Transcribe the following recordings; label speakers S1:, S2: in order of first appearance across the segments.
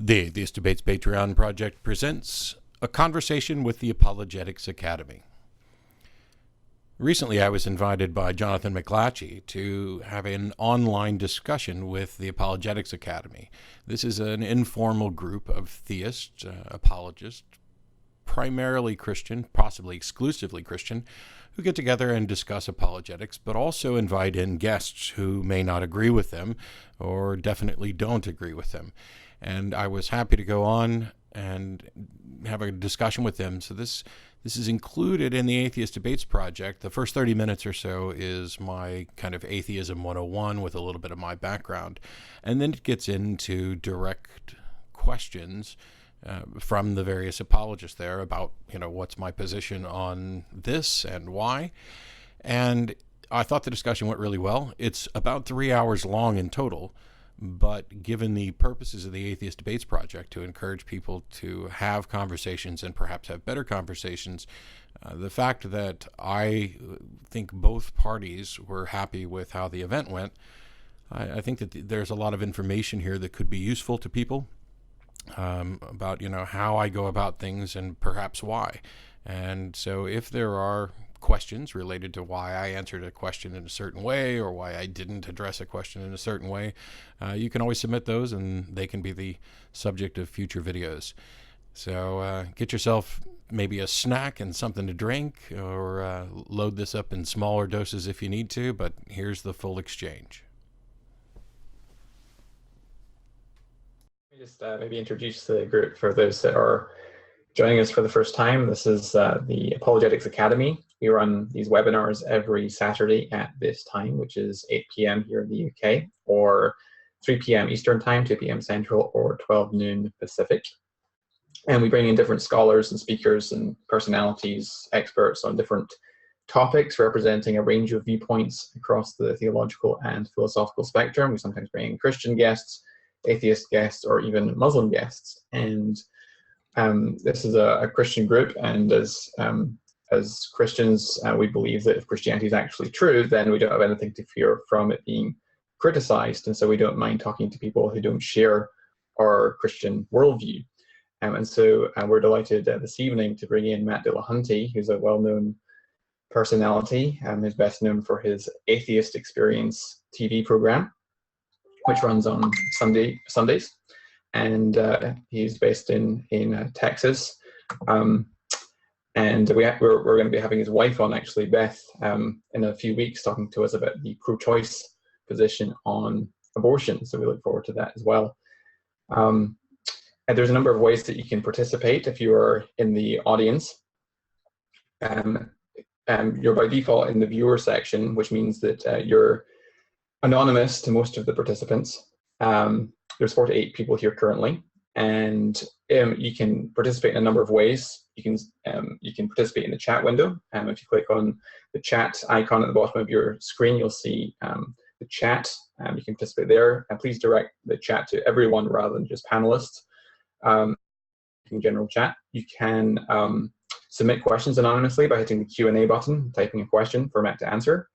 S1: The Atheist Debates Patreon project presents a conversation with the Apologetics Academy. Recently, I was invited by Jonathan McClatchy to have an online discussion with the Apologetics Academy. This is an informal group of theists, apologists, primarily Christian, possibly exclusively Christian, who get together and discuss apologetics, but also invite in guests who may not agree with them or definitely don't agree with them. And I was happy to go on and have a discussion with them. So this is included in the Atheist Debates project. The first 30 minutes or so is my kind of Atheism 101 with a little bit of my background. And then it gets into direct questions from the various apologists there about, what's my position on this and why. And I thought the discussion went really well. It's about 3 hours long in total. But given the purposes of the Atheist Debates project to encourage people to have conversations and perhaps have better conversations, the fact that I think both parties were happy with how the event went, I think that there's a lot of information here that could be useful to people about, how I go about things and perhaps why. And so if there are questions related to why I answered a question in a certain way or why I didn't address a question in a certain way, you can always submit those and they can be the subject of future videos. So get yourself maybe a snack and something to drink, or load this up in smaller doses if you need to, but here's the full exchange.
S2: Let me just maybe introduce the group for those that are joining us for the first time. This is the Apologetics Academy. We run these webinars every Saturday at this time, which is 8 p.m. here in the UK, or 3 p.m. Eastern Time, 2 p.m. Central, or 12 noon Pacific. And we bring in different scholars and speakers and personalities, experts on different topics, representing a range of viewpoints across the theological and philosophical spectrum. We sometimes bring in Christian guests, atheist guests, or even Muslim guests. And this is a Christian group, and as Christians, we believe that if Christianity is actually true, then we don't have anything to fear from it being criticized, and so we don't mind talking to people who don't share our Christian worldview. And so we're delighted this evening to bring in Matt Dillahunty, who's a well-known personality, who's best known for his Atheist Experience TV program, which runs on Sundays. And he's based in Texas. And we're going to be having his wife on, actually, Beth, in a few weeks, talking to us about the pro-choice position on abortion. So we look forward to that as well. And there's a number of ways that you can participate if you are in the audience. You're by default in the viewer section, which means that you're anonymous to most of the participants. There's 48 people here currently, and you can participate in a number of ways. You can participate in the chat window. If you click on the chat icon at the bottom of your screen, you'll see the chat. You can participate there, and please direct the chat to everyone rather than just panelists. In general chat, you can submit questions anonymously by hitting the Q&A button, typing a question for Matt to answer.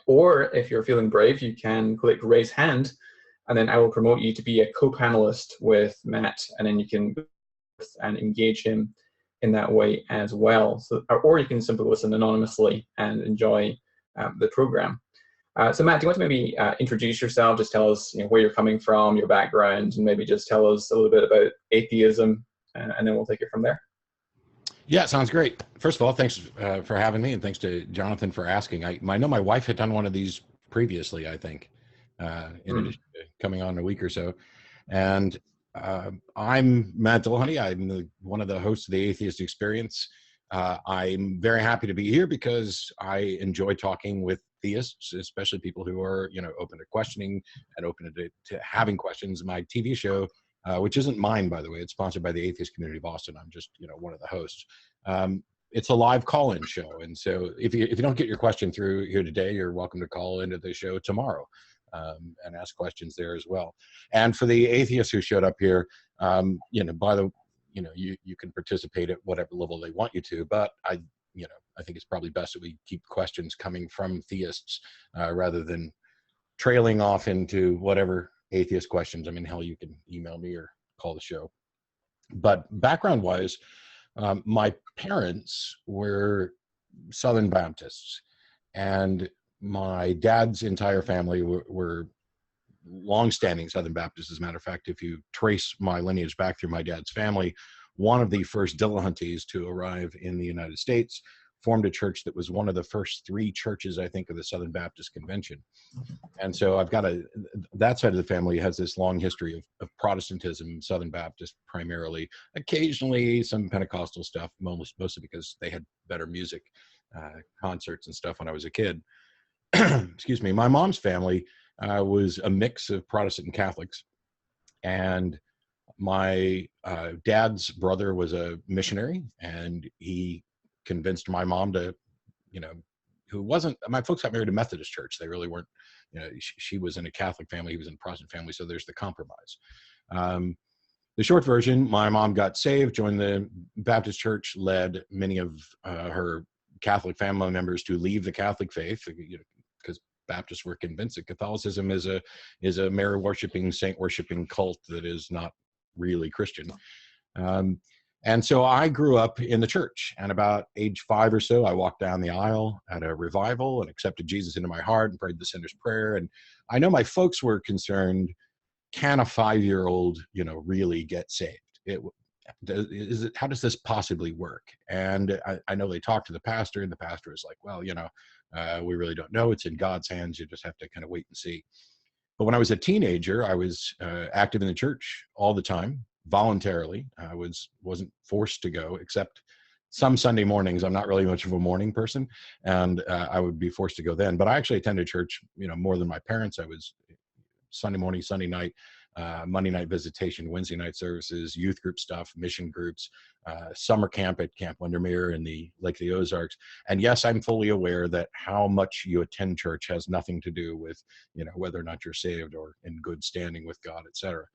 S2: Or if you're feeling brave, you can click raise hand, and then I will promote you to be a co-panelist with Matt, and then you can engage him in that way as well. So, or you can simply listen anonymously and enjoy the program. So Matt, do you want to maybe introduce yourself? Just tell us where you're coming from, your background, and maybe just tell us a little bit about atheism, and then we'll take it from there.
S1: Yeah, sounds great. First of all, thanks for having me, and thanks to Jonathan for asking. I know my wife had done one of these previously, I think, in addition to coming on a week or so. And I'm Matt Dillahunty. I'm one of the hosts of the Atheist Experience. I'm very happy to be here because I enjoy talking with theists, especially people who are, open to questioning and open to having questions. My TV show, which isn't mine, by the way, it's sponsored by the Atheist Community of Boston. I'm just, one of the hosts. It's a live call-in show, and so if you don't get your question through here today, you're welcome to call into the show tomorrow. And ask questions there as well. And for the atheists who showed up here, you can participate at whatever level they want you to, but I think it's probably best that we keep questions coming from theists rather than trailing off into whatever atheist questions. I mean, hell, you can email me or call the show. But background-wise, my parents were Southern Baptists, and my dad's entire family were long-standing Southern Baptists. As a matter of fact, if you trace my lineage back through my dad's family, one of the first Dillahunties to arrive in the United States formed a church that was one of the first 3 churches, I think, of the Southern Baptist Convention. And so I've got that side of the family has this long history of Protestantism, Southern Baptist primarily, occasionally some Pentecostal stuff, mostly because they had better music, concerts and stuff when I was a kid. Excuse me. My mom's family was a mix of Protestant and Catholics. And my dad's brother was a missionary, and he convinced my mom to, who wasn't, my folks got married to Methodist church. They really weren't, she was in a Catholic family, he was in a Protestant family. So there's the compromise. The short version, my mom got saved, joined the Baptist church, led many of her Catholic family members to leave the Catholic faith, because Baptists were convinced that Catholicism is a Mary worshiping, saint worshiping cult that is not really Christian. And so I grew up in the church, and about age 5 or so, I walked down the aisle at a revival and accepted Jesus into my heart and prayed the sinner's prayer. And I know my folks were concerned, can a 5-year-old, really get saved? How does this possibly work? And I know they talked to the pastor, and the pastor was like, well, we really don't know. It's in God's hands. You just have to kind of wait and see. But when I was a teenager, I was active in the church all the time, voluntarily. I wasn't forced to go, except some Sunday mornings. I'm not really much of a morning person, and I would be forced to go then. But I actually attended church, more than my parents. I was Sunday morning, Sunday night, Monday night visitation, Wednesday night services, youth group stuff, mission groups, summer camp at Camp Windermere in the Lake of the Ozarks. And yes, I'm fully aware that how much you attend church has nothing to do with, whether or not you're saved or in good standing with God, etc.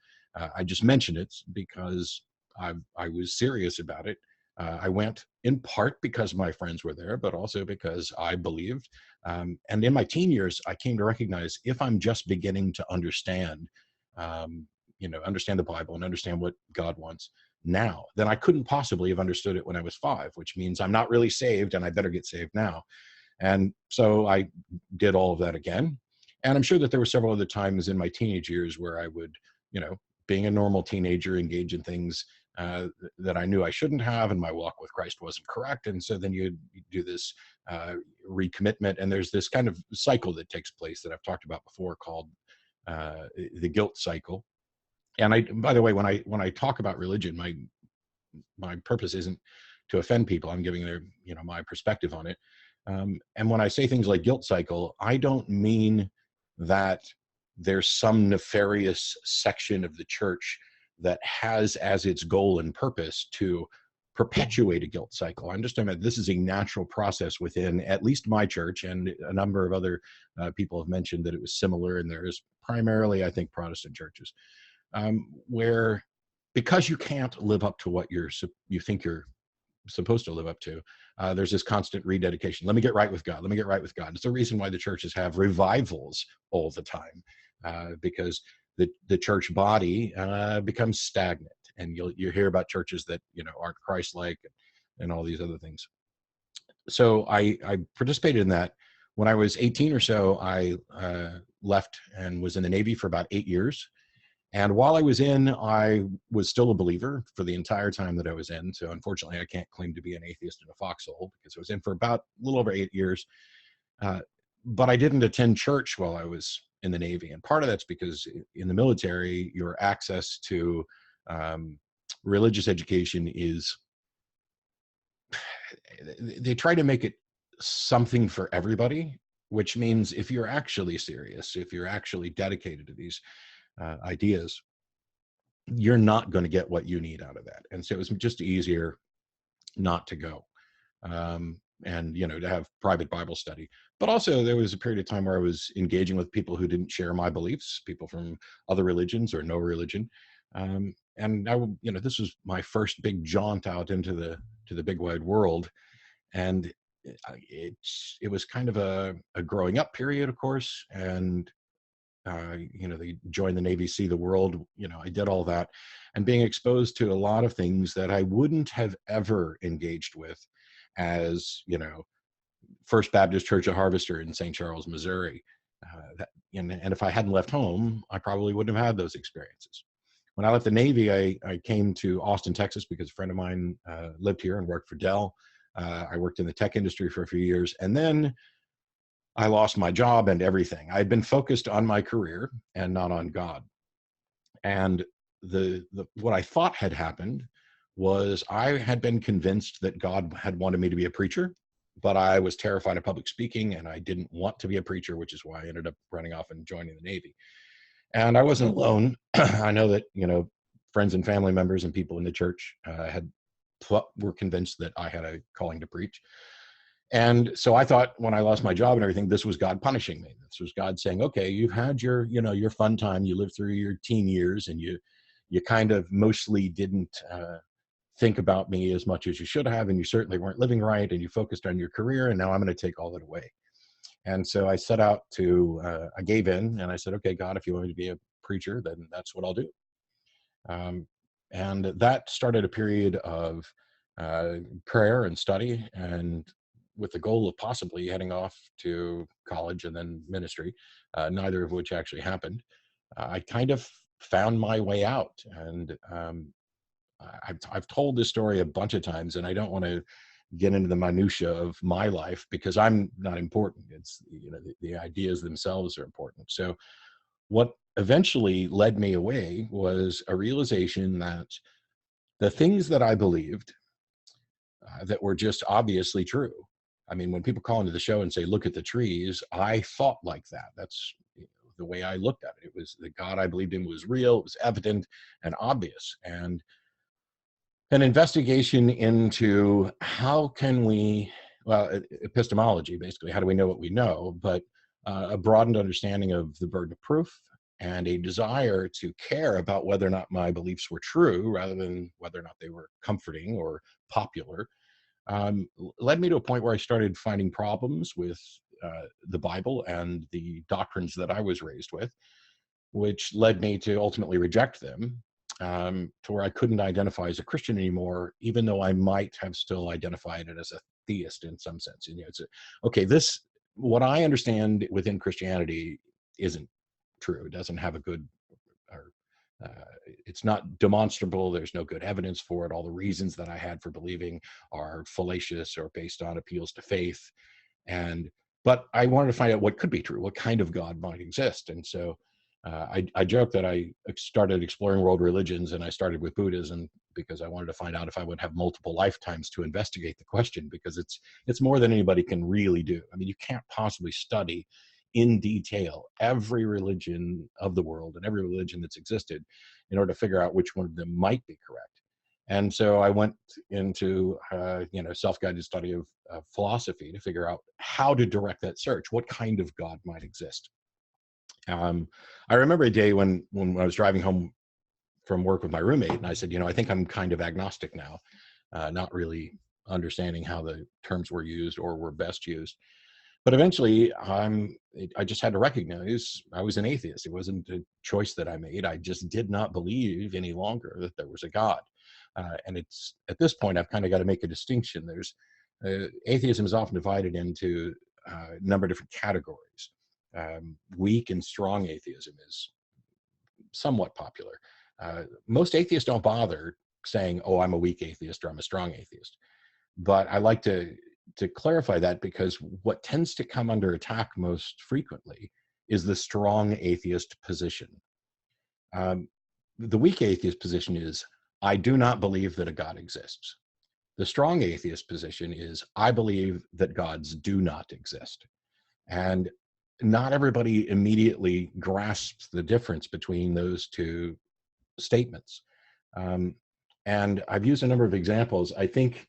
S1: I just mentioned it because I was serious about it. I went in part because my friends were there, but also because I believed. And in my teen years, I came to recognize if I'm just beginning to understand, understand the Bible and understand what God wants now, then I couldn't possibly have understood it when I was 5, which means I'm not really saved and I better get saved now. And so I did all of that again. And I'm sure that there were several other times in my teenage years where I would, being a normal teenager, engage in things that I knew I shouldn't have, and my walk with Christ wasn't correct. And so then you do this recommitment, and there's this kind of cycle that takes place that I've talked about before called the guilt cycle. And by the way, when I talk about religion, my purpose isn't to offend people. I'm giving their, my perspective on it. And when I say things like guilt cycle, I don't mean that there's some nefarious section of the church that has as its goal and purpose to perpetuate a guilt cycle. I'm just talking about this is a natural process within at least my church, and a number of other people have mentioned that it was similar, and there is primarily, I think, Protestant churches, where because you can't live up to what you think you're supposed to live up to, there's this constant rededication. Let me get right with God. Let me get right with God. It's the reason why the churches have revivals all the time, because the church body becomes stagnant, and you hear about churches that aren't Christ-like and all these other things. So I participated in that. When I was 18 or so, I left and was in the Navy for about 8 years. And while I was in, I was still a believer for the entire time that I was in. So unfortunately, I can't claim to be an atheist in a foxhole because I was in for about a little over 8 years. But I didn't attend church while I was in the Navy. And part of that's because in the military, your access to religious education is, they try to make it something for everybody, which means if you're actually serious, if you're actually dedicated to these ideas, you're not going to get what you need out of that. And so it was just easier not to go, and to have private Bible study. But also there was a period of time where I was engaging with people who didn't share my beliefs, people from other religions or no religion, and I, this was my first big jaunt out into the big wide world, and it was kind of a growing up period, of course, and they join the Navy, see the world. I did all that, and being exposed to a lot of things that I wouldn't have ever engaged with as, First Baptist Church of Harvester in St. Charles, Missouri. And if I hadn't left home, I probably wouldn't have had those experiences. When I left the Navy, I came to Austin, Texas, because a friend of mine lived here and worked for Dell. I worked in the tech industry for a few years, and then I lost my job and everything. I had been focused on my career and not on God. And what I thought had happened was I had been convinced that God had wanted me to be a preacher, but I was terrified of public speaking and I didn't want to be a preacher, which is why I ended up running off and joining the Navy. And I wasn't alone. I know that, friends and family members and people in the church were convinced that I had a calling to preach. And so I thought when I lost my job and everything, this was God punishing me. This was God saying, okay, you've had your fun time. You lived through your teen years and you kind of mostly didn't think about me as much as you should have. And you certainly weren't living right. And you focused on your career. And now I'm going to take all that away. And so I set out I gave in and I said, okay, God, if you want me to be a preacher, then that's what I'll do. And that started a period of prayer and study, and with the goal of possibly heading off to college and then ministry, neither of which actually happened. I kind of found my way out, and I've told this story a bunch of times, and I don't want to get into the minutia of my life because I'm not important. It's the ideas themselves are important. So what eventually led me away was a realization that the things that I believed that were just obviously true. I mean, when people call into the show and say, look at the trees, I thought like that. That's the way I looked at it. It was the God I believed in was real, it was evident and obvious. And an investigation into how can we, epistemology, basically, how do we know what we know, but a broadened understanding of the burden of proof and a desire to care about whether or not my beliefs were true rather than whether or not they were comforting or popular, led me to a point where I started finding problems with the Bible and the doctrines that I was raised with, which led me to ultimately reject them, to where I couldn't identify as a Christian anymore, even though I might have still identified it as a theist in some sense. It's what I understand within Christianity isn't true. It doesn't have a good, or it's not demonstrable. There's no good evidence for it. All the reasons that I had for believing are fallacious or based on appeals to faith. But I wanted to find out what could be true, what kind of God might exist. And so I joke that I started exploring world religions, and I started with Buddhism because I wanted to find out if I would have multiple lifetimes to investigate the question, because it's more than anybody can really do. I mean, you can't possibly study in detail every religion of the world and every religion that's existed in order to figure out which one of them might be correct. And so I went into self-guided study of philosophy to figure out how to direct that search, what kind of God might exist. I remember a day when I was driving home from work with my roommate, and I said, I think I'm kind of agnostic now, not really understanding how the terms were used or were best used. But eventually, I just had to recognize I was an atheist. It wasn't a choice that I made. I just did not believe any longer that there was a God. And it's at this point, I've kind of got to make a distinction. There's atheism is often divided into a number of different categories. Weak and strong atheism is somewhat popular. Most atheists don't bother saying, oh, I'm a weak atheist or I'm a strong atheist. But I like to clarify that, because what tends to come under attack most frequently is the strong atheist position. The weak atheist position is, I do not believe that a God exists. The strong atheist position is, I believe that gods do not exist. And not everybody immediately grasps the difference between those two statements. And I've used a number of examples. I think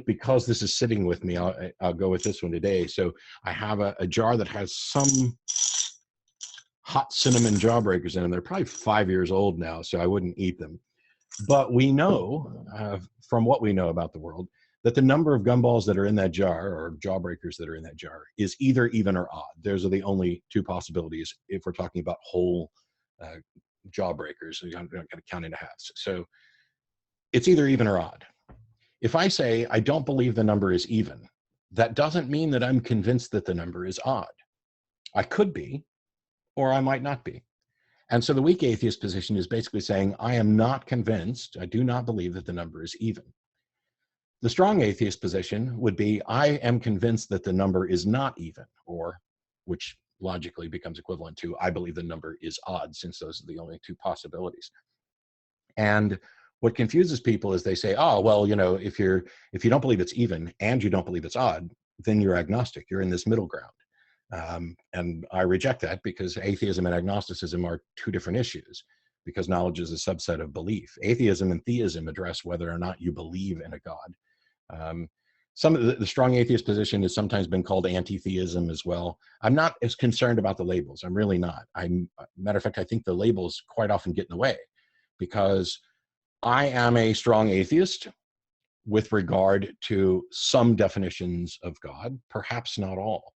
S1: because this is sitting with me, I'll go with this one today. So I have a jar that has some hot cinnamon jawbreakers in them. They're probably 5 years old now, so I wouldn't eat them. But we know, from what we know about the world,
S3: that the number of gumballs that are in that jar, or jawbreakers that are in that jar, is either even or odd. Those are the only two possibilities if we're talking about whole jawbreakers. I'm not going to count into halves. So it's either even or odd. If I say I don't believe the number is even, that doesn't mean that I'm convinced that the number is odd. I could be, or I might not be. And so the weak atheist position is basically saying, I am not convinced, I do not believe that the number is even. The strong atheist position would be, I am convinced that the number is not even, or which logically becomes equivalent to, I believe the number is odd, since those are the only two possibilities. And what confuses people is they say, oh, well, you know, if you don't believe it's even and you don't believe it's odd, then you're agnostic. You're in this middle ground. And I reject that, because atheism and agnosticism are two different issues, because knowledge is a subset of belief. Atheism and theism address whether or not you believe in a God. Some of the strong atheist position has sometimes been called anti-theism as well. I'm not as concerned about the labels. I'm really not. Matter of fact, I think the labels quite often get in the way, because I am a strong atheist with regard to some definitions of God, perhaps not all.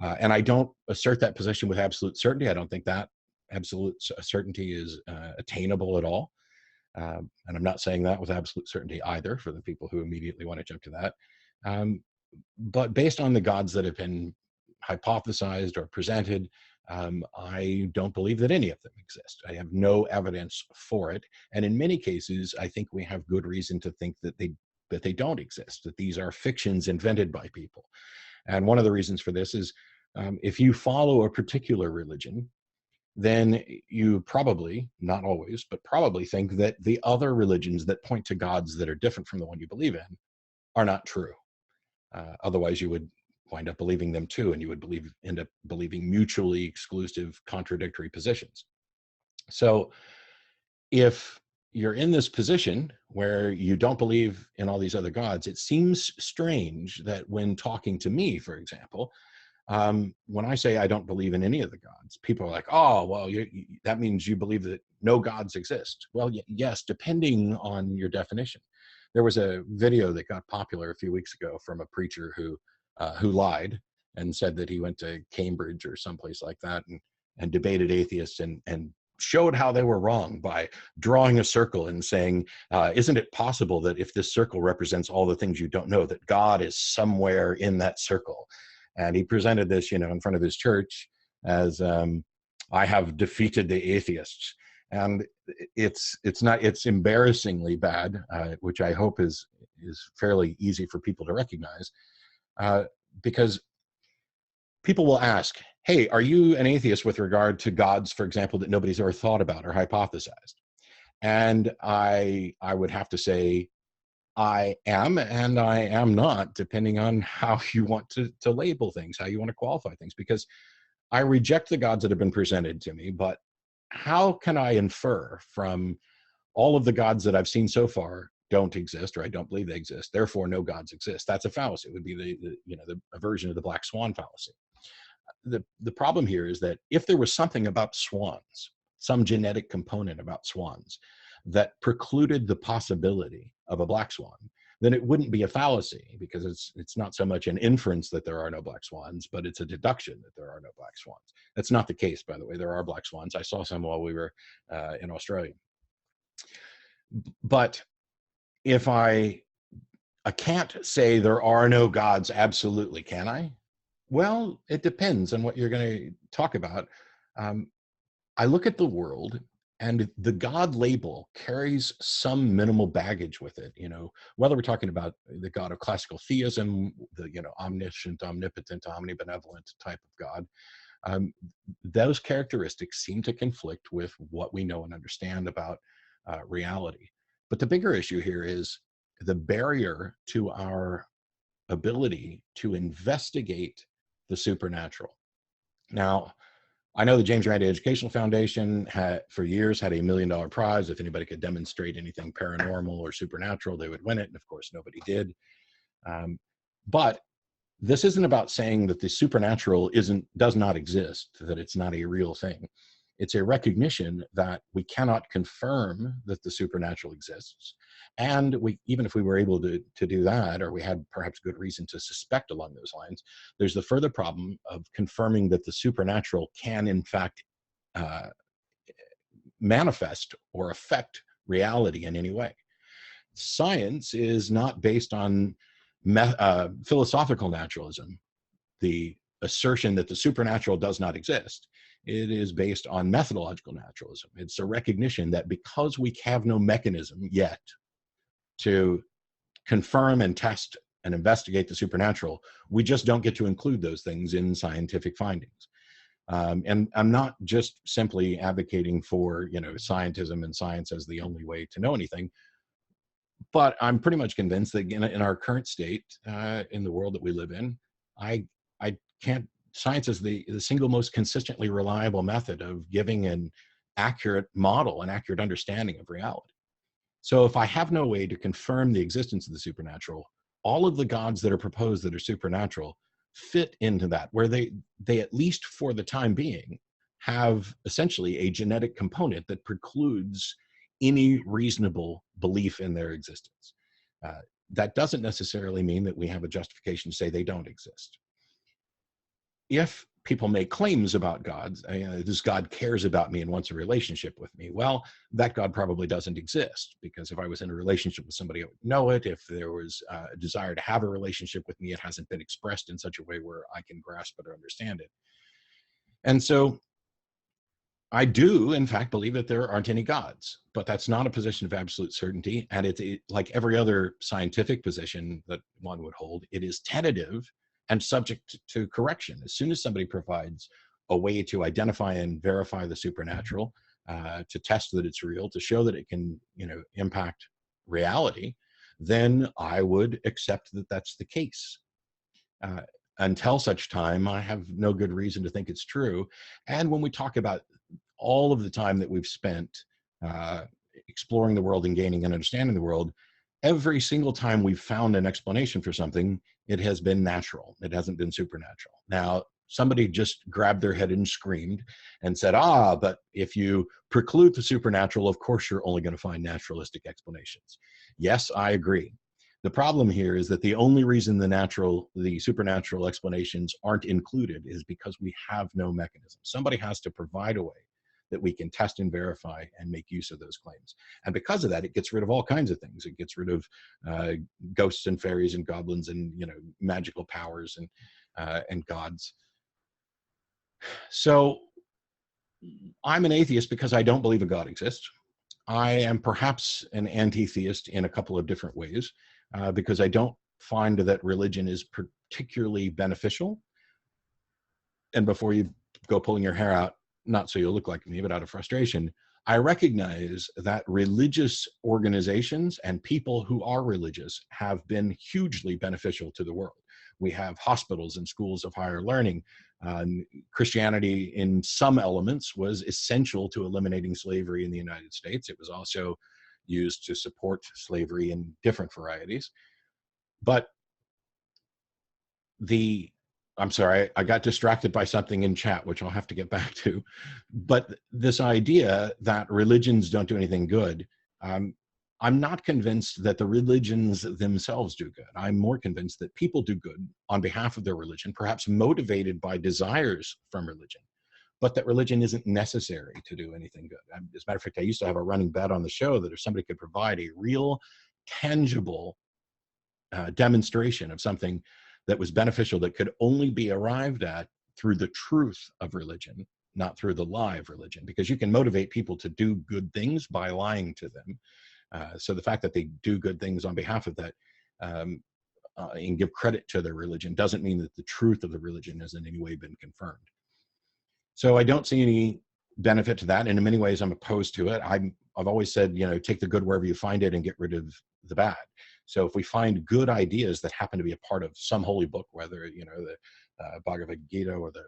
S3: And I don't assert that position with absolute certainty. I don't think that absolute certainty is attainable at all. And I'm not saying that with absolute certainty either, for the people who immediately want to jump to that. But based on the gods that have been hypothesized or presented, I don't believe that any of them exist. I have no evidence for it. And in many cases, I think we have good reason to think that they don't exist, that these are fictions invented by people. And one of the reasons for this is, if you follow a particular religion, then you probably, not always, but probably think that the other religions that point to gods that are different from the one you believe in are not true. Otherwise, you would wind up believing them too, and you would end up believing mutually exclusive, contradictory positions. So if you're in this position where you don't believe in all these other gods, it seems strange that when talking to me, for example, when I say I don't believe in any of the gods, people are like, oh, well, that means you believe that no gods exist. Well, yes, depending on your definition. There was a video that got popular a few weeks ago from a preacher who lied and said that he went to Cambridge or someplace like that and debated atheists and showed how they were wrong by drawing a circle and saying, isn't it possible that if this circle represents all the things you don't know, that God is somewhere in that circle? And he presented this, in front of his church as, I have defeated the atheists. And it's embarrassingly bad, which I hope is fairly easy for people to recognize, because people will ask, hey, are you an atheist with regard to gods, for example, that nobody's ever thought about or hypothesized? And I would have to say, I am and I am not, depending on how you want to label things, how you want to qualify things, because I reject the gods that have been presented to me, but how can I infer from all of the gods that I've seen so far don't exist, or I don't believe they exist, therefore no gods exist? That's a fallacy. It would be the version of the black swan fallacy. The problem here is that if there was something about swans, some genetic component about swans that precluded the possibility of a black swan, then it wouldn't be a fallacy, because it's not so much an inference that there are no black swans, but it's a deduction that there are no black swans. That's not the case, by the way. There are black swans. I saw some while we were in Australia. But if I can't say there are no gods absolutely, can I? Well, it depends on what you're going to talk about. I look at the world, and the God label carries some minimal baggage with it. Whether we're talking about the God of classical theism, the omniscient, omnipotent, omnibenevolent type of God, those characteristics seem to conflict with what we know and understand about reality. But the bigger issue here is the barrier to our ability to investigate the supernatural. Now, I know the James Randi Educational Foundation for years had $1 million prize. If anybody could demonstrate anything paranormal or supernatural, they would win it. And of course, nobody did. But this isn't about saying that the supernatural does not exist, that it's not a real thing. It's a recognition that we cannot confirm that the supernatural exists. And even if we were able to do that, or we had perhaps good reason to suspect along those lines, there's the further problem of confirming that the supernatural can in fact manifest or affect reality in any way. Science is not based on philosophical naturalism, the assertion that the supernatural does not exist. It is based on methodological naturalism. It's a recognition that because we have no mechanism yet to confirm and test and investigate the supernatural, we just don't get to include those things in scientific findings. And I'm not just simply advocating for, scientism and science as the only way to know anything, but I'm pretty much convinced that in our current state, in the world that we live in, I can't. Science is the single most consistently reliable method of giving an accurate model, an accurate understanding of reality. So if I have no way to confirm the existence of the supernatural, all of the gods that are proposed that are supernatural fit into that, where they at least for the time being have essentially a genetic component that precludes any reasonable belief in their existence. That doesn't necessarily mean that we have a justification to say they don't exist. If people make claims about gods, this God cares about me and wants a relationship with me, well, that God probably doesn't exist, because if I was in a relationship with somebody, I would know it. If there was a desire to have a relationship with me, it hasn't been expressed in such a way where I can grasp it or understand it. And so I do, in fact, believe that there aren't any gods, but that's not a position of absolute certainty. And it's like every other scientific position that one would hold, it is tentative and subject to correction. As soon as somebody provides a way to identify and verify the supernatural, to test that it's real, to show that it can, impact reality, then I would accept that that's the case. Until such time, I have no good reason to think it's true. And when we talk about all of the time that we've spent exploring the world and gaining and understanding the world, every single time we've found an explanation for something, it has been natural. It hasn't been supernatural. Now, somebody just grabbed their head and screamed and said, but if you preclude the supernatural, of course, you're only going to find naturalistic explanations. Yes, I agree. The problem here is that the only reason the supernatural explanations aren't included is because we have no mechanism. Somebody has to provide a way that we can test and verify and make use of those claims. And because of that, it gets rid of all kinds of things. It gets rid of ghosts and fairies and goblins and magical powers and gods. So I'm an atheist because I don't believe a God exists. I am perhaps an anti-theist in a couple of different ways, because I don't find that religion is particularly beneficial. And before you go pulling your hair out, not so you'll look like me, but out of frustration, I recognize that religious organizations and people who are religious have been hugely beneficial to the world. We have hospitals and schools of higher learning. Christianity, in some elements, was essential to eliminating slavery in the United States. It was also used to support slavery in different varieties. But I'm sorry, I got distracted by something in chat, which I'll have to get back to. But this idea that religions don't do anything good, I'm not convinced that the religions themselves do good. I'm more convinced that people do good on behalf of their religion, perhaps motivated by desires from religion, but that religion isn't necessary to do anything good. As a matter of fact, I used to have a running bet on the show that if somebody could provide a real, tangible demonstration of something that was beneficial, that could only be arrived at through the truth of religion, not through the lie of religion, because you can motivate people to do good things by lying to them. So the fact that they do good things on behalf of that and give credit to their religion doesn't mean that the truth of the religion has in any way been confirmed. So I don't see any benefit to that. And in many ways, I'm opposed to it. I've always said, take the good wherever you find it and get rid of the bad. So if we find good ideas that happen to be a part of some holy book, whether, the Bhagavad Gita or the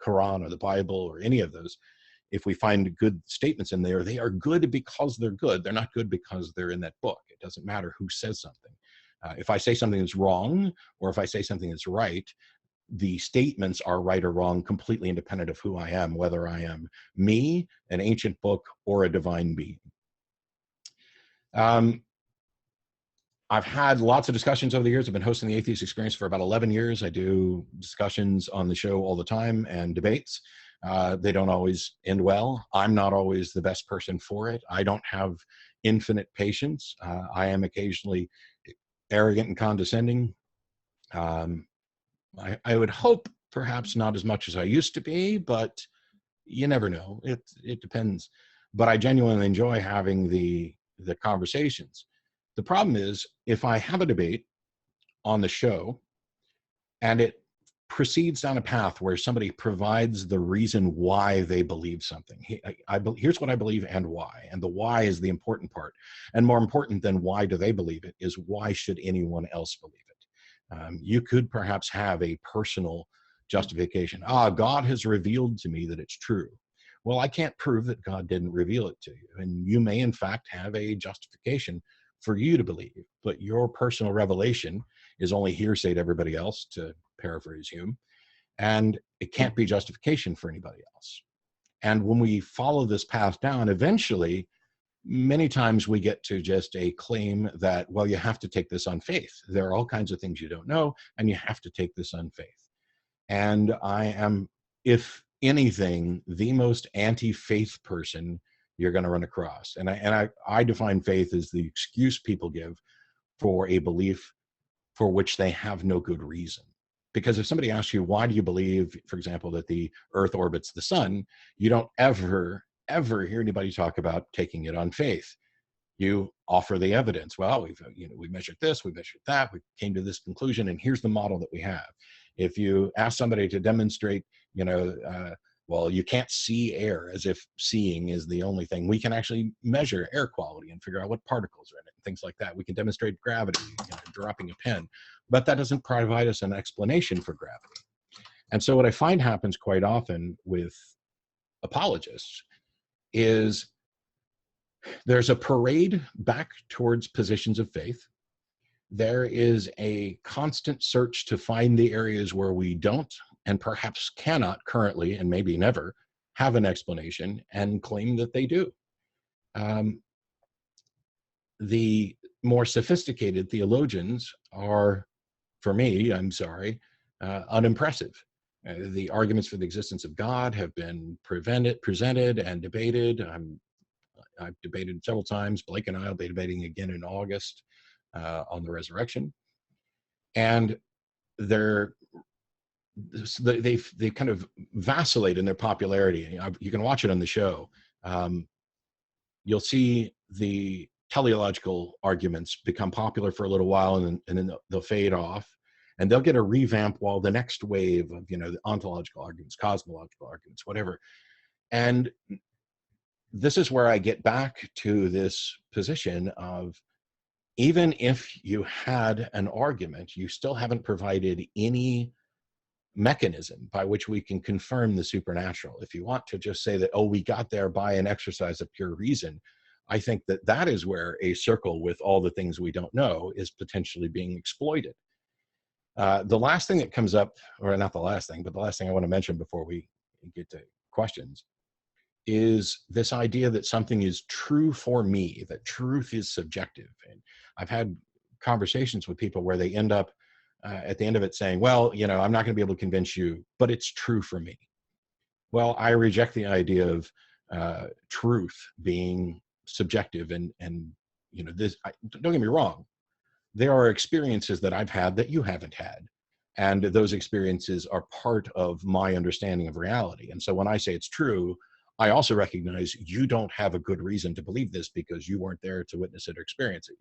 S3: Quran or the Bible or any of those, if we find good statements in there, they are good because they're good. They're not good because they're in that book. It doesn't matter who says something. If I say something that's wrong, or if I say something that's right, the statements are right or wrong, completely independent of who I am, whether I am me, an ancient book, or a divine being. I've had lots of discussions over the years. I've been hosting the Atheist Experience for about 11 years. I do discussions on the show all the time and debates. They don't always end well. I'm not always the best person for it. I don't have infinite patience. I am occasionally arrogant and condescending. I would hope perhaps not as much as I used to be, but you never know. It depends. But I genuinely enjoy having the conversations. The problem is, if I have a debate on the show and it proceeds down a path where somebody provides the reason why they believe something. Here's what I believe and why. And the why is the important part. And more important than why do they believe it is why should anyone else believe it? You could perhaps have a personal justification. God has revealed to me that it's true. Well, I can't prove that God didn't reveal it to you. And you may, in fact, have a justification for you to believe, but your personal revelation is only hearsay to everybody else, to paraphrase Hume, and it can't be justification for anybody else. And when we follow this path down, eventually, many times we get to just a claim that, well, you have to take this on faith. There are all kinds of things you don't know, and you have to take this on faith. And I am, if anything, the most anti-faith person you're going to run across. And I define faith as the excuse people give for a belief for which they have no good reason. Because if somebody asks you, why do you believe, for example, that the Earth orbits the sun, you don't ever hear anybody talk about taking it on faith. You offer the evidence. Well, we measured this, we measured that, we came to this conclusion, and here's the model that we have. If you ask somebody to demonstrate, well, you can't see air, as if seeing is the only thing. We can actually measure air quality and figure out what particles are in it, and things like that. We can demonstrate gravity, dropping a pen, but that doesn't provide us an explanation for gravity. And so what I find happens quite often with apologists is there's a parade back towards positions of faith. There is a constant search to find the areas where we don't and perhaps cannot currently, and maybe never, have an explanation and claim that they do. The more sophisticated theologians are, for me, I'm sorry, unimpressive. The arguments for the existence of God have been presented and debated. I've debated several times. Blake and I will be debating again in August on the resurrection. And they kind of vacillate in their popularity. You can watch it on the show. You'll see the teleological arguments become popular for a little while, and then they'll fade off, and they'll get a revamp while the next wave of the ontological arguments, cosmological arguments, whatever. And this is where I get back to this position of, even if you had an argument, you still haven't provided any mechanism by which we can confirm the supernatural. If you want to just say that, oh, we got there by an exercise of pure reason, I think that is where a circle with all the things we don't know is potentially being exploited. The last thing that comes up, or not the last thing, but the last thing I want to mention before we get to questions, is this idea that something is true for me, that truth is subjective. And I've had conversations with people where they end up at the end of it saying, well, I'm not going to be able to convince you, but it's true for me. Well, I reject the idea of truth being subjective. And this, don't get me wrong, there are experiences that I've had that you haven't had. And those experiences are part of my understanding of reality. And so when I say it's true, I also recognize you don't have a good reason to believe this because you weren't there to witness it or experience it.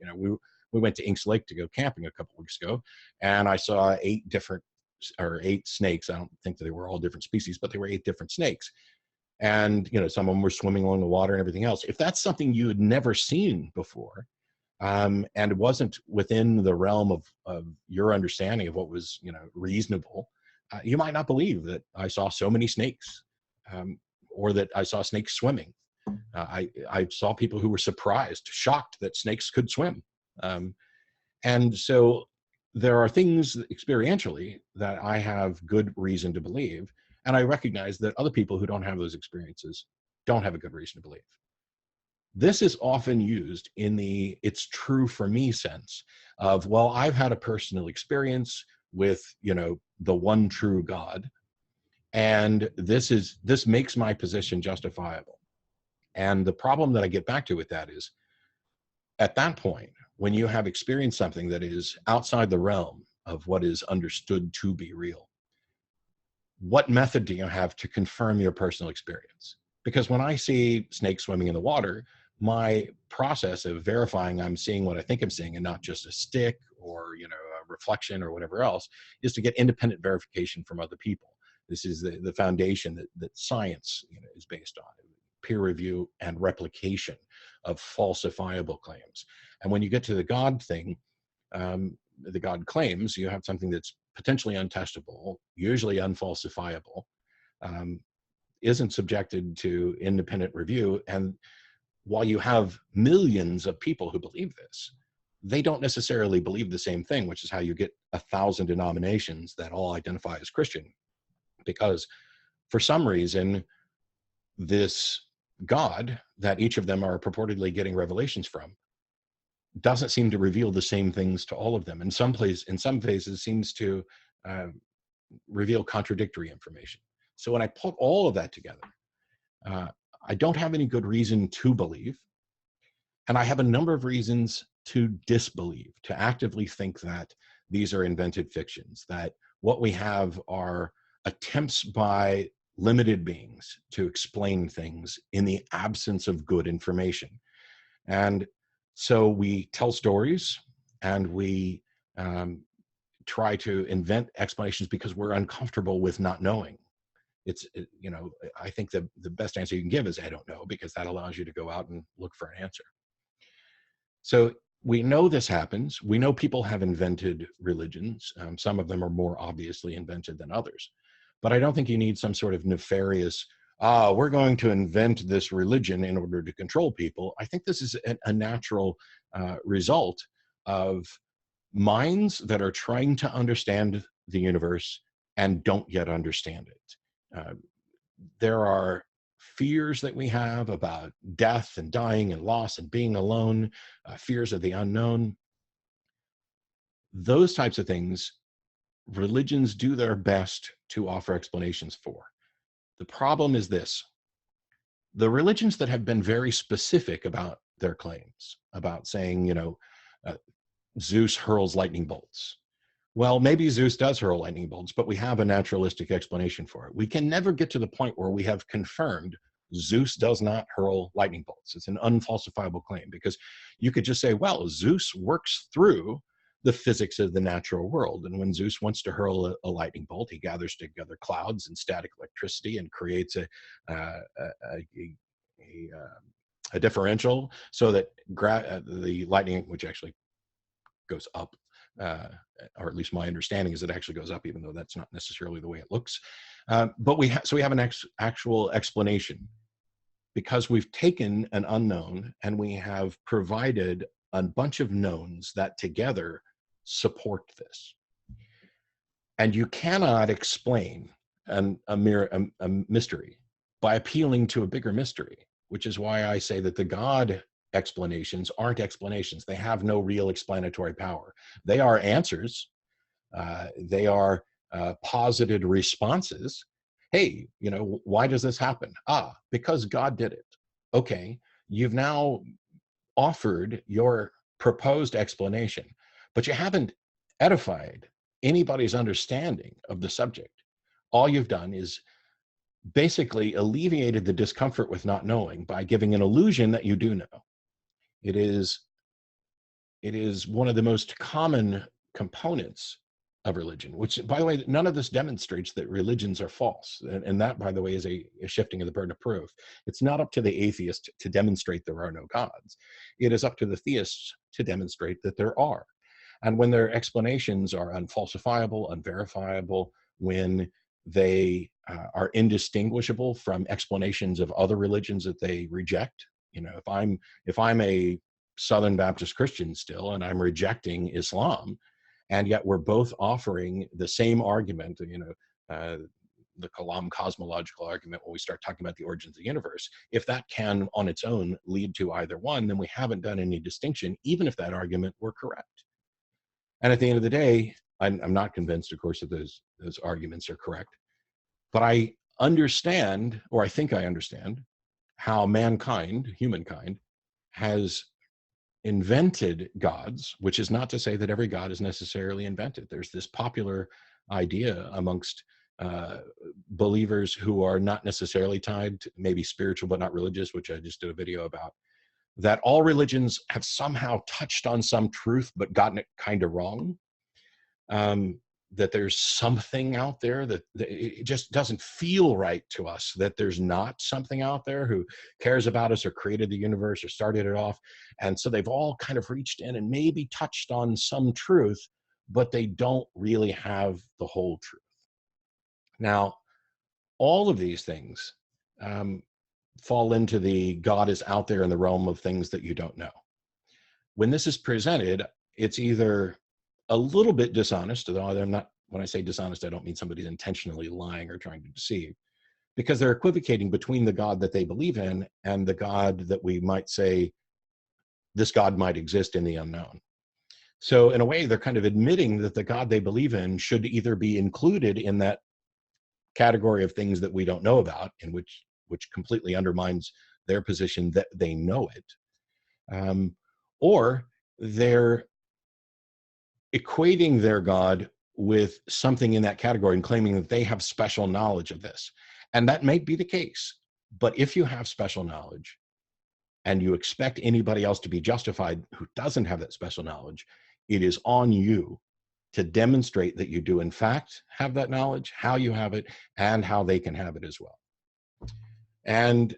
S3: We went to Inks Lake to go camping a couple weeks ago, and I saw 8 snakes. I don't think that they were all different species, but they were 8 different snakes. And, some of them were swimming along the water and everything else. If that's something you had never seen before, and it wasn't within the realm of your understanding of what was, reasonable, you might not believe that I saw so many snakes. Or that I saw snakes swimming. I saw people who were surprised, shocked that snakes could swim. And so there are things experientially that I have good reason to believe, and I recognize that other people who don't have those experiences don't have a good reason to believe. This is often used in the "it's true for me" sense of, well, I've had a personal experience with, the one true God, and this makes my position justifiable. And the problem that I get back to with that is, at that point, when you have experienced something that is outside the realm of what is understood to be real, what method do you have to confirm your personal experience? Because when I see snakes swimming in the water, my process of verifying I'm seeing what I think I'm seeing and not just a stick or a reflection or whatever else is to get independent verification from other people. This is the foundation that science is based on: peer review and replication of falsifiable claims. And when you get to the God thing, the God claims, you have something that's potentially untestable, usually unfalsifiable, isn't subjected to independent review. And while you have millions of people who believe this, they don't necessarily believe the same thing, which is how you get 1,000 denominations that all identify as Christian. Because for some reason, this God that each of them are purportedly getting revelations from doesn't seem to reveal the same things to all of them. In some phases seems to reveal contradictory information. So when I put all of that together, I don't have any good reason to believe, and I have a number of reasons to disbelieve, to actively think that these are invented fictions, that what we have are attempts by limited beings to explain things in the absence of good information. And so we tell stories and we try to invent explanations because we're uncomfortable with not knowing. I think the best answer you can give is "I don't know," because that allows you to go out and look for an answer. So we know this happens. We know people have invented religions. Some of them are more obviously invented than others. But I don't think you need some sort of nefarious, we're going to invent this religion in order to control people. I think this is a natural result of minds that are trying to understand the universe and don't yet understand it. There are fears that we have about death and dying and loss and being alone, fears of the unknown. Those types of things, religions do their best to offer explanations for. The problem is this: the religions that have been very specific about their claims, about saying, Zeus hurls lightning bolts. Well, maybe Zeus does hurl lightning bolts, but we have a naturalistic explanation for it. We can never get to the point where we have confirmed Zeus does not hurl lightning bolts. It's an unfalsifiable claim, because you could just say, well, Zeus works through the physics of the natural world. And when Zeus wants to hurl a lightning bolt, he gathers together clouds and static electricity and creates a differential so that the lightning, which actually goes up, or at least my understanding is it actually goes up, even though that's not necessarily the way it looks. But we have an actual explanation, because we've taken an unknown and we have provided a bunch of knowns that together support this. And you cannot explain a mystery by appealing to a bigger mystery, which is why I say that the God explanations aren't explanations. They have no real explanatory power. They are answers. They are posited responses. Hey, why does this happen? Because God did it. Okay, you've now offered your proposed explanation, but you haven't edified anybody's understanding of the subject. All you've done is basically alleviated the discomfort with not knowing by giving an illusion that you do know. It is one of the most common components of religion, which, by the way, none of this demonstrates that religions are false. And that, by the way, is a shifting of the burden of proof. It's not up to the atheist to demonstrate there are no gods. It is up to the theists to demonstrate that there are. And when their explanations are unfalsifiable, unverifiable, when they are indistinguishable from explanations of other religions that they reject, if I'm a Southern Baptist Christian still and I'm rejecting Islam, and yet we're both offering the same argument, the Kalam cosmological argument when we start talking about the origins of the universe. If that can on its own lead to either one, then we haven't done any distinction, even if that argument were correct. And at the end of the day, I'm not convinced, of course, that those arguments are correct, but I understand, or I think I understand, how humankind, has invented gods, which is not to say that every god is necessarily invented. There's this popular idea amongst believers who are not necessarily tied to maybe spiritual but not religious, which I just did a video about, that all religions have somehow touched on some truth but gotten it kind of wrong. That there's something out there that it just doesn't feel right to us, that there's not something out there who cares about us or created the universe or started it off. And so they've all kind of reached in and maybe touched on some truth, but they don't really have the whole truth. Now, all of these things fall into the God is out there in the realm of things that you don't know. When this is presented, it's either a little bit dishonest, although when I say dishonest, I don't mean somebody's intentionally lying or trying to deceive, because they're equivocating between the God that they believe in and the God that we might say, this God might exist in the unknown. So in a way, they're kind of admitting that the God they believe in should either be included in that category of things that we don't know about, and which completely undermines their position that they know it, or they're equating their God with something in that category and claiming that they have special knowledge of this. And that may be the case, but if you have special knowledge and you expect anybody else to be justified who doesn't have that special knowledge, it is on you to demonstrate that you do in fact have that knowledge, how you have it, and how they can have it as well. And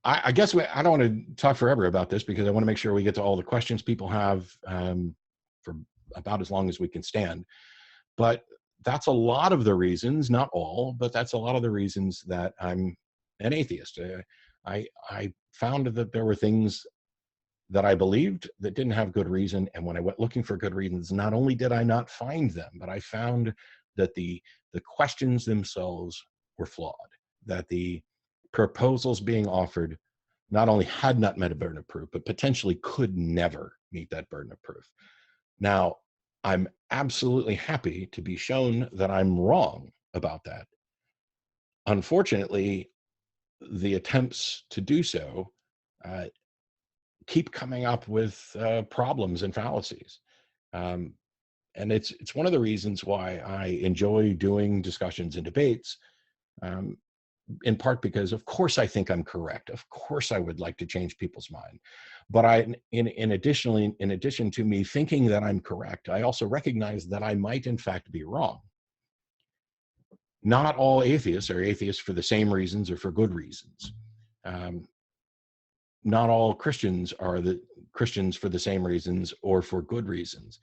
S3: I guess I don't want to talk forever about this, because I want to make sure we get to all the questions people have for about as long as we can stand. But that's a lot of the reasons, not all, but that's a lot of the reasons that I'm an atheist. I found that there were things that I believed that didn't have good reason. And when I went looking for good reasons, not only did I not find them, but I found that the questions themselves were flawed, that the proposals being offered not only had not met a burden of proof, but potentially could never meet that burden of proof. Now, I'm absolutely happy to be shown that I'm wrong about that. Unfortunately, the attempts to do so keep coming up with problems and fallacies. And it's one of the reasons why I enjoy doing discussions and debates, in part because, of course, I think I'm correct. Of course, I would like to change people's mind. But in addition to me thinking that I'm correct, I also recognize that I might, in fact, be wrong. Not all atheists are atheists for the same reasons or for good reasons. Not all Christians are the Christians for the same reasons or for good reasons.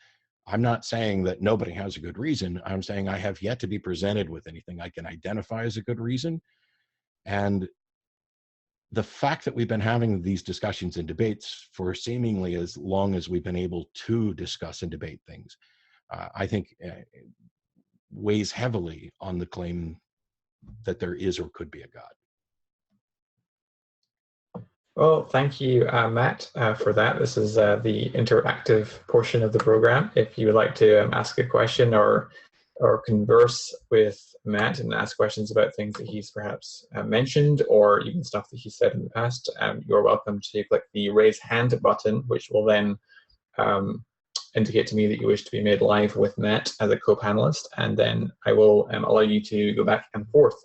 S3: I'm not saying that nobody has a good reason. I'm saying I have yet to be presented with anything I can identify as a good reason. And the fact that we've been having these discussions and debates for seemingly as long as we've been able to discuss and debate things, I think weighs heavily on the claim that there is or could be a God.
S2: Well, thank you, Matt, for that. This is the interactive portion of the program. If you would like to ask a question or converse with Matt and ask questions about things that he's perhaps mentioned, or even stuff that he said in the past, you're welcome to click the raise hand button, which will then indicate to me that you wish to be made live with Matt as a co-panelist, and then I will allow you to go back and forth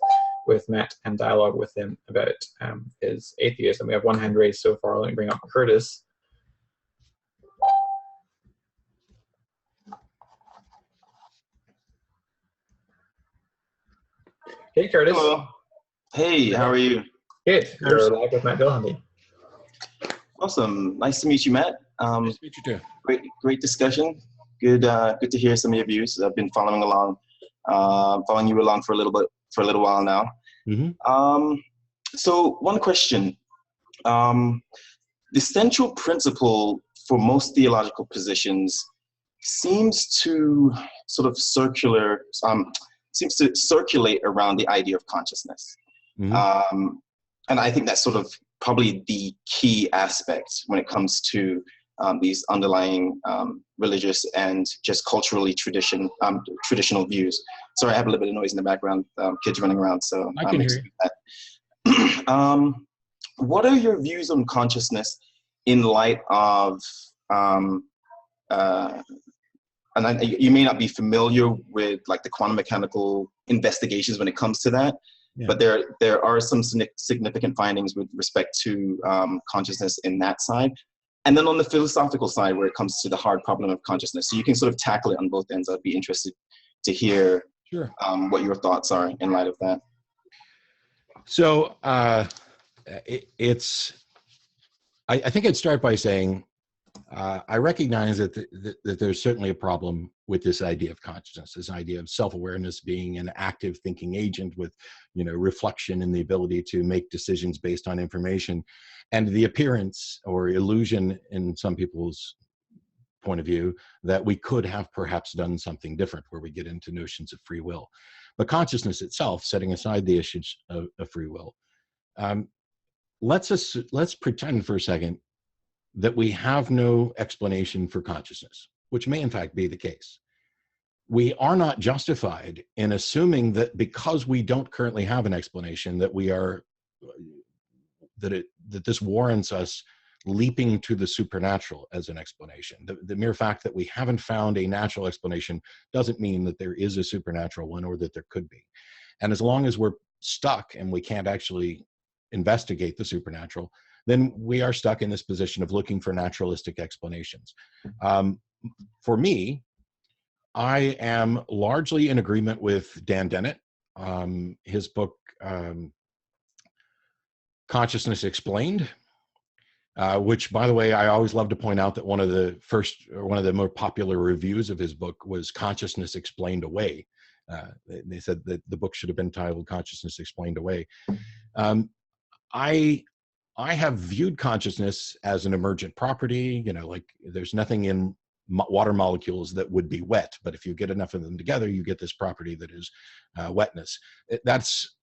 S2: with Matt and dialogue with him about his atheism. We have one hand raised so far. Let me bring up Curtis. Hey, Curtis.
S4: Hello. Hey, how are you?
S2: Good. You're live with Matt Dillahunty.
S4: Awesome. Nice to meet you, Matt.
S3: Nice to meet you too.
S4: Great discussion. Good to hear some of your views. I've been following you along for a little while now.
S3: Mm-hmm.
S4: So one question. The central principle for most theological positions seems to sort of seems to circulate around the idea of consciousness. And I think that's sort of probably the key aspect when it comes to these underlying religious and just culturally traditional views. Sorry, I have a little bit of noise in the background, kids running around, so
S3: I can hear you.
S4: That. What are your views on consciousness in light of, and you may not be familiar with like the quantum mechanical investigations when it comes to that, but there are some significant findings with respect to consciousness in that side. And then on the philosophical side, where it comes to the hard problem of consciousness. So you can sort of tackle it on both ends. I'd be interested to hear what your thoughts are in light of that.
S3: So I think I'd start by saying, I recognize that there's certainly a problem with this idea of consciousness, this idea of self-awareness being an active thinking agent with, reflection and the ability to make decisions based on information, and the appearance or illusion in some people's point of view that we could have perhaps done something different, where we get into notions of free will. But consciousness itself, setting aside the issues of free will, let's pretend for a second that we have no explanation for consciousness, which may in fact be the case. We are not justified in assuming that because we don't currently have an explanation that this warrants us leaping to the supernatural as an explanation. The mere fact that we haven't found a natural explanation doesn't mean that there is a supernatural one or that there could be. And as long as we're stuck and we can't actually investigate the supernatural, then we are stuck in this position of looking for naturalistic explanations. For me, I am largely in agreement with Dan Dennett. His book, Consciousness Explained, which, by the way, I always love to point out that one of the more popular reviews of his book was Consciousness Explained Away. They said that the book should have been titled Consciousness Explained Away. I have viewed consciousness as an emergent property, like there's nothing in water molecules that would be wet, but if you get enough of them together, you get this property that is wetness. That's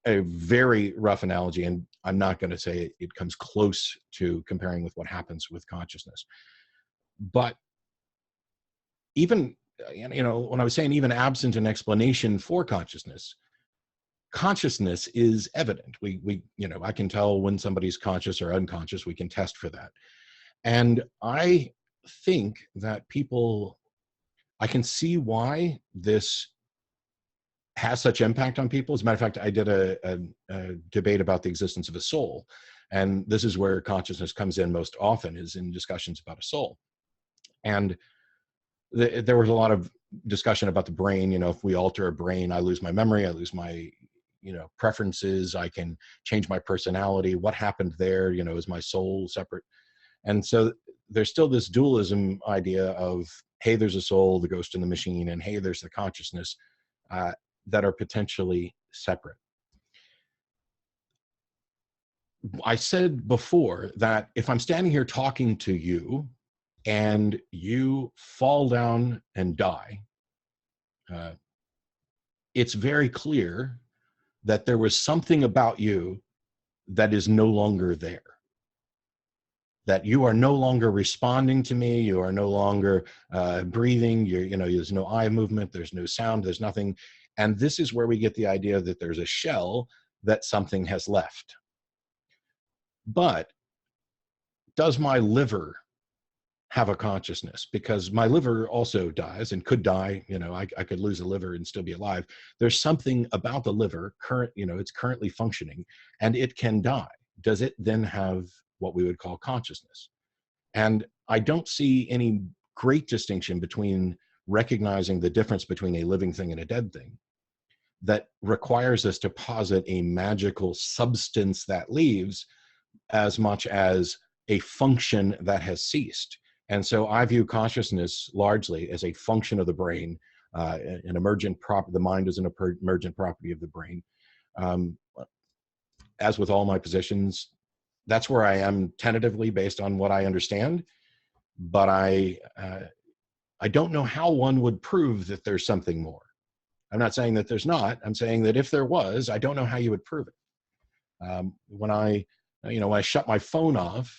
S3: a very rough analogy, and I'm not going to say it comes close to comparing with what happens with consciousness. But even, when I was saying even absent an explanation for consciousness is evident. I can tell when somebody's conscious or unconscious. We can test for that. And I think that I can see why this has such impact on people. As a matter of fact, I did a debate about the existence of a soul. And this is where consciousness comes in most often, is in discussions about a soul. And there was a lot of discussion about the brain. If we alter a brain, I lose my memory, I lose my preferences, I can change my personality. What happened there? Is my soul separate? And so there's still this dualism idea of, hey, there's a soul, the ghost in the machine, and hey, there's the consciousness, that are potentially separate. I said before that if I'm standing here talking to you and you fall down and die, it's very clear that there was something about you that is no longer there. That you are no longer responding to me, you are no longer breathing, there's no eye movement, there's no sound, there's nothing. And this is where we get the idea that there's a shell that something has left. But does my liver have a consciousness? Because my liver also dies and could die. I could lose a liver and still be alive. There's something about the liver, it's currently functioning, and it can die. Does it then have what we would call consciousness? And I don't see any great distinction between recognizing the difference between a living thing and a dead thing that requires us to posit a magical substance that leaves, as much as a function that has ceased. And so I view consciousness largely as a function of the brain, an emergent property. The mind is an emergent property of the brain. As with all my positions, that's where I am tentatively based on what I understand. But I don't know how one would prove that there's something more. I'm not saying that there's not. I'm saying that if there was, I don't know how you would prove it. When I shut my phone off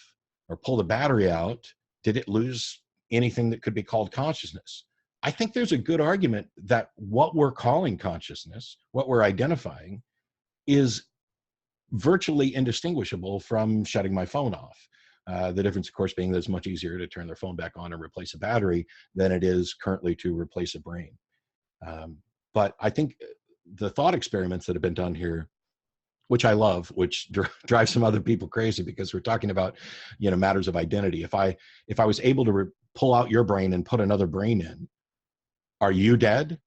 S3: or pull the battery out, did it lose anything that could be called consciousness? I think there's a good argument that what we're calling consciousness, what we're identifying, is virtually indistinguishable from shutting my phone off. The difference, of course, being that it's much easier to turn their phone back on and replace a battery than it is currently to replace a brain. But I think the thought experiments that have been done here, which I love, which drives some other people crazy, because we're talking about, matters of identity. If I was able to pull out your brain and put another brain in, are you dead?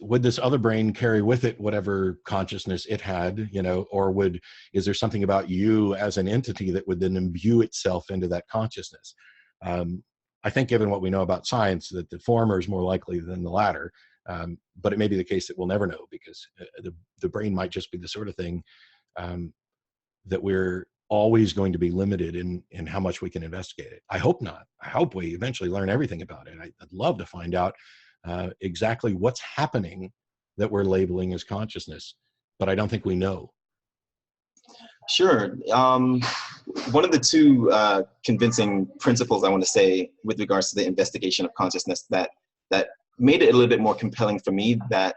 S3: Would this other brain carry with it whatever consciousness it had, or is there something about you as an entity that would then imbue itself into that consciousness? I think, given what we know about science, that the former is more likely than the latter. But it may be the case that we'll never know, because the brain might just be the sort of thing that we're always going to be limited in how much we can investigate it. I hope not. I hope we eventually learn everything about it. I'd love to find out exactly what's happening that we're labeling as consciousness, but I don't think we know.
S4: Sure. One of the two convincing principles I want to say with regards to the investigation of consciousness that made it a little bit more compelling for me, that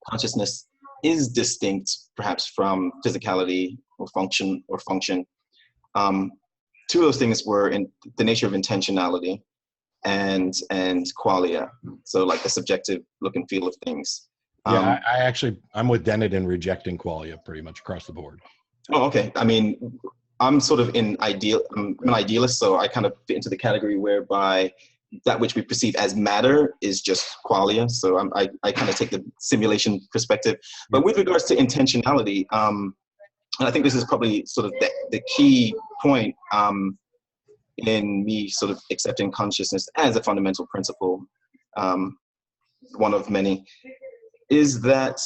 S4: consciousness is distinct perhaps from physicality or function. Two of those things were in the nature of intentionality and qualia, so like the subjective look and feel of things.
S3: I'm with Dennett in rejecting qualia pretty much across the board.
S4: Oh, okay. I mean, I'm sort of I'm an idealist, so I kind of fit into the category whereby that which we perceive as matter is just qualia. So I kind of take the simulation perspective. But with regards to intentionality, and I think this is probably sort of the key point in me sort of accepting consciousness as a fundamental principle, one of many, is that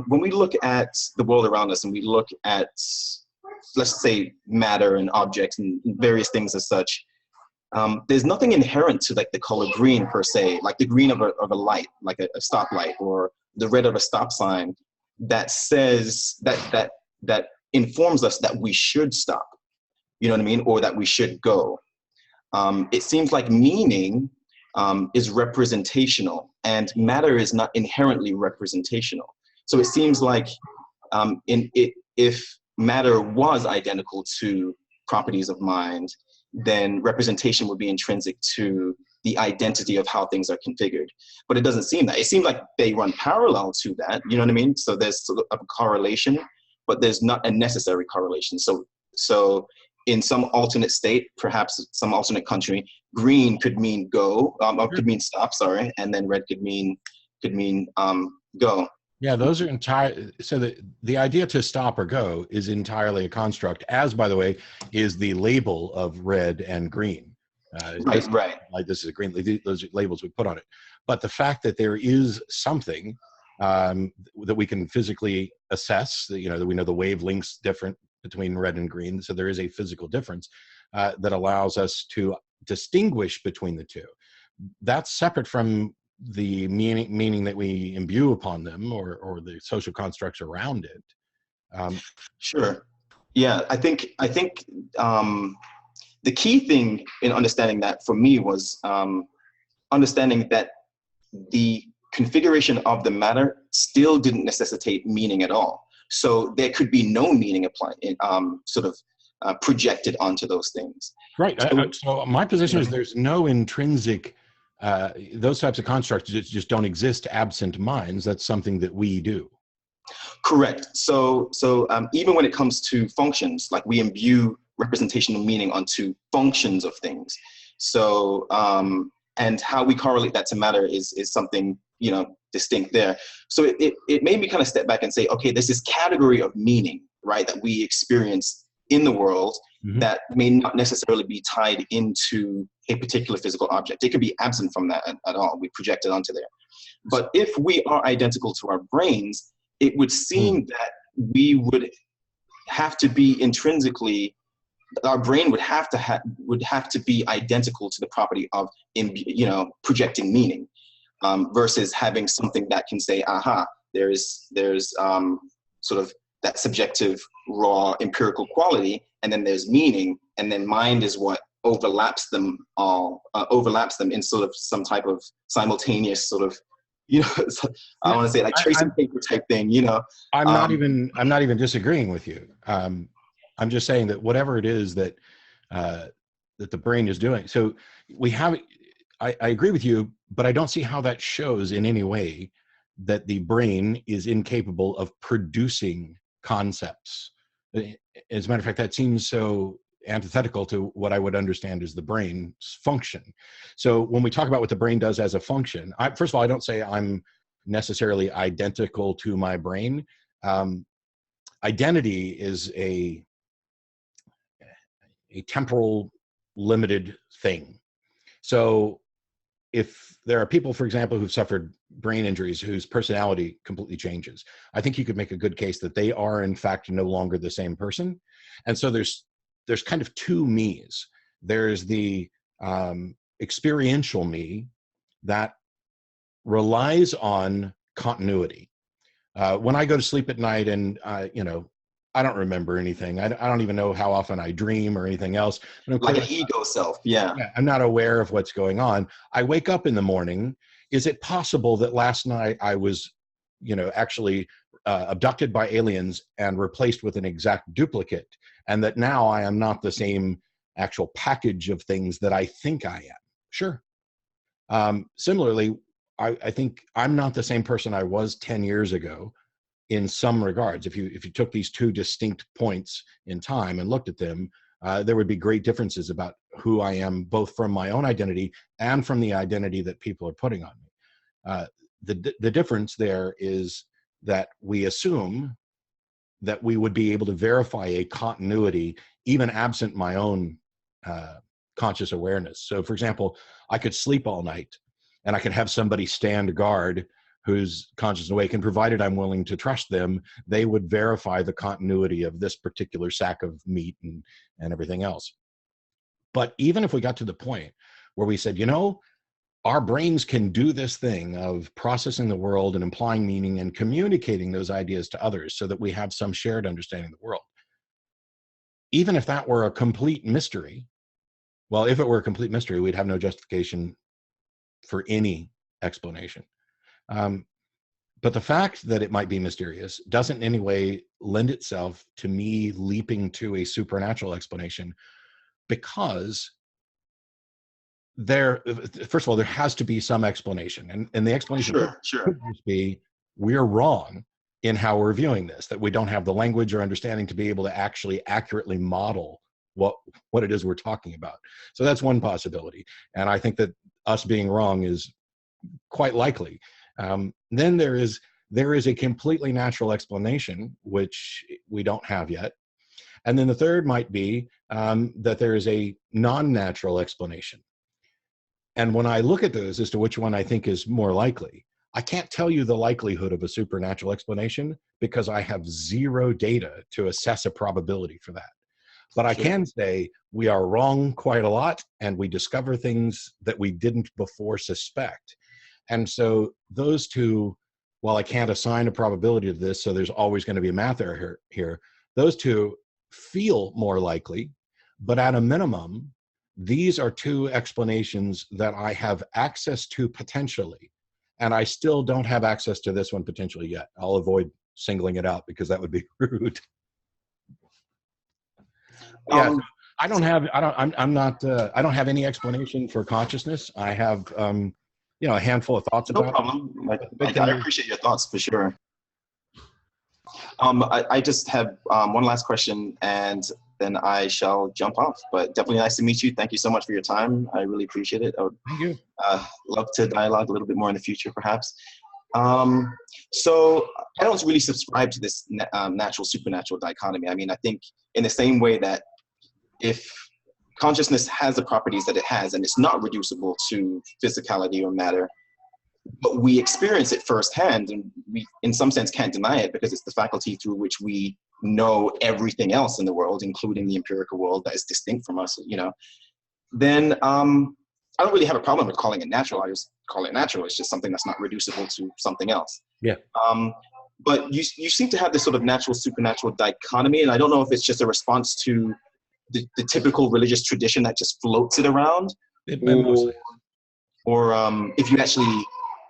S4: when we look at the world around us and we look at, let's say, matter and objects and various things as such, there's nothing inherent to like the color green per se, like the green of a light, like a stoplight, or the red of a stop sign, that says that informs us that we should stop, you know what I mean, or that we should go. It seems like meaning is representational, and matter is not inherently representational. So it seems like if matter was identical to properties of mind, then representation would be intrinsic to the identity of how things are configured. But it doesn't seem that. It seems like they run parallel to that, you know what I mean? So there's sort of a correlation, but there's not a necessary correlation. So in some alternate state, perhaps some alternate country, green could mean go, could mean stop, sorry, and then red could mean go.
S3: Yeah, those are so the idea to stop or go is entirely a construct, as, by the way, is the label of red and green.
S4: Right.
S3: Like this is a green, those are labels we put on it. But the fact that there is something that we can physically assess, that we know the wavelengths different between red and green, so there is a physical difference that allows us to distinguish between the two. That's separate from the meaning that we imbue upon them, or the social constructs around it.
S4: Sure. Yeah, I think the key thing in understanding that for me was understanding that the configuration of the matter still didn't necessitate meaning at all. So there could be no meaning applied, projected onto those things.
S3: Right. So my position is there's no intrinsic. Those types of constructs just don't exist absent minds. That's something that we do.
S4: Correct. So even when it comes to functions, like we imbue representational meaning onto functions of things. So and how we correlate that to matter is something distinct there. So it made me kind of step back and say, okay, there's this category of meaning, right, that we experience in the world, mm-hmm. that may not necessarily be tied into a particular physical object. It could be absent from that at all. We project it onto there. But if we are identical to our brains, it would seem that we would have to be intrinsically our brain would have to be identical to the property of, projecting meaning, versus having something that can say, aha, there's sort of that subjective, raw, empirical quality, and then there's meaning, and then mind is what overlaps them in sort of some type of simultaneous sort of, I want to say like tracing paper type thing,
S3: I'm not even disagreeing with you. I'm just saying that whatever it is that that the brain is doing. So I agree with you, but I don't see how that shows in any way that the brain is incapable of producing concepts. As a matter of fact, that seems so antithetical to what I would understand as the brain's function. So when we talk about what the brain does as a function, first of all, I don't say I'm necessarily identical to my brain. Identity is a temporal limited thing. So if there are people, for example, who've suffered brain injuries whose personality completely changes, I think you could make a good case that they are in fact no longer the same person. And so there's kind of two me's. There's the experiential me that relies on continuity. When I go to sleep at night and I don't remember anything. I don't even know how often I dream or anything else.
S4: Like an ego self, yeah.
S3: I'm not aware of what's going on. I wake up in the morning. Is it possible that last night I was, actually abducted by aliens and replaced with an exact duplicate, and that now I am not the same actual package of things that I think I am? Sure. Similarly, I think I'm not the same person I was 10 years ago. In some regards, if you took these two distinct points in time and looked at them, there would be great differences about who I am, both from my own identity and from the identity that people are putting on me. The difference there is that we assume that we would be able to verify a continuity even absent my own conscious awareness. So, for example, I could sleep all night and I could have somebody stand guard who's conscious and awake, and provided I'm willing to trust them, they would verify the continuity of this particular sack of meat and everything else. But even if we got to the point where we said, our brains can do this thing of processing the world and implying meaning and communicating those ideas to others so that we have some shared understanding of the world, even if that were a complete mystery, well, if it were a complete mystery, we'd have no justification for any explanation. But the fact that it might be mysterious doesn't in any way lend itself to me leaping to a supernatural explanation, because first of all, there has to be some explanation. And the explanation could just be we're wrong in how we're viewing this, that we don't have the language or understanding to be able to actually accurately model what it is we're talking about. So that's one possibility. And I think that us being wrong is quite likely. Then there is a completely natural explanation, which we don't have yet. And then the third might be that there is a non-natural explanation. And when I look at those as to which one I think is more likely, I can't tell you the likelihood of a supernatural explanation because I have zero data to assess a probability for that. But I can say we are wrong quite a lot, and we discover things that we didn't before suspect. And so those two, while I can't assign a probability to this, so there's always going to be a math error here, those two feel more likely, but at a minimum, these are two explanations that I have access to potentially, and I still don't have access to this one potentially yet. I'll avoid singling it out because that would be rude. Yeah, I don't have any explanation for consciousness. I have, a handful of thoughts about it.
S4: No problem. I appreciate your thoughts for sure. I just have one last question, and then I shall jump off. But definitely nice to meet you. Thank you so much for your time. I really appreciate it. I would love to dialogue a little bit more in the future, perhaps. So I don't really subscribe to this natural supernatural dichotomy. I mean, I think in the same way that if consciousness has the properties that it has and it's not reducible to physicality or matter, but we experience it firsthand, and we in some sense can't deny it because it's the faculty through which we know everything else in the world, including the empirical world that is distinct from us, then I don't really have a problem with calling it natural. I just call it natural. It's just something that's not reducible to something else.
S3: Yeah.
S4: But you seem to have this sort of natural supernatural dichotomy, and I don't know if it's just a response to the typical religious tradition that just floats it around, or if you actually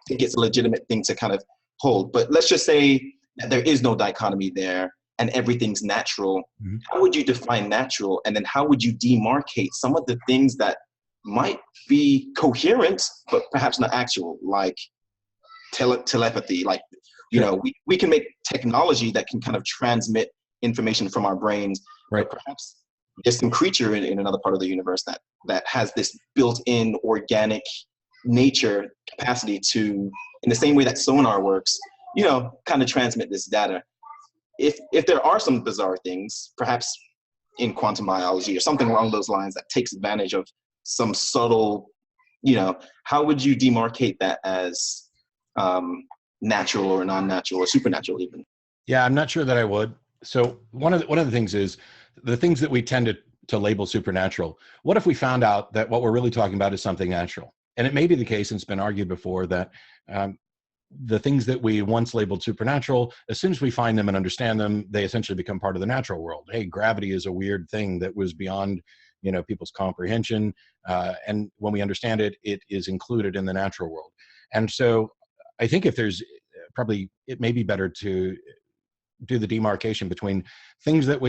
S4: think it's a legitimate thing to kind of hold. But let's just say that there is no dichotomy there and everything's natural. Mm-hmm. How would you define natural? And then how would you demarcate some of the things that might be coherent, but perhaps not actual, like telepathy? Like, we can make technology that can kind of transmit information from our brains,
S3: right?
S4: But perhaps there's some creature in another part of the universe that has this built-in organic nature capacity to, in the same way that sonar works, kind of transmit this data. If there are some bizarre things, perhaps in quantum biology or something along those lines that takes advantage of some subtle, how would you demarcate that as natural or non-natural or supernatural even?
S3: Yeah, I'm not sure that I would. So one of the things is the things that we tend to label supernatural. What if we found out that what we're really talking about is something natural? And it may be the case, and it's been argued before, that the things that we once labeled supernatural, as soon as we find them and understand them, they essentially become part of the natural world. Hey, gravity is a weird thing that was beyond people's comprehension. And when we understand it, it is included in the natural world. And so I think it may be better to do the demarcation between things that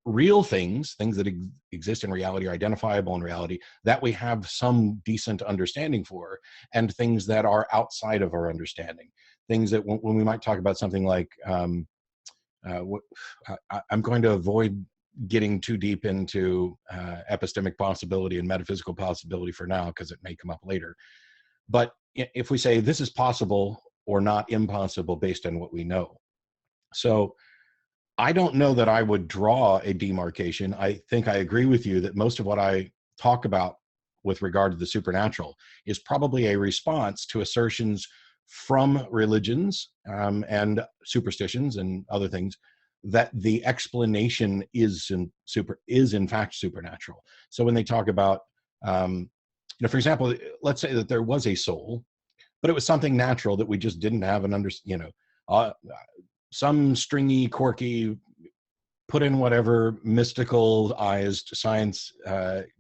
S3: real things that exist in reality, are identifiable in reality, that we have some decent understanding for, and things that are outside of our understanding. Things that when we might talk about something like, I'm going to avoid getting too deep into epistemic possibility and metaphysical possibility for now, because it may come up later. But if we say this is possible or not impossible based on what we know. So I don't know that I would draw a demarcation. I think I agree with you that most of what I talk about with regard to the supernatural is probably a response to assertions from religions and superstitions and other things that the explanation is in fact supernatural. So when they talk about, for example, let's say that there was a soul, but it was something natural that we just didn't have some stringy, quirky, put in whatever mysticalized science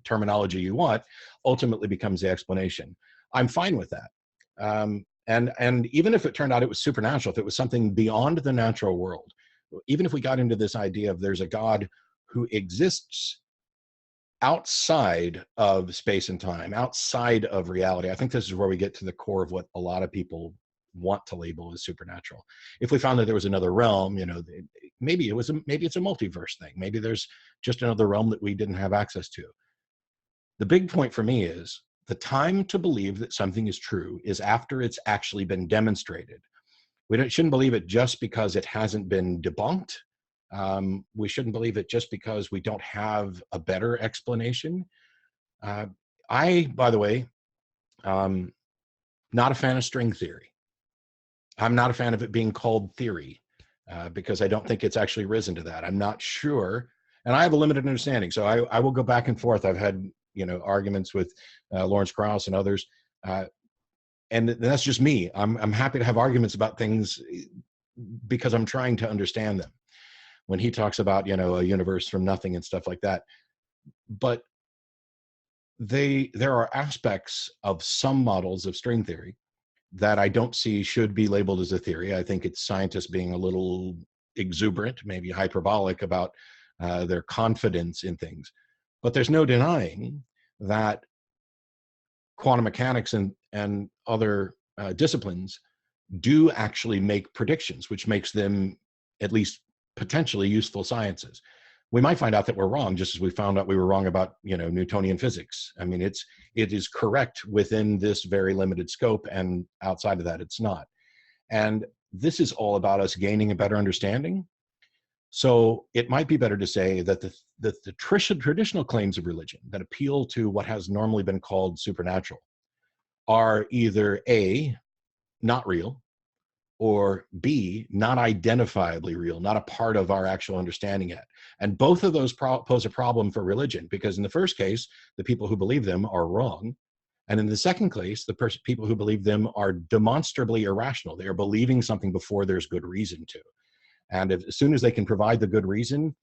S3: terminology you want, ultimately becomes the explanation. I'm fine with that. And even if it turned out it was supernatural, if it was something beyond the natural world, even if we got into this idea of there's a God who exists outside of space and time, outside of reality, I think this is where we get to the core of what a lot of people want to label as supernatural. If we found that there was another realm, maybe it's a multiverse thing. Maybe there's just another realm that we didn't have access to. The big point for me is the time to believe that something is true is after it's actually been demonstrated. We shouldn't believe it just because it hasn't been debunked. We shouldn't believe it just because we don't have a better explanation. By the way, not a fan of string theory. I'm not a fan of it being called theory because I don't think it's actually risen to that. I'm not sure, and I have a limited understanding, so I will go back and forth. I've had arguments with Lawrence Krauss and others, and that's just me. I'm happy to have arguments about things because I'm trying to understand them. When he talks about a universe from nothing and stuff like that, but there are aspects of some models of string theory that I don't see should be labeled as a theory. I think it's scientists being a little exuberant, maybe hyperbolic about their confidence in things. But there's no denying that quantum mechanics and other disciplines do actually make predictions, which makes them at least potentially useful sciences. We might find out that we're wrong, just as we found out we were wrong about Newtonian physics. I mean, it is correct within this very limited scope, and outside of that, it's not. And this is all about us gaining a better understanding. So it might be better to say that the traditional claims of religion that appeal to what has normally been called supernatural are either A, not real, or B, not identifiably real, not a part of our actual understanding yet. And both of those pose a problem for religion, because in the first case, the people who believe them are wrong. And in the second case, the people who believe them are demonstrably irrational. They are believing something before there's good reason to. And as soon as they can provide the good reason,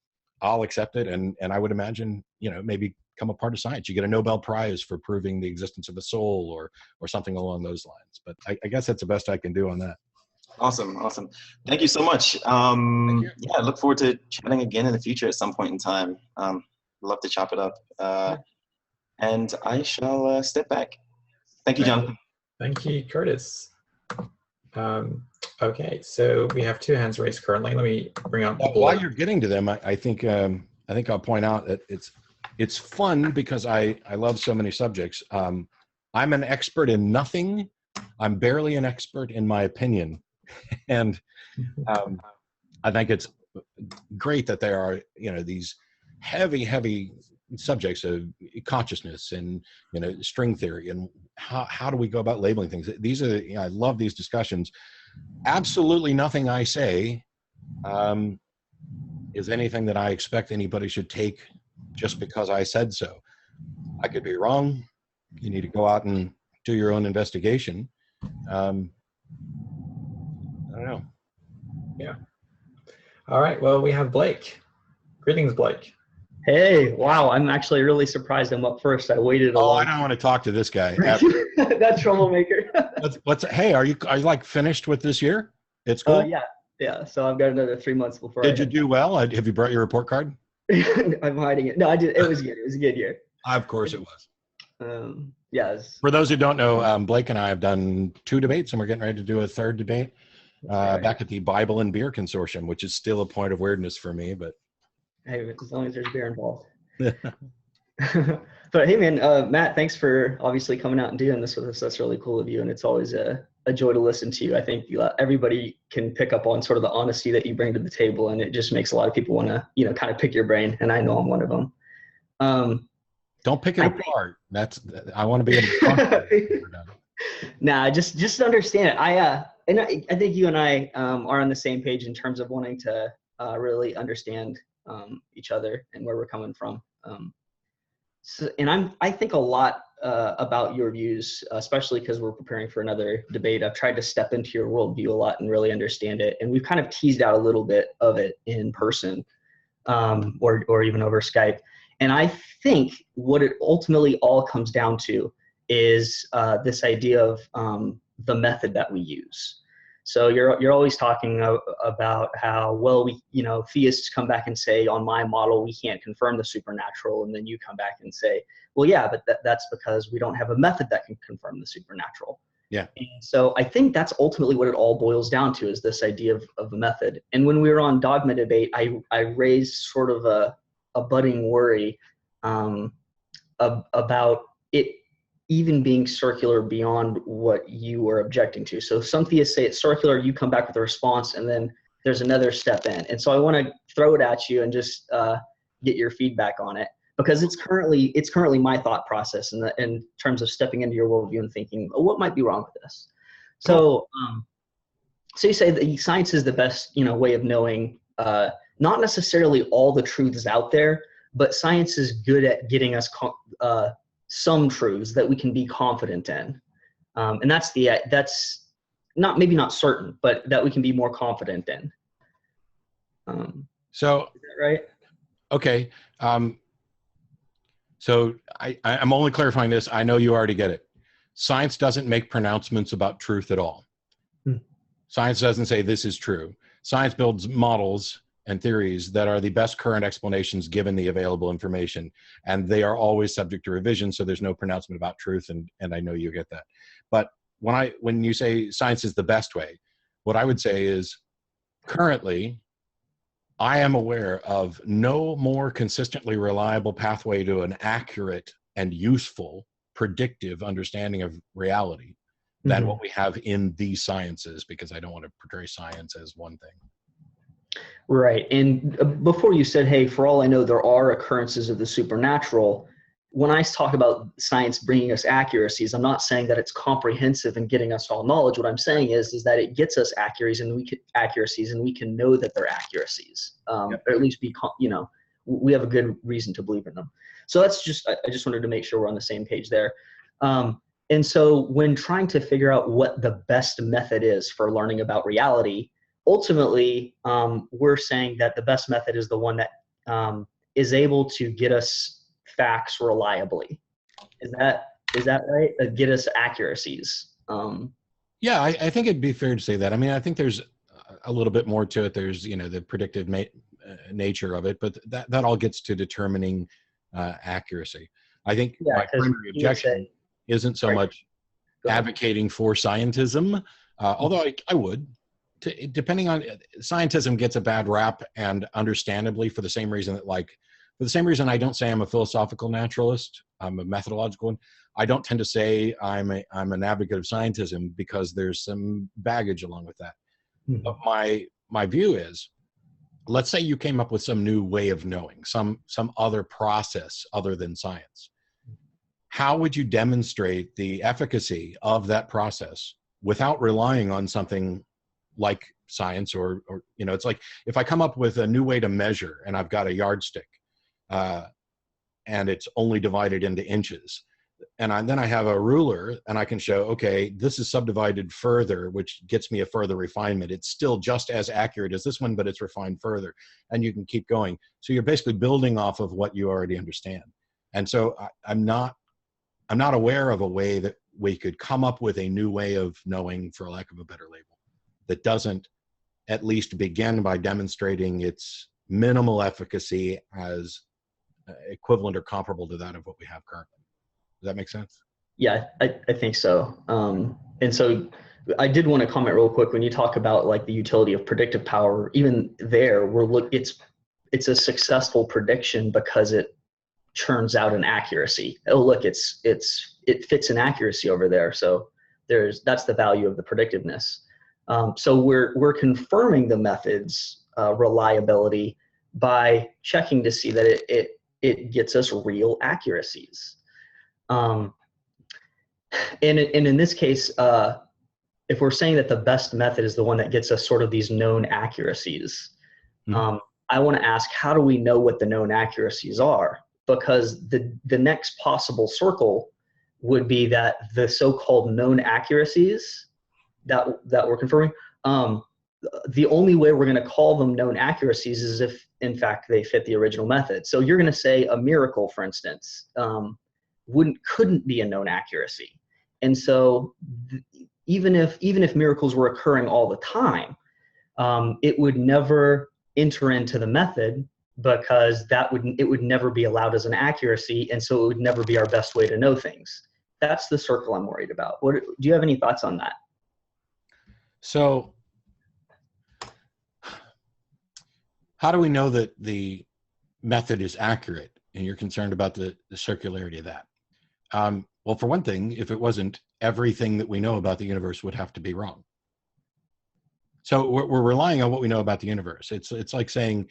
S3: I'll accept it. And I would imagine, maybe become a part of science. You get a Nobel Prize for proving the existence of a soul or something along those lines. But I guess that's the best I can do on that.
S4: Awesome. Thank you so much. Yeah, I look forward to chatting again in the future at some point in time. Love to chop it up. And I shall step back. Thank you, Jonathan.
S2: Thank you, Curtis. Okay, so we have 2 hands raised currently. Let me bring up.
S3: While you're getting to them, I think I'll point out that it's fun because I love so many subjects. I'm an expert in nothing. I'm barely an expert in my opinion. And I think it's great that there are, these heavy subjects of consciousness and, string theory and how do we go about labeling things. These are, I love these discussions. Absolutely nothing I say is anything that I expect anybody should take just because I said so. I could be wrong. You need to go out and do your own investigation. I don't know.
S2: Yeah. All right. Well, we have Blake. Greetings, Blake.
S5: Hey, wow. I'm actually really surprised I'm up first. I waited a long
S3: I don't want to talk to this guy.
S5: That troublemaker.
S3: Hey, are you like finished with this year? It's cool.
S5: Yeah. So I've got another 3 months before.
S3: Did you do well? Have you brought your report card?
S5: I'm hiding it. No, I did. It was good. It was a good year.
S3: Of course it was.
S5: Yeah.
S3: For those who don't know, Blake and I have done 2 debates, and we're getting ready to do a 3rd debate back at the Bible and Beer Consortium, which is still a point of weirdness for me, but.
S5: Hey, as long as there's beer involved. But hey, man, Matt, thanks for obviously coming out and doing this with us. That's really cool of you, and it's always a joy to listen to you. I think everybody can pick up on sort of the honesty that you bring to the table, and it just makes a lot of people want to, kind of pick your brain, and I know I'm one of them.
S3: Don't pick it apart. I want to be able to talk.
S5: Nah, just understand it. I think you and I are on the same page in terms of wanting to really understand each other and where we're coming from. I think a lot about your views, especially because we're preparing for another debate. I've tried to step into your worldview a lot and really understand it. And we've kind of teased out a little bit of it in person or even over Skype. And I think what it ultimately all comes down to is this idea of the method that we use. So you're always talking about how, well, theists come back and say, on my model, we can't confirm the supernatural. And then you come back and say, well, yeah, but that's because we don't have a method that can confirm the supernatural.
S3: Yeah.
S5: And so I think that's ultimately what it all boils down to, is this idea of a method. And when we were on Dogma Debate, I raised sort of a budding worry about it even being circular beyond what you were objecting to. So some theists say it's circular, you come back with a response, and then there's another step in. And so I want to throw it at you and just get your feedback on it, because it's currently my thought process in terms of stepping into your worldview and thinking, oh, what might be wrong with this? So so you say that science is the best way of knowing not necessarily all the truths out there, but science is good at getting us some truths that we can be confident in, and that's maybe not certain, but that we can be more confident in.
S3: So
S5: is that right?
S3: Okay. So I'm only clarifying this. I know you already get it. Science doesn't make pronouncements about truth at all. Science doesn't say this is true. Science builds models and theories that are the best current explanations given the available information. And they are always subject to revision, so there's no pronouncement about truth, and I know you get that. But when you say science is the best way, what I would say is, currently, I am aware of no more consistently reliable pathway to an accurate and useful predictive understanding of reality than what we have in these sciences, because I don't want to portray science as one thing.
S5: Right. And before you said, hey, for all I know, there are occurrences of the supernatural, when I talk about science bringing us accuracies, I'm not saying that it's comprehensive and getting us all knowledge. What I'm saying is that it gets us accuracies, and we can know that they're accuracies, or at least we have a good reason to believe in them. So I just wanted to make sure we're on the same page there. And so when trying to figure out what the best method is for learning about reality, ultimately, we're saying that the best method is the one that is able to get us facts reliably. Is that right? Get us accuracies.
S3: Yeah, I think it'd be fair to say that. I mean, I think there's a little bit more to it. There's, the predictive nature of it, but that all gets to determining accuracy. I think my primary objection isn't so much advocating for scientism, although I would. Depending on, scientism gets a bad rap, and understandably, for the same reason that I don't say I'm a philosophical naturalist, I'm a methodological one. I don't tend to say I'm an advocate of scientism, because there's some baggage along with that. Mm-hmm. But my view is, let's say you came up with some new way of knowing, some other process other than science. How would you demonstrate the efficacy of that process without relying on something like science, or it's like if I come up with a new way to measure and I've got a yardstick and it's only divided into inches, and then I have a ruler and I can show, okay, this is subdivided further, which gets me a further refinement. It's still just as accurate as this one, but it's refined further, and you can keep going. So you're basically building off of what you already understand. And so I'm not aware of a way that we could come up with a new way of knowing, for lack of a better label, that doesn't at least begin by demonstrating its minimal efficacy as equivalent or comparable to that of what we have currently. Does that make sense?
S5: Yeah, I think so. And so I did want to comment real quick when you talk about like the utility of predictive power. Even there, it's a successful prediction because it churns out an accuracy. Oh, look, it fits an accuracy over there. So that's the value of the predictiveness. So we're confirming the method's reliability by checking to see that it gets us real accuracies. And in this case, if we're saying that the best method is the one that gets us sort of these known accuracies, I want to ask, how do we know what the known accuracies are? Because the next possible circle would be that the so-called known accuracies that we're confirming, the only way we're going to call them known accuracies is if, in fact, they fit the original method. So you're going to say a miracle, for instance, couldn't be a known accuracy. And so even if miracles were occurring all the time, it would never enter into the method, because it would never be allowed as an accuracy, and so it would never be our best way to know things. That's the circle I'm worried about. Do you have any thoughts on that?
S3: So how do we know that the method is accurate? And you're concerned about the circularity of that. Well, for one thing, if it wasn't, everything that we know about the universe would have to be wrong. So we're relying on what we know about the universe. It's like saying,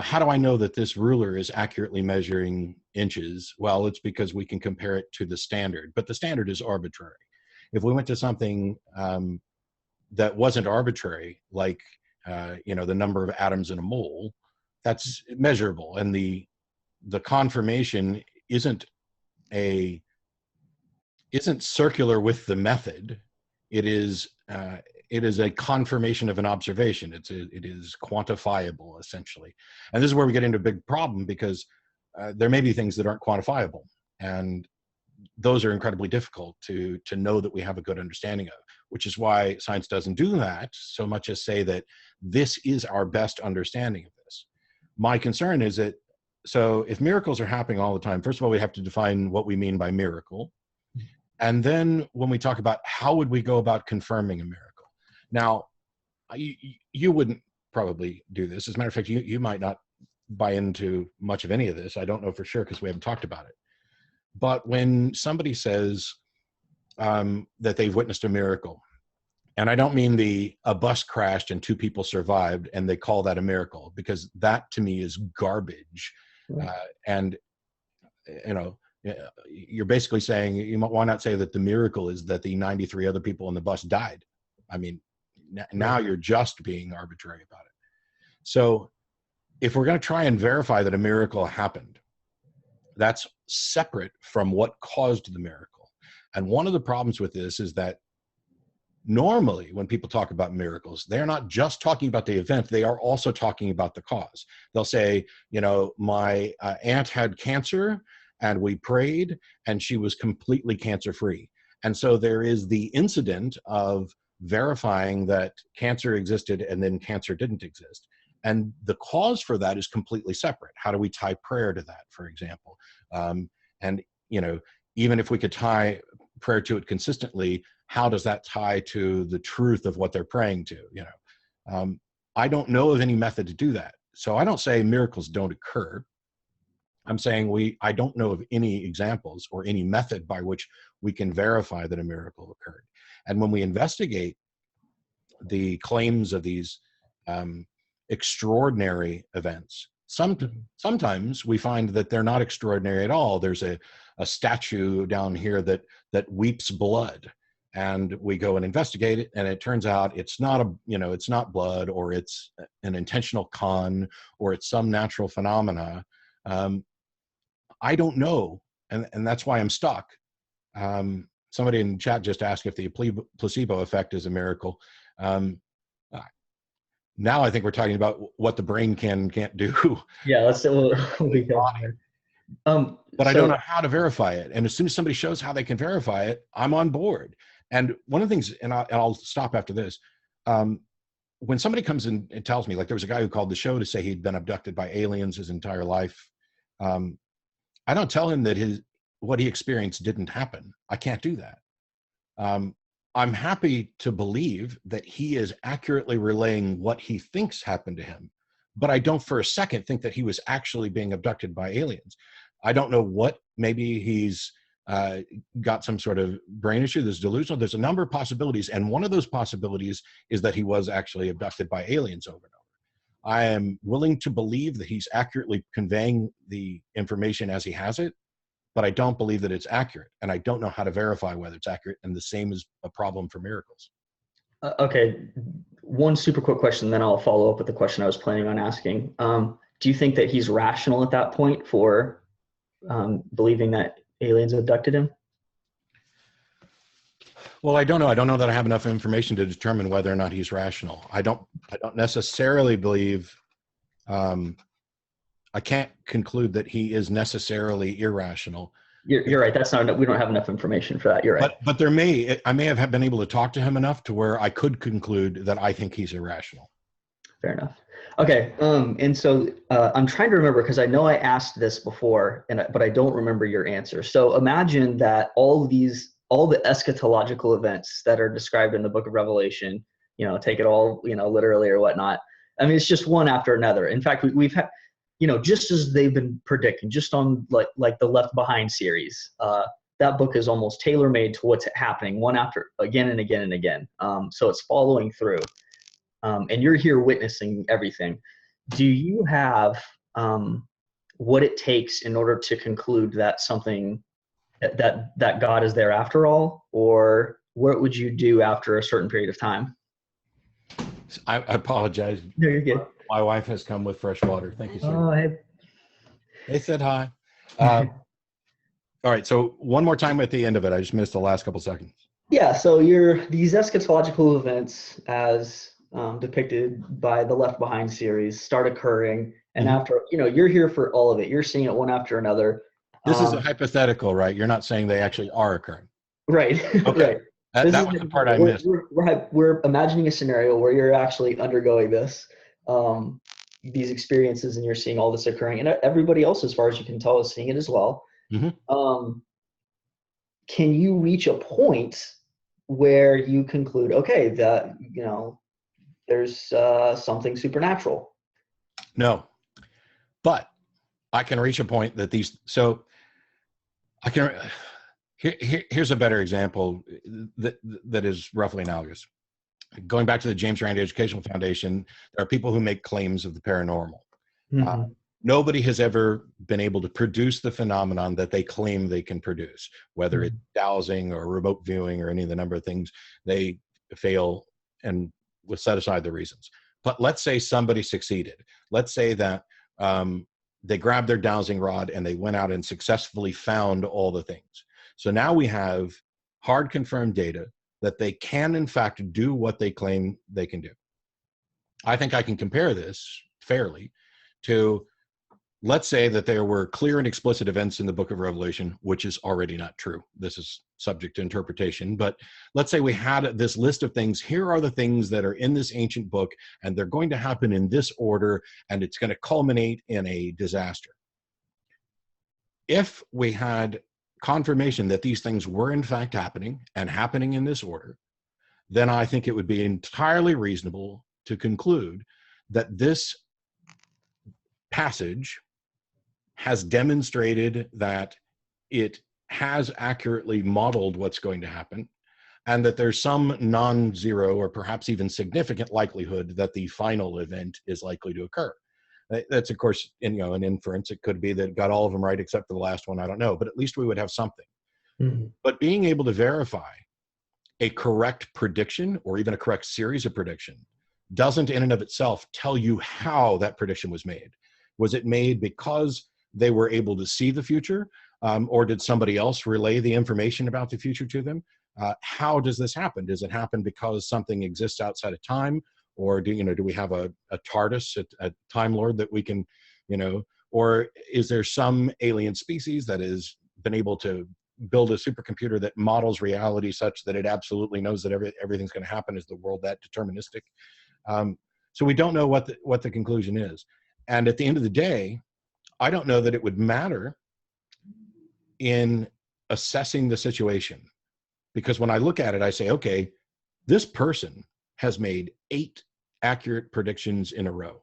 S3: how do I know that this ruler is accurately measuring inches? Well, it's because we can compare it to the standard, but the standard is arbitrary. If we went to something that wasn't arbitrary, like the number of atoms in a mole, that's measurable, and the confirmation isn't circular with the method. It is a confirmation of an observation. It is quantifiable, essentially. And this is where we get into a big problem, because there may be things that aren't quantifiable, and those are incredibly difficult to know that we have a good understanding of, which is why science doesn't do that so much as say that this is our best understanding of this. My concern is that, so if miracles are happening all the time, first of all, we have to define what we mean by miracle. And then when we talk about how would we go about confirming a miracle? Now, you wouldn't probably do this. As a matter of fact, you might not buy into much of any of this. I don't know for sure, because we haven't talked about it. But when somebody says that they've witnessed a miracle, and I don't mean a bus crashed and 2 people survived and they call that a miracle, because that to me is garbage. And you're basically saying, why not say that the miracle is that the 93 other people in the bus died? I mean, now you're just being arbitrary about it. So if we're going to try and verify that a miracle happened, that's separate from what caused the miracle. And one of the problems with this is that normally when people talk about miracles, they're not just talking about the event, they are also talking about the cause. They'll say, my aunt had cancer and we prayed and she was completely cancer-free. And so there is the incident of verifying that cancer existed and then cancer didn't exist. And the cause for that is completely separate. How do we tie prayer to that, for example? And even if we could tie prayer to it consistently, how does that tie to the truth of what they're praying to? I don't know of any method to do that. So I don't say miracles don't occur. I'm saying I don't know of any examples or any method by which we can verify that a miracle occurred. And when we investigate the claims of these extraordinary events, sometimes we find that they're not extraordinary at all. There's a statue down here that weeps blood, and we go and investigate it, and it turns out it's not it's not blood, or it's an intentional con, or it's some natural phenomena. I don't know, and that's why I'm stuck. Somebody in the chat just asked if the placebo effect is a miracle. Now I think we're talking about what the brain can't do.
S5: Yeah, we'll be there.
S3: But I don't know how to verify it. And as soon as somebody shows how they can verify it, I'm on board. And one of the things, and I'll stop after this, when somebody comes in and tells me, like there was a guy who called the show to say he'd been abducted by aliens his entire life, I don't tell him that what he experienced didn't happen. I can't do that. I'm happy to believe that he is accurately relaying what he thinks happened to him, but I don't for a second think that he was actually being abducted by aliens. I don't know what, maybe he's got some sort of brain issue, there's delusional, there's a number of possibilities, and one of those possibilities is that he was actually abducted by aliens over and over. I am willing to believe that he's accurately conveying the information as he has it, but I don't believe that it's accurate, and I don't know how to verify whether it's accurate, and the same is a problem for miracles.
S5: Okay, one super quick question, then I'll follow up with the question I was planning on asking. Do you think that he's rational at that point for believing that aliens abducted him?
S3: Well, I don't know. I don't know that I have enough information to determine whether or not he's rational. I don't necessarily believe, I can't conclude that he is necessarily irrational.
S5: You're right. That's not, we don't have enough information for that. You're right.
S3: But I may have been able to talk to him enough to where I could conclude that I think he's irrational.
S5: Fair enough. Okay. And so I'm trying to remember, because I know I asked this before, but I don't remember your answer. So imagine that all the eschatological events that are described in the book of Revelation, take it all, literally or whatnot. I mean, it's just one after another. In fact, we've had, just as they've been predicting, just on like the Left Behind series, that book is almost tailor-made to what's happening one after again and again and again. So it's following through, and you're here witnessing everything. Do you have what it takes in order to conclude that something that God is there after all, or what would you do after a certain period of time?
S3: I apologize.
S5: No, you're good.
S3: My wife has come with fresh water. Thank you, sir.
S5: Oh, hey.
S3: They said hi. All right. So one more time at the end of it. I just missed the last couple seconds.
S5: Yeah. So these eschatological events, as depicted by the Left Behind series, start occurring, and after you're here for all of it. You're seeing it one after another.
S3: This is a hypothetical, right? You're not saying they actually are occurring.
S5: Right.
S3: Okay.
S5: Right.
S3: That was the part I missed.
S5: We're imagining a scenario where you're actually undergoing this, these experiences, and you're seeing all this occurring, and everybody else, as far as you can tell, is seeing it as well.
S3: Mm-hmm.
S5: Can you reach a point where you conclude, okay, that there's something supernatural?
S3: No, but I can reach a point that here's a better example that is roughly analogous. Going back to the James Randi Educational Foundation, there are people who make claims of the paranormal.
S5: Mm-hmm.
S3: Nobody has ever been able to produce the phenomenon that they claim they can produce, whether it's dowsing or remote viewing or any of the number of things. They fail and will set aside the reasons. But let's say somebody succeeded. Let's say that they grabbed their dowsing rod and they went out and successfully found all the things. So now we have hard confirmed data that they can in fact do what they claim they can do. I think I can compare this fairly to, let's say that there were clear and explicit events in the book of Revelation, which is already not true. This is subject to interpretation, but let's say we had this list of things. Here are the things that are in this ancient book, and they're going to happen in this order, and it's going to culminate in a disaster. If we had confirmation that these things were in fact happening and happening in this order, then I think it would be entirely reasonable to conclude that this passage has demonstrated that it has accurately modeled what's going to happen, and that there's some non-zero or perhaps even significant likelihood that the final event is likely to occur. That's, of course, an inference. It could be that it got all of them right except for the last one. I don't know, but at least we would have something. Mm-hmm. But being able to verify a correct prediction or even a correct series of prediction doesn't in and of itself tell you how that prediction was made. Was it made because they were able to see the future, or did somebody else relay the information about the future to them? How does this happen? Does it happen because something exists outside of time, or do we have a TARDIS, a Time Lord that we can, or is there some alien species that has been able to build a supercomputer that models reality such that it absolutely knows that everything's going to happen? Is the world that deterministic? So we don't know what the conclusion is. And at the end of the day, I don't know that it would matter in assessing the situation, because when I look at it, I say, okay, this person has made 8 accurate predictions in a row.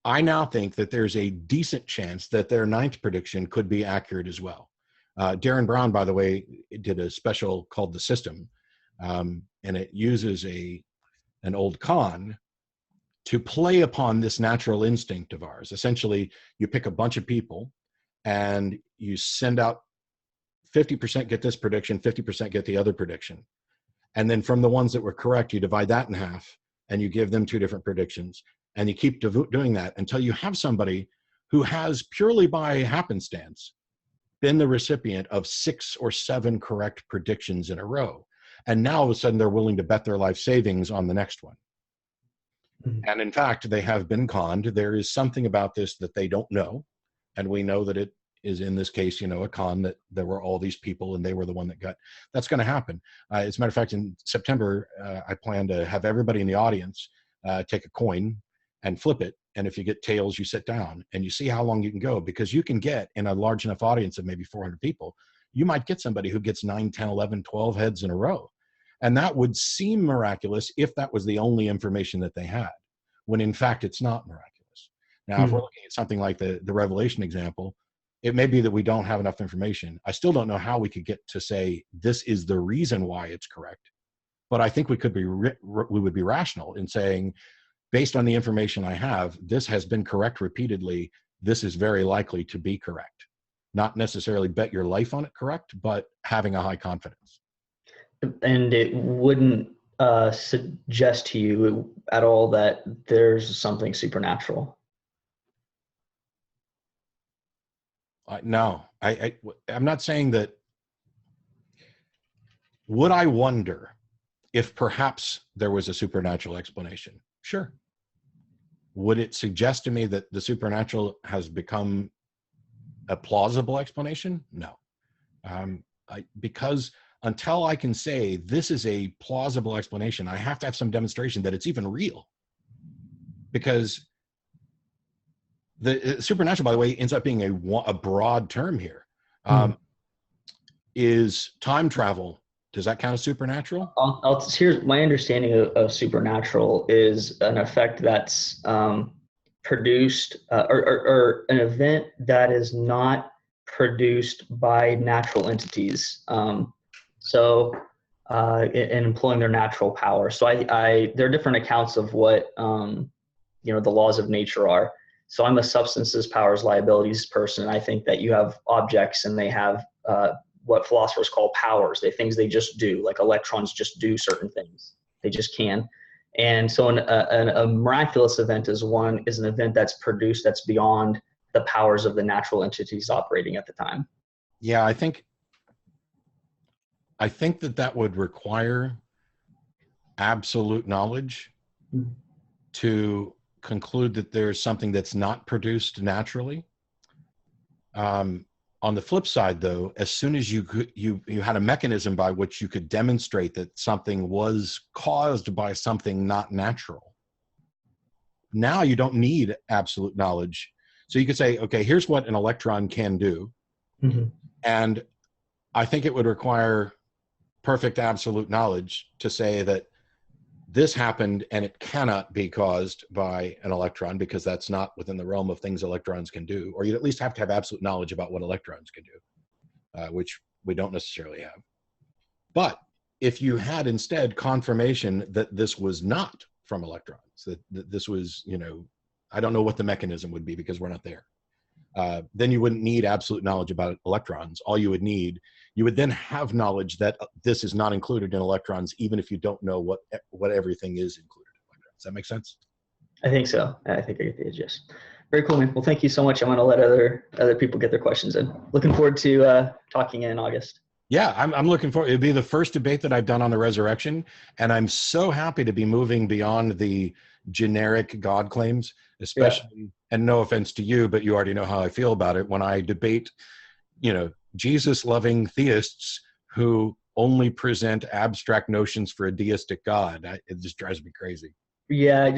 S3: I now think that there's a decent chance that their 9th prediction could be accurate as well. Darren Brown, by the way, did a special called The System, and it uses an old con to play upon this natural instinct of ours. Essentially, you pick a bunch of people and you send out 50% get this prediction, 50% get the other prediction. And then from the ones that were correct, you divide that in half and you give them 2 different predictions. And you keep doing that until you have somebody who has, purely by happenstance, been the recipient of 6 or 7 correct predictions in a row. And now all of a sudden they're willing to bet their life savings on the next one. And in fact, they have been conned. There is something about this that they don't know. And we know that it is, in this case, a con, that there were all these people and they were the one that got. That's going to happen. As a matter of fact, in September, I plan to have everybody in the audience take a coin and flip it. And if you get tails, you sit down and you see how long you can go, because you can get, in a large enough audience of maybe 400 people, you might get somebody who gets 9, 10, 11, 12 heads in a row. And that would seem miraculous if that was the only information that they had, when in fact it's not miraculous. Now, if we're looking at something like the Revelation example, it may be that we don't have enough information. I still don't know how we could get to say this is the reason why it's correct, but I think we would be rational in saying, based on the information I have, this has been correct repeatedly. This is very likely to be correct. Not necessarily bet your life on it correct, but having a high confidence.
S5: And it wouldn't suggest to you at all that there's something supernatural?
S3: No, I'm not saying that. Would I wonder if perhaps there was a supernatural explanation? Sure. Would it suggest to me that the supernatural has become a plausible explanation? No. Because until I can say this is a plausible explanation, I have to have some demonstration that it's even real. Because the supernatural, by the way, ends up being a broad term here. Is time travel, does that count as supernatural?
S5: Here's my understanding of supernatural is an effect that's produced or an event that is not produced by natural entities. So in employing their natural power. So there are different accounts of what the laws of nature are. So I'm a substances, powers, liabilities person. I think that you have objects and they have what philosophers call powers. They're things they just do, like electrons just do certain things. They just can. And so a miraculous event is an event that's produced that's beyond the powers of the natural entities operating at the time.
S3: Yeah, I think that would require absolute knowledge to conclude that there's something that's not produced naturally. On the flip side, though, as soon as you had a mechanism by which you could demonstrate that something was caused by something not natural, now you don't need absolute knowledge. So you could say, okay, here's what an electron can do. And I think it would require perfect absolute knowledge to say that this happened and it cannot be caused by an electron, because that's not within the realm of things electrons can do. Or you'd at least have to have absolute knowledge about what electrons can do, which we don't necessarily have. But if you had instead confirmation that this was not from electrons, that this was, I don't know what the mechanism would be because we're not there. Then you wouldn't need absolute knowledge about electrons. All you would then have knowledge that this is not included in electrons, even if you don't know what everything is included in electrons. Does that make sense?
S5: I think so. I think I get the gist. Very cool, man. Well, thank you so much. I'm going to let other people get their questions in. Looking forward to talking in August.
S3: Yeah, I'm looking forward. It'll be the first debate that I've done on the resurrection, and I'm so happy to be moving beyond the generic God claims, especially, and no offense to you, but you already know how I feel about it, when I debate, Jesus-loving theists who only present abstract notions for a deistic God. It just drives me crazy.
S5: Yeah,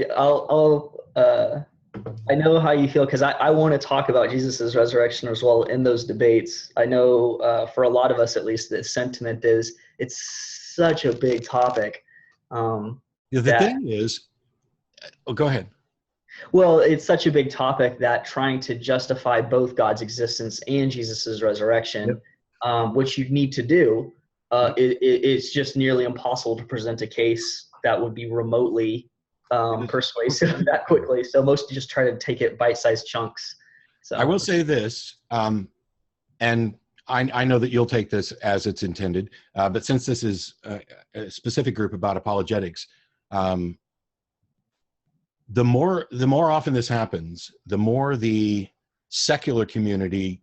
S5: I know how you feel, because I want to talk about Jesus's resurrection as well in those debates. I know for a lot of us, at least, the sentiment is it's such a big topic.
S3: The thing is, go ahead.
S5: Well, it's such a big topic that trying to justify both God's existence and Jesus's resurrection, which you need to do, it's just nearly impossible to present a case that would be remotely persuasive that quickly. So most just try to take it bite-sized chunks. So
S3: I will say this, and I know that you'll take this as it's intended, but since this is a specific group about apologetics, the more often this happens, the more the secular community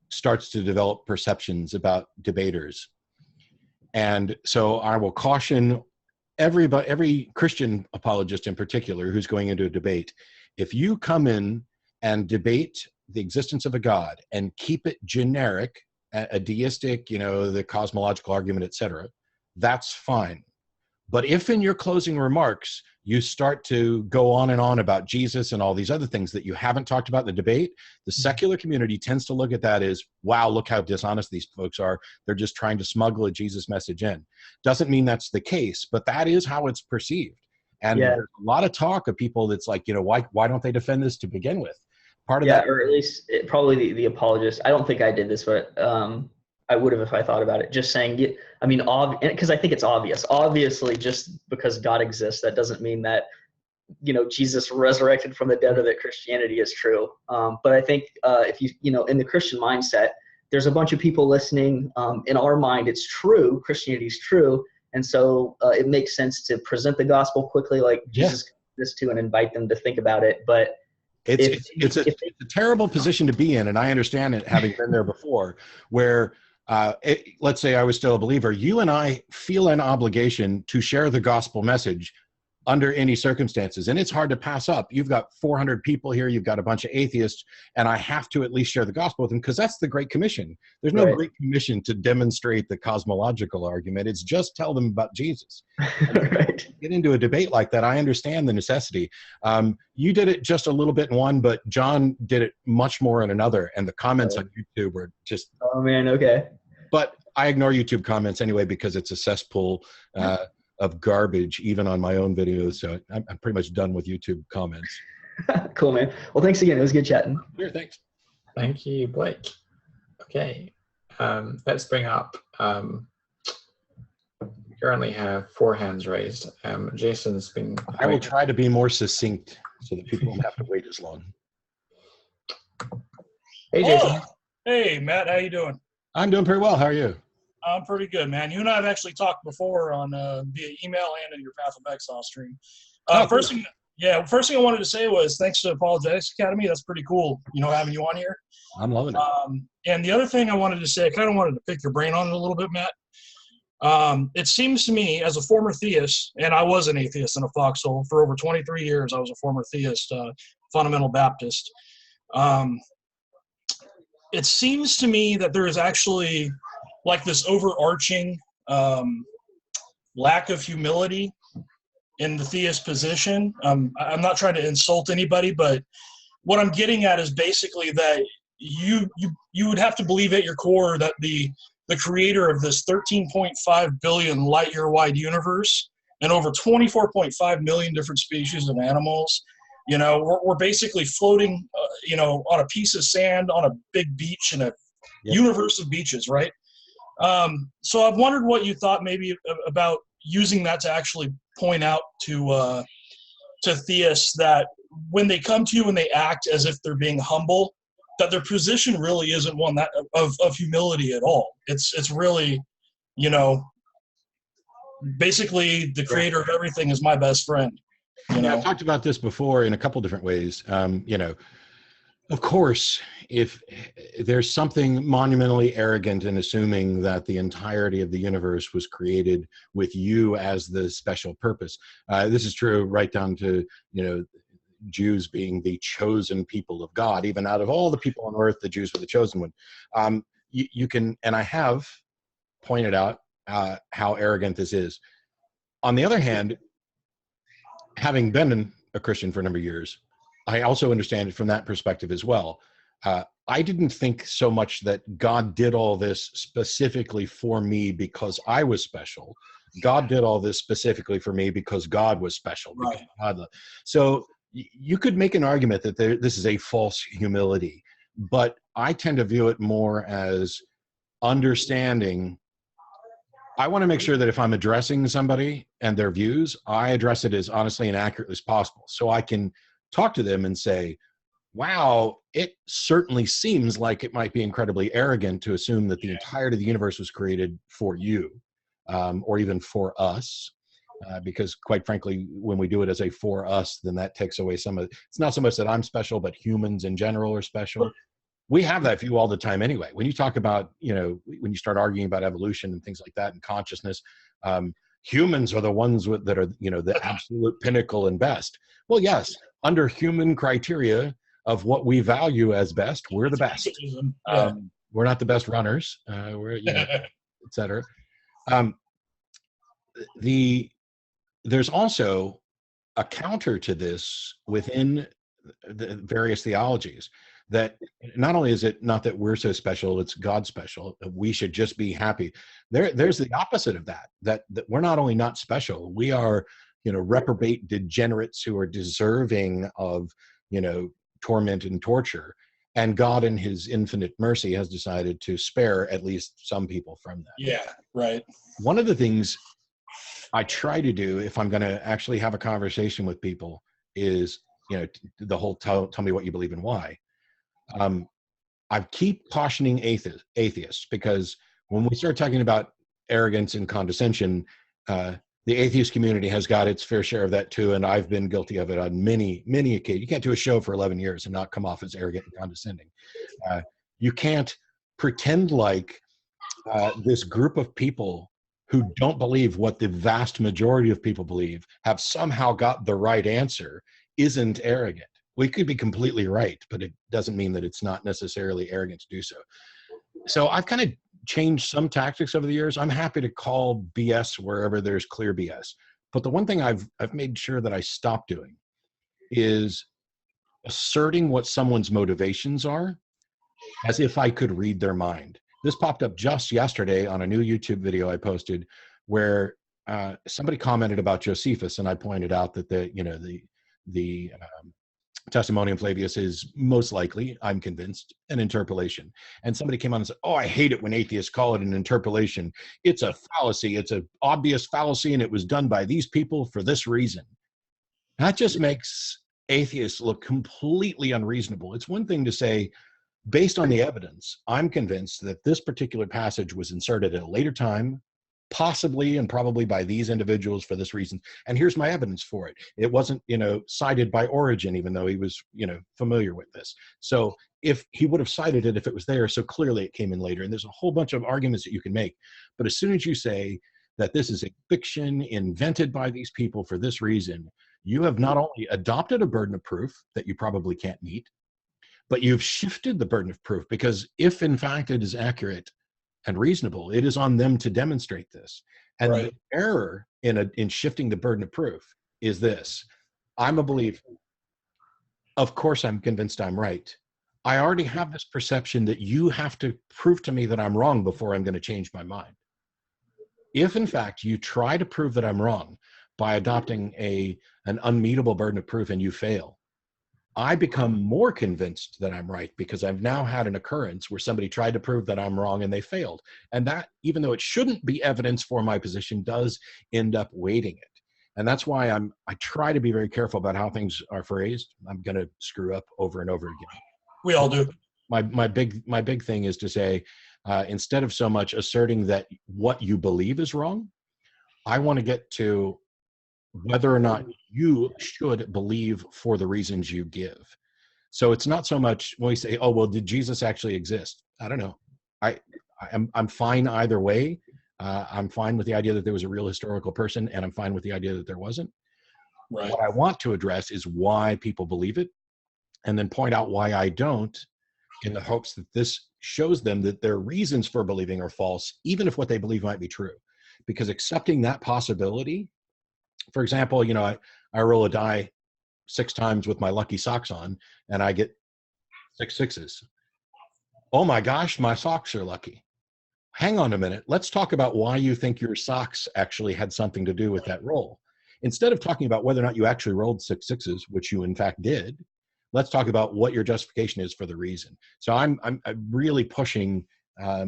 S3: starts to develop perceptions about debaters. And so I will caution every Christian apologist in particular who's going into a debate, if you come in and debate the existence of a God and keep it generic, a deistic, the cosmological argument, etc., that's fine. But if in your closing remarks you start to go on and on about Jesus and all these other things that you haven't talked about in the debate, the secular community tends to look at that as, wow, look how dishonest these folks are. They're just trying to smuggle a Jesus message in. Doesn't mean that's the case, but that is how it's perceived. And there's a lot of talk of people that's like, why don't they defend this to begin with? Part of that,
S5: or at least probably the apologists. I don't think I did this, but I would have if I thought about it. Just saying, because I think it's obvious. Obviously, just because God exists, that doesn't mean that, Jesus resurrected from the dead or that Christianity is true. But I think if in the Christian mindset, there's a bunch of people listening. In our mind, it's true. Christianity is true. And so it makes sense to present the gospel quickly, like Jesus this to, and invite them to think about it. But
S3: it's a terrible position to be in, and I understand it, having been there before, where let's say I was still a believer, you and I feel an obligation to share the gospel message under any circumstances, and it's hard to pass up. You've got 400 people here, you've got a bunch of atheists, and I have to at least share the gospel with them, because that's the Great Commission. There's no Great Commission to demonstrate the cosmological argument. It's just tell them about Jesus. Get into a debate like that, I understand the necessity. You did it just a little bit in one, but John did it much more in another, and the comments on YouTube were just...
S5: Oh, man, okay.
S3: But I ignore YouTube comments anyway, because it's a cesspool of garbage, even on my own videos. So I'm pretty much done with YouTube comments.
S5: Cool, man. Well, thanks again. It was good chatting.
S3: Sure, thanks.
S2: Thank you, Blake. Okay, let's bring up, we currently have 4 hands raised. Jason's been...
S3: I will try to be more succinct so that people don't have to wait as long.
S2: Hey, Jason.
S6: Oh, hey, Matt, how you doing?
S3: I'm doing pretty well. How are you?
S6: I'm pretty good, man. You and I have actually talked before on via email and in your Path of Exile stream. First thing I wanted to say was thanks to Apologetics Academy. That's pretty cool, having you on here.
S3: I'm loving it.
S6: And the other thing I wanted to say, I kind of wanted to pick your brain on it a little bit, Matt. It seems to me, as a former theist, and I was an atheist in a foxhole for over 23 years. I was a former theist, fundamental Baptist. It seems to me that there is actually like this overarching lack of humility in the theist position. I'm not trying to insult anybody, but what I'm getting at is basically that you would have to believe at your core that the creator of this 13.5 billion light year wide universe and over 24.5 million different species of animals, we're basically floating, on a piece of sand on a big beach in a universe of beaches, right? So I've wondered what you thought maybe about using that to actually point out to theists that when they come to you and they act as if they're being humble, that their position really isn't one that of humility at all. It's really, basically the creator of everything is my best friend.
S3: Yeah, I've talked about this before in a couple different ways. Of course, if there's something monumentally arrogant in assuming that the entirety of the universe was created with you as the special purpose, this is true right down to, Jews being the chosen people of God. Even out of all the people on earth, the Jews were the chosen one. You can, and I have pointed out how arrogant this is. On the other hand, having been a Christian for a number of years, I also understand it from that perspective as well. I didn't think so much that God did all this specifically for me because I was special. God did all this specifically for me because God was special.
S6: Right.
S3: So you could make an argument that this is a false humility, but I tend to view it more as understanding. I want to make sure that if I'm addressing somebody and their views, I address it as honestly and accurately as possible. So I can talk to them and say, wow, it certainly seems like it might be incredibly arrogant to assume that the entirety of the universe was created for you, or even for us. Because quite frankly, when we do it as a for us, then that takes away some of it. It's not so much that I'm special, but humans in general are special. We have that view all the time anyway. When you talk about, when you start arguing about evolution and things like that and consciousness, humans are the ones that are, the absolute pinnacle and best. Well, yes, under human criteria of what we value as best, we're the best. We're not the best runners, we're, et cetera. There's also a counter to this within the various theologies, that not only is it not that we're so special, it's God special, we should just be happy. There's the opposite of that we're not only not special, we are, reprobate degenerates who are deserving of, torment and torture. And God in his infinite mercy has decided to spare at least some people from that.
S6: Yeah, right.
S3: One of the things I try to do if I'm going to actually have a conversation with people is, the whole tell me what you believe and why. I keep cautioning atheists, because when we start talking about arrogance and condescension, the atheist community has got its fair share of that too, and I've been guilty of it on many, many occasions. You can't do a show for 11 years and not come off as arrogant and condescending. You can't pretend like this group of people who don't believe what the vast majority of people believe have somehow got the right answer isn't arrogant. We could be completely right, but it doesn't mean that it's not necessarily arrogant to do so. So I've kind of changed some tactics over the years. I'm happy to call BS wherever there's clear BS. But the one thing I've made sure that I stop doing is asserting what someone's motivations are as if I could read their mind. This popped up just yesterday on a new YouTube video I posted where somebody commented about Josephus, and I pointed out that the Testimonium Flavius is most likely, I'm convinced, an interpolation. And somebody came on and said, oh, I hate it when atheists call it an interpolation. It's a fallacy. It's an obvious fallacy, and it was done by these people for this reason. That just makes atheists look completely unreasonable. It's one thing to say, based on the evidence, I'm convinced that this particular passage was inserted at a later time, possibly and probably by these individuals for this reason. And here's my evidence for it. It wasn't, cited by Origen, even though he was, familiar with this. So if he would have cited it if it was there, so clearly it came in later. And there's a whole bunch of arguments that you can make. But as soon as you say that this is a fiction invented by these people for this reason, you have not only adopted a burden of proof that you probably can't meet, but you've shifted the burden of proof, because if in fact it is accurate and reasonable, it is on them to demonstrate this. And
S6: Right.
S3: the error in shifting the burden of proof is this: I'm a believer. Of course, I'm convinced I'm right. I already have this perception that you have to prove to me that I'm wrong before I'm going to change my mind. If in fact you try to prove that I'm wrong by adopting an unmeetable burden of proof and you fail, I become more convinced that I'm right, because I've now had an occurrence where somebody tried to prove that I'm wrong and they failed. And that, even though it shouldn't be evidence for my position, does end up weighting it. And that's why I try to be very careful about how things are phrased. I'm going to screw up over and over again.
S6: We all do.
S3: My big thing is to say, instead of so much asserting that what you believe is wrong, I want to get to whether or not you should believe for the reasons you give. So it's not so much when we say, oh, well, did Jesus actually exist? I don't know. I'm fine either way. I'm fine with the idea that there was a real historical person, and I'm fine with the idea that there wasn't.
S6: Right.
S3: What I want to address is why people believe it, and then point out why I don't, in the hopes that this shows them that their reasons for believing are false, even if what they believe might be true. Because accepting that possibility, for example, I roll a die 6 times with my lucky socks on, and I get 6 sixes. Oh my gosh, my socks are lucky. Hang on a minute. Let's talk about why you think your socks actually had something to do with that roll. Instead of talking about whether or not you actually rolled 6 sixes, which you in fact did, let's talk about what your justification is for the reason. So I'm really pushing a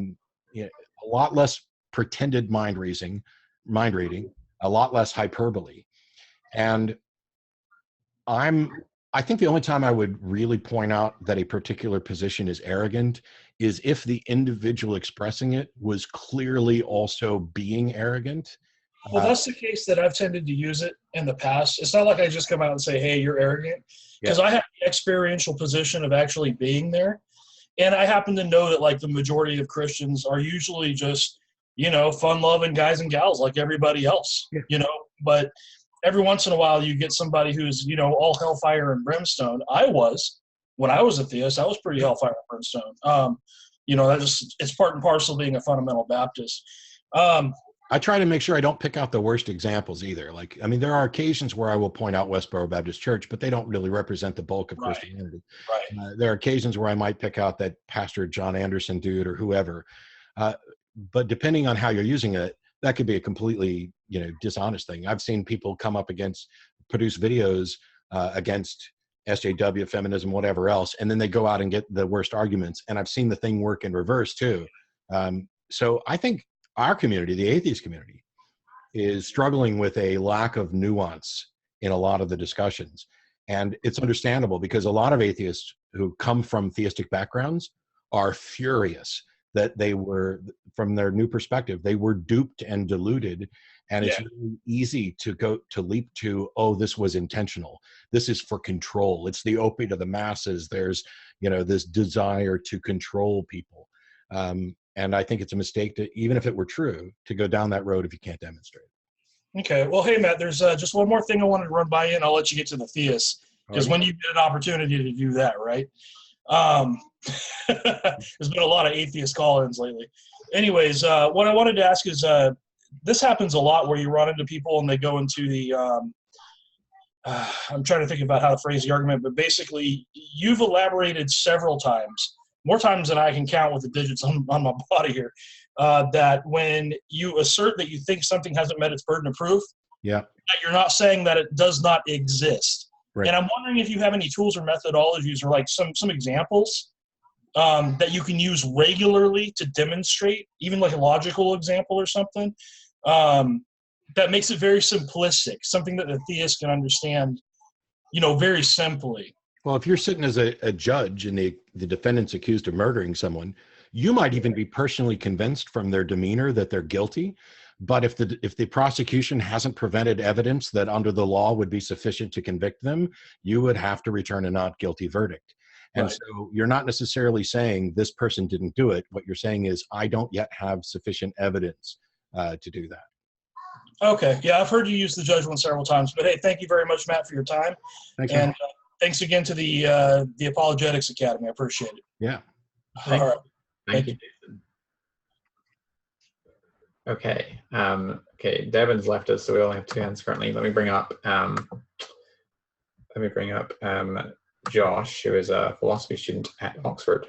S3: lot less pretended mind reading, a lot less hyperbole. And I think the only time I would really point out that a particular position is arrogant is if the individual expressing it was clearly also being arrogant.
S6: Well, that's the case that I've tended to use it in the past. It's not like I just come out and say, hey, you're arrogant, because I have the experiential position of actually being there. And I happen to know that like the majority of Christians are usually just, fun-loving guys and gals like everybody else, but every once in a while you get somebody who's, all hellfire and brimstone. When I was a theist, I was pretty hellfire and brimstone. It's part and parcel of being a fundamental Baptist.
S3: I try to make sure I don't pick out the worst examples either. There are occasions where I will point out Westboro Baptist Church, but they don't really represent the bulk of Christianity.
S6: Right.
S3: There are occasions where I might pick out that Pastor John Anderson dude or whoever. But depending on how you're using it, that could be a completely, dishonest thing. I've seen people produce videos against SJW, feminism, whatever else, and then they go out and get the worst arguments. And I've seen the thing work in reverse too. So I think our community, the atheist community, is struggling with a lack of nuance in a lot of the discussions. And it's understandable, because a lot of atheists who come from theistic backgrounds are furious that they were, from their new perspective, they were duped and deluded. And it's really easy to leap to, oh, this was intentional. This is for control. It's the opiate of the masses. There's, this desire to control people. And I think it's a mistake to, even if it were true, to go down that road if you can't demonstrate.
S6: Okay. Well, hey, Matt, there's just one more thing I wanted to run by you, and I'll let you get to the theists, because when you get an opportunity to do that, right? There's been a lot of atheist call-ins lately. Anyways, what I wanted to ask is, this happens a lot where you run into people and they go into the, I'm trying to think about how to phrase the argument, but basically you've elaborated several times, more times than I can count with the digits on my body here, that when you assert that you think something hasn't met its burden of proof, that you're not saying that it does not exist. Right. And I'm wondering if you have any tools or methodologies or like some examples that you can use regularly to demonstrate, even like a logical example or something, that makes it very simplistic, something that the theist can understand, very simply.
S3: Well, if you're sitting as a judge and the defendant's accused of murdering someone, you might even be personally convinced from their demeanor that they're guilty. But if the prosecution hasn't presented evidence that under the law would be sufficient to convict them, you would have to return a not guilty verdict. And
S6: Right.
S3: so you're not necessarily saying this person didn't do it. What you're saying is, I don't yet have sufficient evidence to do that.
S6: Okay. Yeah, I've heard you use the judge one several times. But hey, thank you very much, Matt, for your time.
S3: Thank you.
S6: And thanks again to the Apologetics Academy. I appreciate it.
S3: Yeah.
S6: All right.
S2: Thank you, Jason. Okay. Okay. Devin's left us, so we only have 2 hands currently. Let me bring up Josh, who is a philosophy student at Oxford.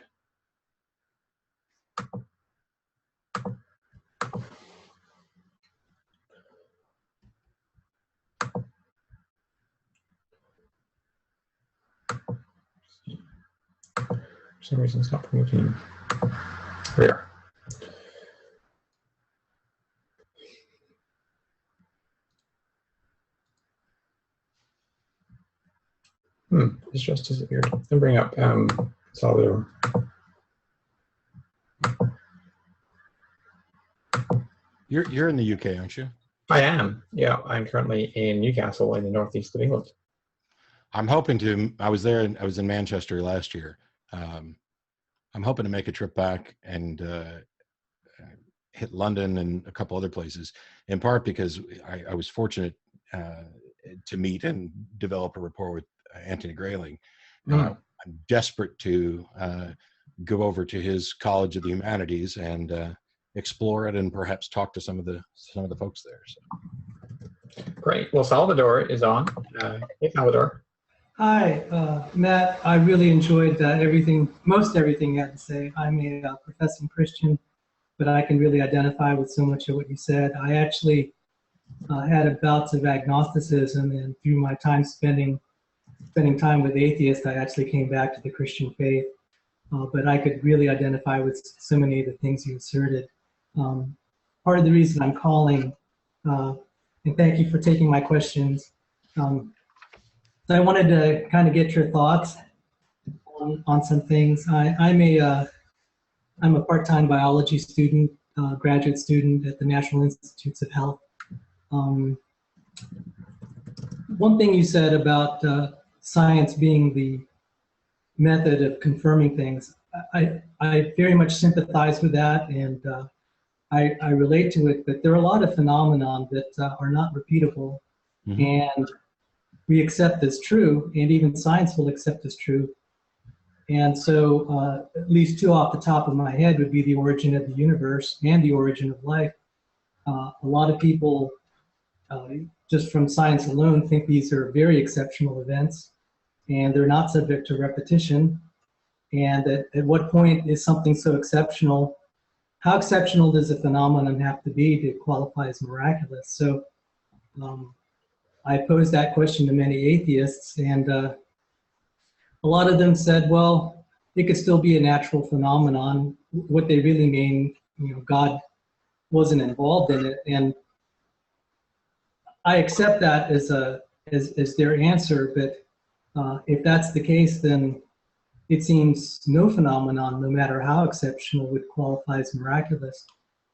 S2: For some reason, it's not promoting. Here we are. It's just disappeared. I'll bring up Salvador.
S3: You're in the UK, aren't you?
S2: I am. Yeah, I'm currently in Newcastle in the northeast of England.
S3: I'm hoping to. I was in Manchester last year. I'm hoping to make a trip back and hit London and a couple other places, in part because I was fortunate to meet and develop a rapport with Anthony Grayling. I'm desperate to go over to his College of the Humanities and explore it and perhaps talk to some of the folks there. So.
S2: Great. Well, Salvador is on. Hey, Salvador.
S7: Hi, Matt. I really enjoyed most everything you had to say. I'm a professing Christian, but I can really identify with so much of what you said. I actually had a bout of agnosticism, and through my time spending time with atheists, I actually came back to the Christian faith. But I could really identify with so many of the things you asserted. Part of the reason I'm calling, and thank you for taking my questions, I wanted to kind of get your thoughts on some things. I'm a part-time biology student, graduate student at the National Institutes of Health. One thing you said about science being the method of confirming things, I very much sympathize with that, and I relate to it, but there are a lot of phenomena that are not repeatable, and we accept as true, and even science will accept as true. And so at least 2 off the top of my head would be the origin of the universe and the origin of life. A lot of people, just from science alone, think these are very exceptional events, and they're not subject to repetition. And at what point is something so exceptional? How exceptional does a phenomenon have to be to qualify as miraculous? So I posed that question to many atheists, and a lot of them said, well, it could still be a natural phenomenon. What they really mean, God wasn't involved in it. And I accept that as their answer, but if that's the case, then it seems no phenomenon, no matter how exceptional, would qualify as miraculous.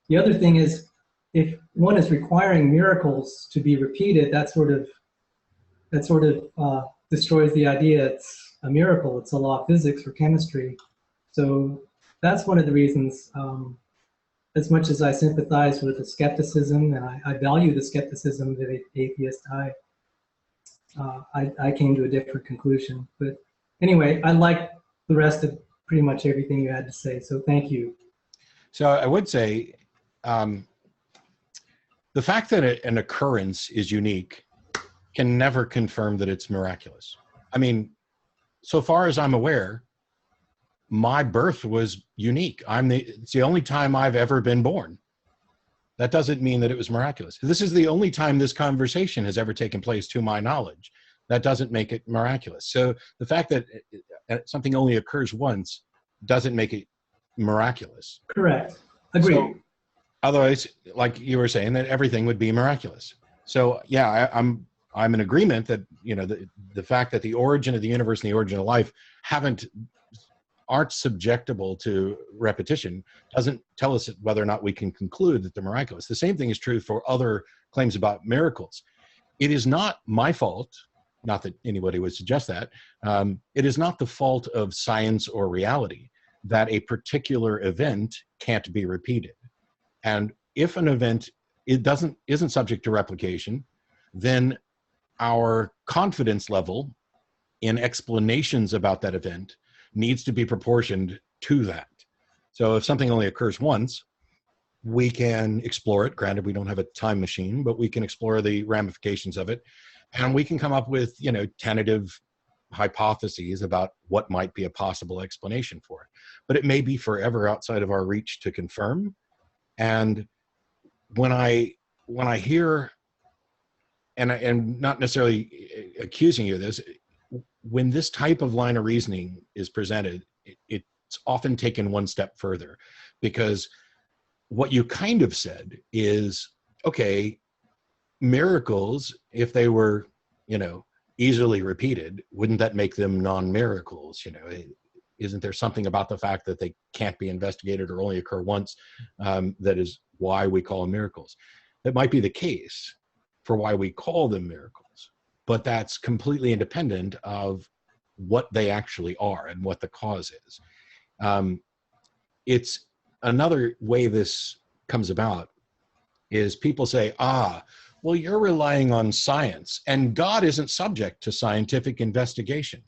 S7: The other thing is, if one is requiring miracles to be repeated, that sort of destroys the idea it's a miracle. It's a law of physics or chemistry. So that's one of the reasons, as much as I sympathize with the skepticism, and I value the skepticism of the atheist, I came to a different conclusion. But anyway, I like the rest of pretty much everything you had to say, so thank you.
S3: So I would say the fact that an occurrence is unique can never confirm that it's miraculous. I mean, so far as I'm aware, my birth was unique. It's the only time I've ever been born. That doesn't mean that it was miraculous. This is the only time this conversation has ever taken place, to my knowledge. That doesn't make it miraculous. So the fact that something only occurs once doesn't make it miraculous.
S7: Correct. Agreed.
S3: So, otherwise, like you were saying, that everything would be miraculous. So yeah, I'm in agreement that, the fact that the origin of the universe and the origin of life aren't subjectable to repetition doesn't tell us whether or not we can conclude that they're miraculous. The same thing is true for other claims about miracles. It is not my fault, not that anybody would suggest that, it is not the fault of science or reality that a particular event can't be repeated. And if an event isn't subject to replication, then our confidence level in explanations about that event needs to be proportioned to that. So if something only occurs once, we can explore it. Granted, we don't have a time machine, but we can explore the ramifications of it. And we can come up with, tentative hypotheses about what might be a possible explanation for it. But it may be forever outside of our reach to confirm. And when I hear, and not necessarily accusing you of this, when this type of line of reasoning is presented, it's often taken one step further, because what you kind of said is, okay, miracles, if they were, easily repeated, wouldn't that make them non-miracles? Isn't there something about the fact that they can't be investigated or only occur once that is why we call them miracles? That might be the case for why we call them miracles, but that's completely independent of what they actually are and what the cause is. It's another way this comes about is people say, well, you're relying on science and God isn't subject to scientific investigation.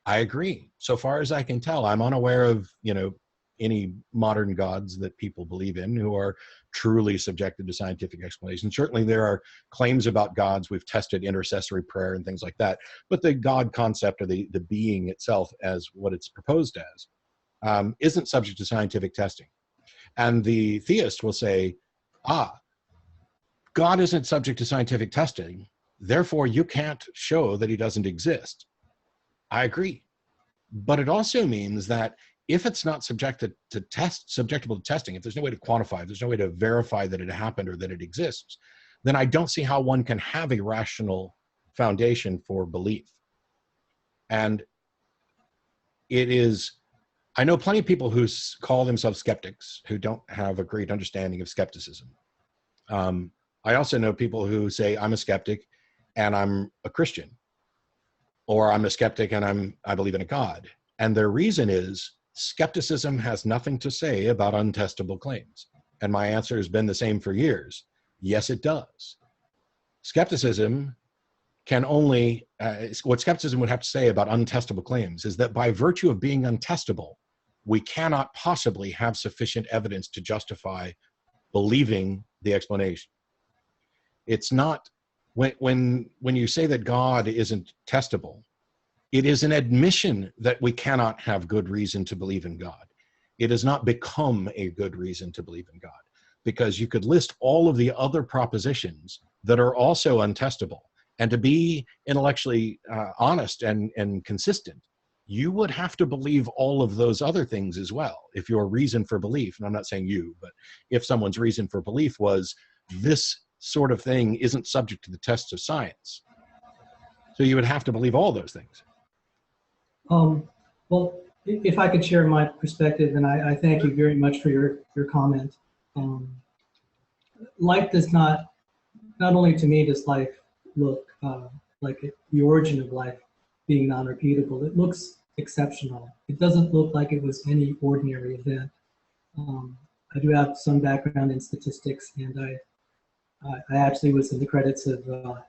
S3: I agree. So far as I can tell, I'm unaware of, any modern gods that people believe in who are truly subjected to scientific explanation. Certainly there are claims about gods. We've tested intercessory prayer and things like that, but the God concept, or the being itself as what it's proposed as, isn't subject to scientific testing. And the theist will say, God isn't subject to scientific testing, therefore you can't show that he doesn't exist. I agree. But it also means that if it's not subjectable to testing, if there's no way to quantify, if there's no way to verify that it happened or that it exists, then I don't see how one can have a rational foundation for belief. And I know plenty of people who call themselves skeptics who don't have a great understanding of skepticism. I also know people who say, I'm a skeptic and I'm a Christian, or I'm a skeptic and I believe in a God. And their reason is skepticism has nothing to say about untestable claims. And my answer has been the same for years. Yes, it does. Skepticism can only, what skepticism would have to say about untestable claims is that by virtue of being untestable, we cannot possibly have sufficient evidence to justify believing the explanation. It's not, when you say that God isn't testable, it is an admission that we cannot have good reason to believe in God. It does not become a good reason to believe in God, because you could list all of the other propositions that are also untestable. And to be intellectually honest and consistent, you would have to believe all of those other things as well. If your reason for belief, and I'm not saying you, but if someone's reason for belief was this sort of thing isn't subject to the tests of science, so you would have to believe all those things.
S7: Well, if I could share my perspective, and I thank you very much for your comment. Life does not only to me does life look like the origin of life being non-repeatable, it looks exceptional. It doesn't look like it was any ordinary event. I do have some background in statistics, and I actually was in the credits of a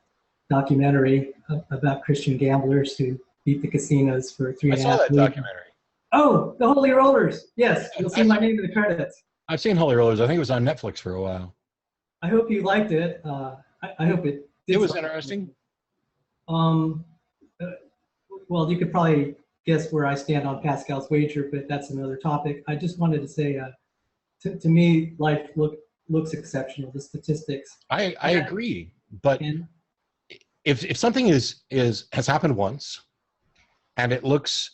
S7: documentary about Christian gamblers who beat the casinos for 3.5 million.
S3: I saw that documentary.
S7: Oh, the Holy Rollers. Yes, you'll see my name in the credits.
S3: I've seen Holy Rollers. I think it was on Netflix for a while.
S7: I hope you liked it. I hope it did.
S3: It was interesting.
S7: Well, you could probably guess where I stand on Pascal's wager, but that's another topic. I just wanted to say, to me, life looks exceptional. The statistics.
S3: I agree, but if something has happened once, and it looks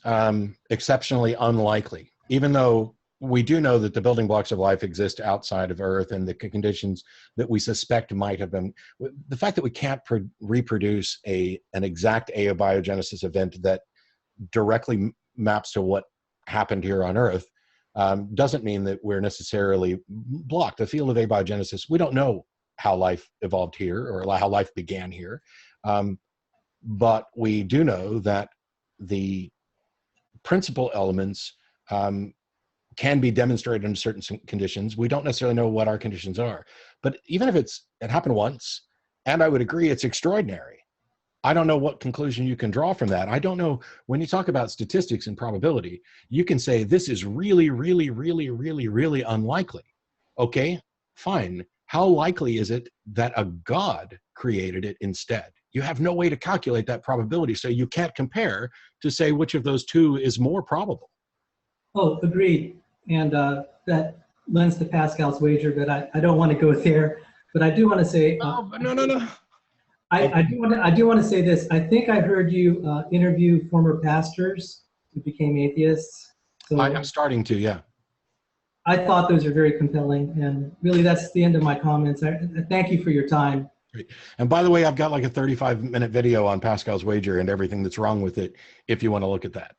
S3: exceptionally unlikely, even though we do know that the building blocks of life exist outside of Earth, and the conditions that we suspect might have been. The fact that we can't reproduce an exact abiogenesis event that directly maps to what happened here on Earth doesn't mean that we're necessarily blocked. The field of abiogenesis, we don't know how life evolved here or how life began here, but we do know that the principal elements can be demonstrated under certain conditions. We don't necessarily know what our conditions are, but even if it happened once, and I would agree it's extraordinary, I don't know what conclusion you can draw from that. I don't know, when you talk about statistics and probability, you can say this is really, really, really, really, really unlikely. Okay, fine. How likely is it that a God created it instead? You have no way to calculate that probability, so you can't compare to say which of those two is more probable.
S7: Oh, agreed. And that lends to Pascal's wager, but I don't want to go there. But I do want to say.
S3: No.
S7: I do want to say this. I think I heard you interview former pastors who became atheists. So
S3: I'm starting to, yeah.
S7: I thought those are very compelling, and really that's the end of my comments. I thank you for your time.
S3: Great. And by the way, I've got like a 35-minute video on Pascal's wager and everything that's wrong with it, if you want to look at that.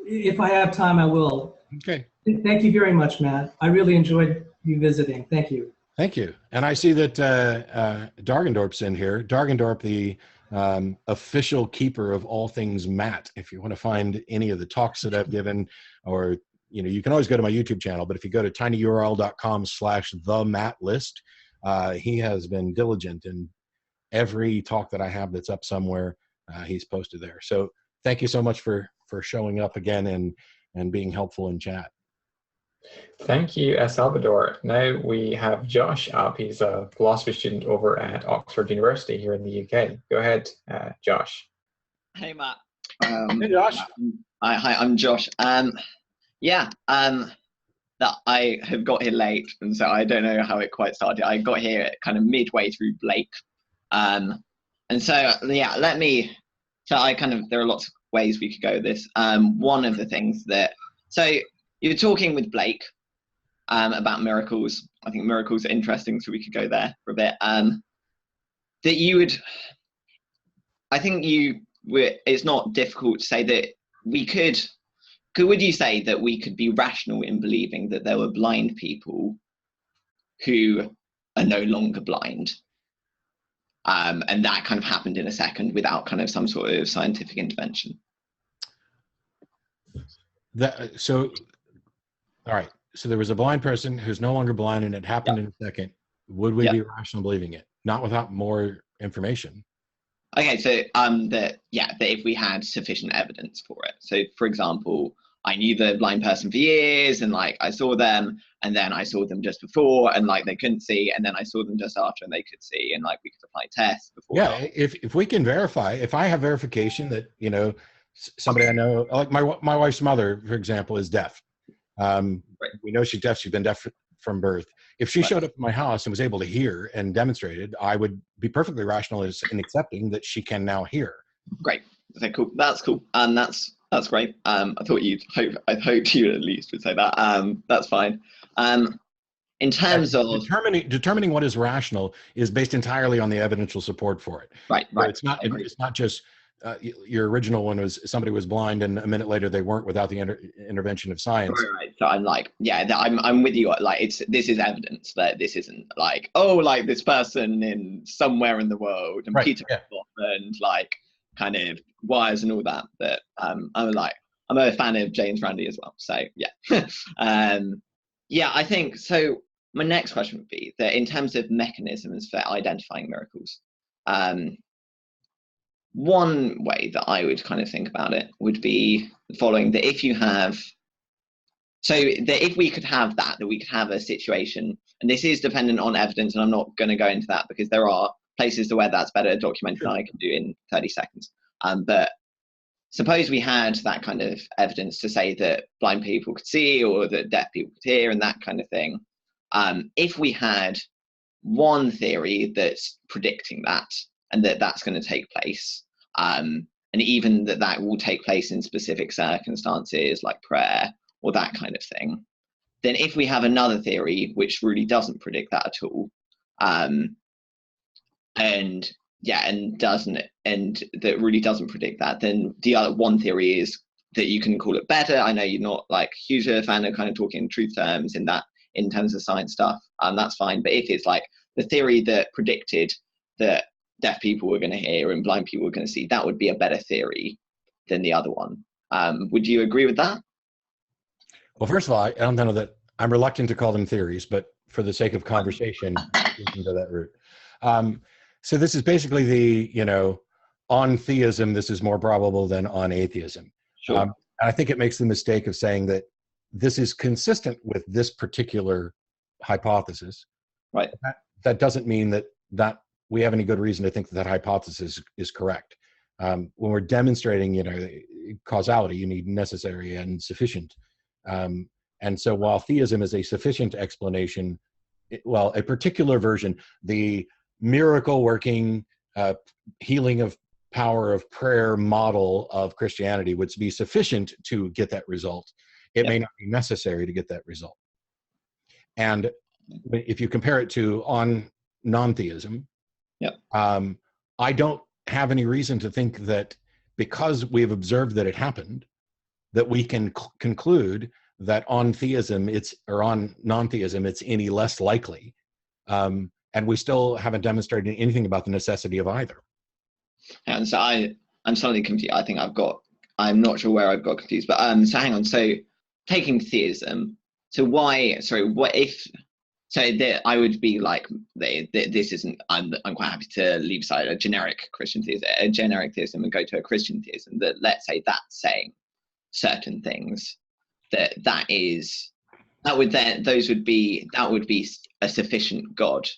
S7: If I have time, I will.
S3: Okay.
S7: Thank you very much, Matt. I really enjoyed you visiting. Thank you.
S3: Thank you. And I see that Dargendorp's in here. Dargendorp, the official keeper of all things Matt. If you want to find any of the talks that I've given, or you can always go to my YouTube channel, but if you go to tinyurl.com/themmattlist, he has been diligent in every talk that I have that's up somewhere. He's posted there. So thank you so much for showing up again and being helpful in chat.
S2: Thank you, Salvador. Now we have Josh up. He's a philosophy student over at Oxford University here in the UK. Go ahead, Josh.
S8: Hey, Matt.
S3: Hey, Josh.
S8: Hi, I'm Josh. That I have got here late, and so I don't know how it quite started. I got here kind of midway through Blake. And so, yeah, there are lots of ways we could go with this. One of the things so you're talking with Blake about miracles. I think miracles are interesting, so we could go there for a bit. It's not difficult to say that would you say that we could be rational in believing that there were blind people who are no longer blind? And that kind of happened in a second without kind of some sort of scientific intervention.
S3: All right. So there was a blind person who's no longer blind, and it happened in a second. Would we be rational believing it? Not without more information.
S8: Okay, so that if we had sufficient evidence for it. So, for example, I knew the blind person for years, and like I saw them, and then I saw them just before, and like they couldn't see, and then I saw them just after, and they could see, and like we could apply tests before.
S3: Yeah, if we can verify, if I have verification that somebody I know, like my wife's mother, for example, is deaf.
S8: Right.
S3: We know she's deaf. She's been deaf from birth. If she showed up at my house and was able to hear and demonstrated, I would be perfectly rational in accepting that she can now hear.
S8: Great. Okay, cool. That's cool. That's great. I hoped you at least would say that. That's fine. In terms of
S3: determining what is rational is based entirely on the evidential support for it.
S8: Right.
S3: So it's not just your original one was somebody was blind and a minute later they weren't without the intervention of science.
S8: Right. So I'm like, I'm with you. Like this is evidence that this isn't like, oh, like this person in somewhere in the world and Peter and like kind of wires and all that. But I'm a fan of James Randi as well. So I think so. My next question would be that in terms of mechanisms for identifying miracles, one way that I would kind of think about it would be the following: that if we could have that we could have a situation, and this is dependent on evidence, and I'm not going to go into that because there are places where that's better documented than I can do in 30 seconds. But suppose we had that kind of evidence to say that blind people could see or that deaf people could hear and that kind of thing. If we had one theory that's predicting that and that's going to take place, and even that will take place in specific circumstances like prayer or that kind of thing. Then if we have another theory which really doesn't predict that at all, and that really doesn't predict that, then the other one theory is that you can call it better. I know you're not like huge a fan of kind of talking in truth terms in terms of science stuff, that's fine. But if it's like the theory that predicted that deaf people were going to hear and blind people were going to see, that would be a better theory than the other one. Would you agree with that?
S3: Well, first of all, I don't know that I'm reluctant to call them theories, but for the sake of conversation, into that route. So this is basically the, on theism, this is more probable than on atheism.
S8: Sure.
S3: And I think it makes the mistake of saying that this is consistent with this particular hypothesis.
S8: Right.
S3: That doesn't mean that we have any good reason to think that hypothesis is correct. When we're demonstrating, causality, you need necessary and sufficient. And so while theism is a sufficient explanation, a particular version, the miracle working, healing of power of prayer model of Christianity would be sufficient to get that result. It may not be necessary to get that result. And if you compare it to on non-theism, I don't have any reason to think that because we've observed that it happened, that we can conclude that on theism on non-theism it's any less likely. And we still haven't demonstrated anything about the necessity of either.
S8: And so I'm slightly confused. I'm not sure where I've got confused, but so hang on. So taking theism, I would be like, this isn't, I'm quite happy to leave aside a generic Christian theism, and go to a Christian theism that, let's say, that's saying certain things that would be a sufficient God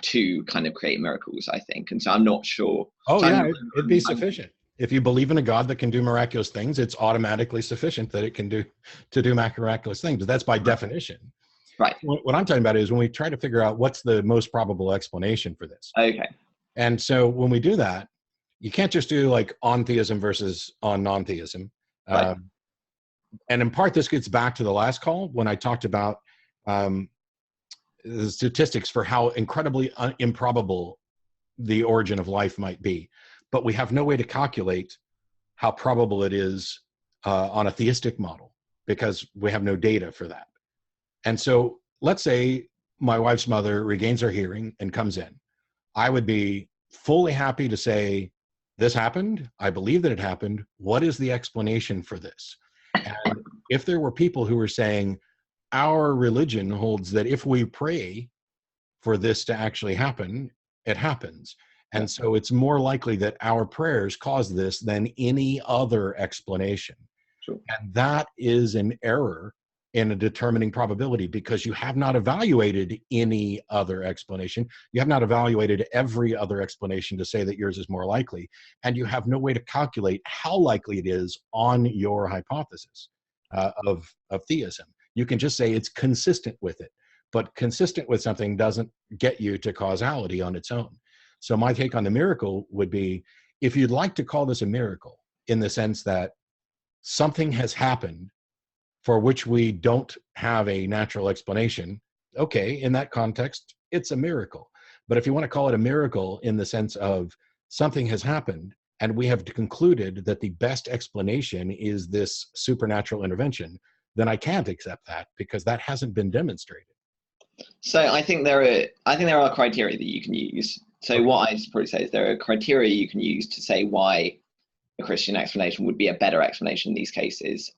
S8: to kind of create miracles, I think. And so I'm not sure.
S3: It'd be sufficient. If you believe in a God that can do miraculous things, it's automatically sufficient that it can do miraculous things. But that's by definition.
S8: Right.
S3: What I'm talking about is when we try to figure out what's the most probable explanation for this.
S8: Okay.
S3: And so when we do that, you can't just do like on theism versus on non-theism.
S8: Right.
S3: And in part, this gets back to the last call when I talked about the statistics for how incredibly improbable the origin of life might be. But we have no way to calculate how probable it is on a theistic model because we have no data for that. And so let's say my wife's mother regains her hearing and comes in. I would be fully happy to say, this happened. I believe that it happened. What is the explanation for this? And if there were people who were saying, our religion holds that if we pray for this to actually happen, it happens. And so it's more likely that our prayers cause this than any other explanation.
S8: Sure.
S3: And that is an error in a determining probability because you have not evaluated any other explanation. You have not evaluated every other explanation to say that yours is more likely. And you have no way to calculate how likely it is on your hypothesis of theism. You can just say it's consistent with it, but consistent with something doesn't get you to causality on its own. So my take on the miracle would be, if you'd like to call this a miracle in the sense that something has happened for which we don't have a natural explanation, okay, in that context, it's a miracle. But if you want to call it a miracle in the sense of something has happened and we have concluded that the best explanation is this supernatural intervention, then I can't accept that because that hasn't been demonstrated.
S8: So I think there are criteria that you can use. So what I'd probably say is there are criteria you can use to say why a Christian explanation would be a better explanation in these cases.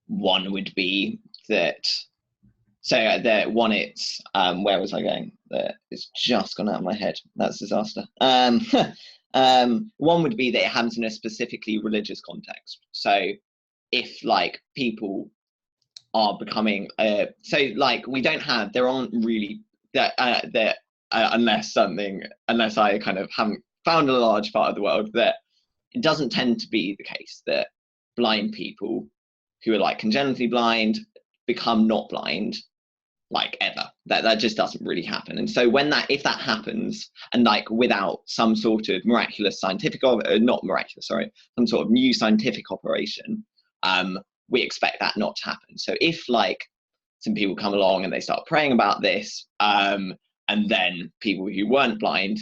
S8: One would be that, it's, where was I going? It's just gone out of my head. That's a disaster. One would be that it happens in a specifically religious context. So if like people are becoming, there aren't really that, unless I kind of haven't found a large part of the world, that it doesn't tend to be the case that blind people who are like congenitally blind become not blind like ever. That just doesn't really happen. And so if that happens, and like without some sort of miraculous scientific, some sort of new scientific operation, we expect that not to happen. So if like some people come along and they start praying about this, and then people who were blind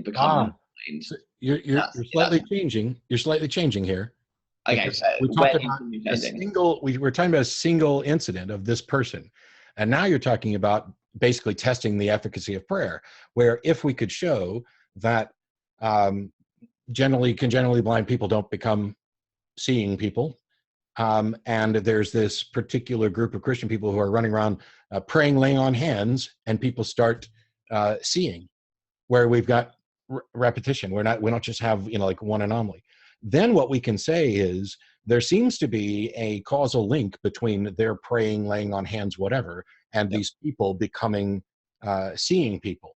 S8: become blind.
S3: So you're slightly changing. You're slightly changing here.
S8: Okay, so
S3: we talked about we were talking about a single incident of this person, and now you're talking about basically testing the efficacy of prayer, where if we could show that generally blind people don't become seeing people, and there's this particular group of Christian people who are running around praying, laying on hands, and people start seeing, where we've got repetition. We don't just have like one anomaly. Then what we can say is there seems to be a causal link between their praying, laying on hands, whatever, and these people becoming seeing people.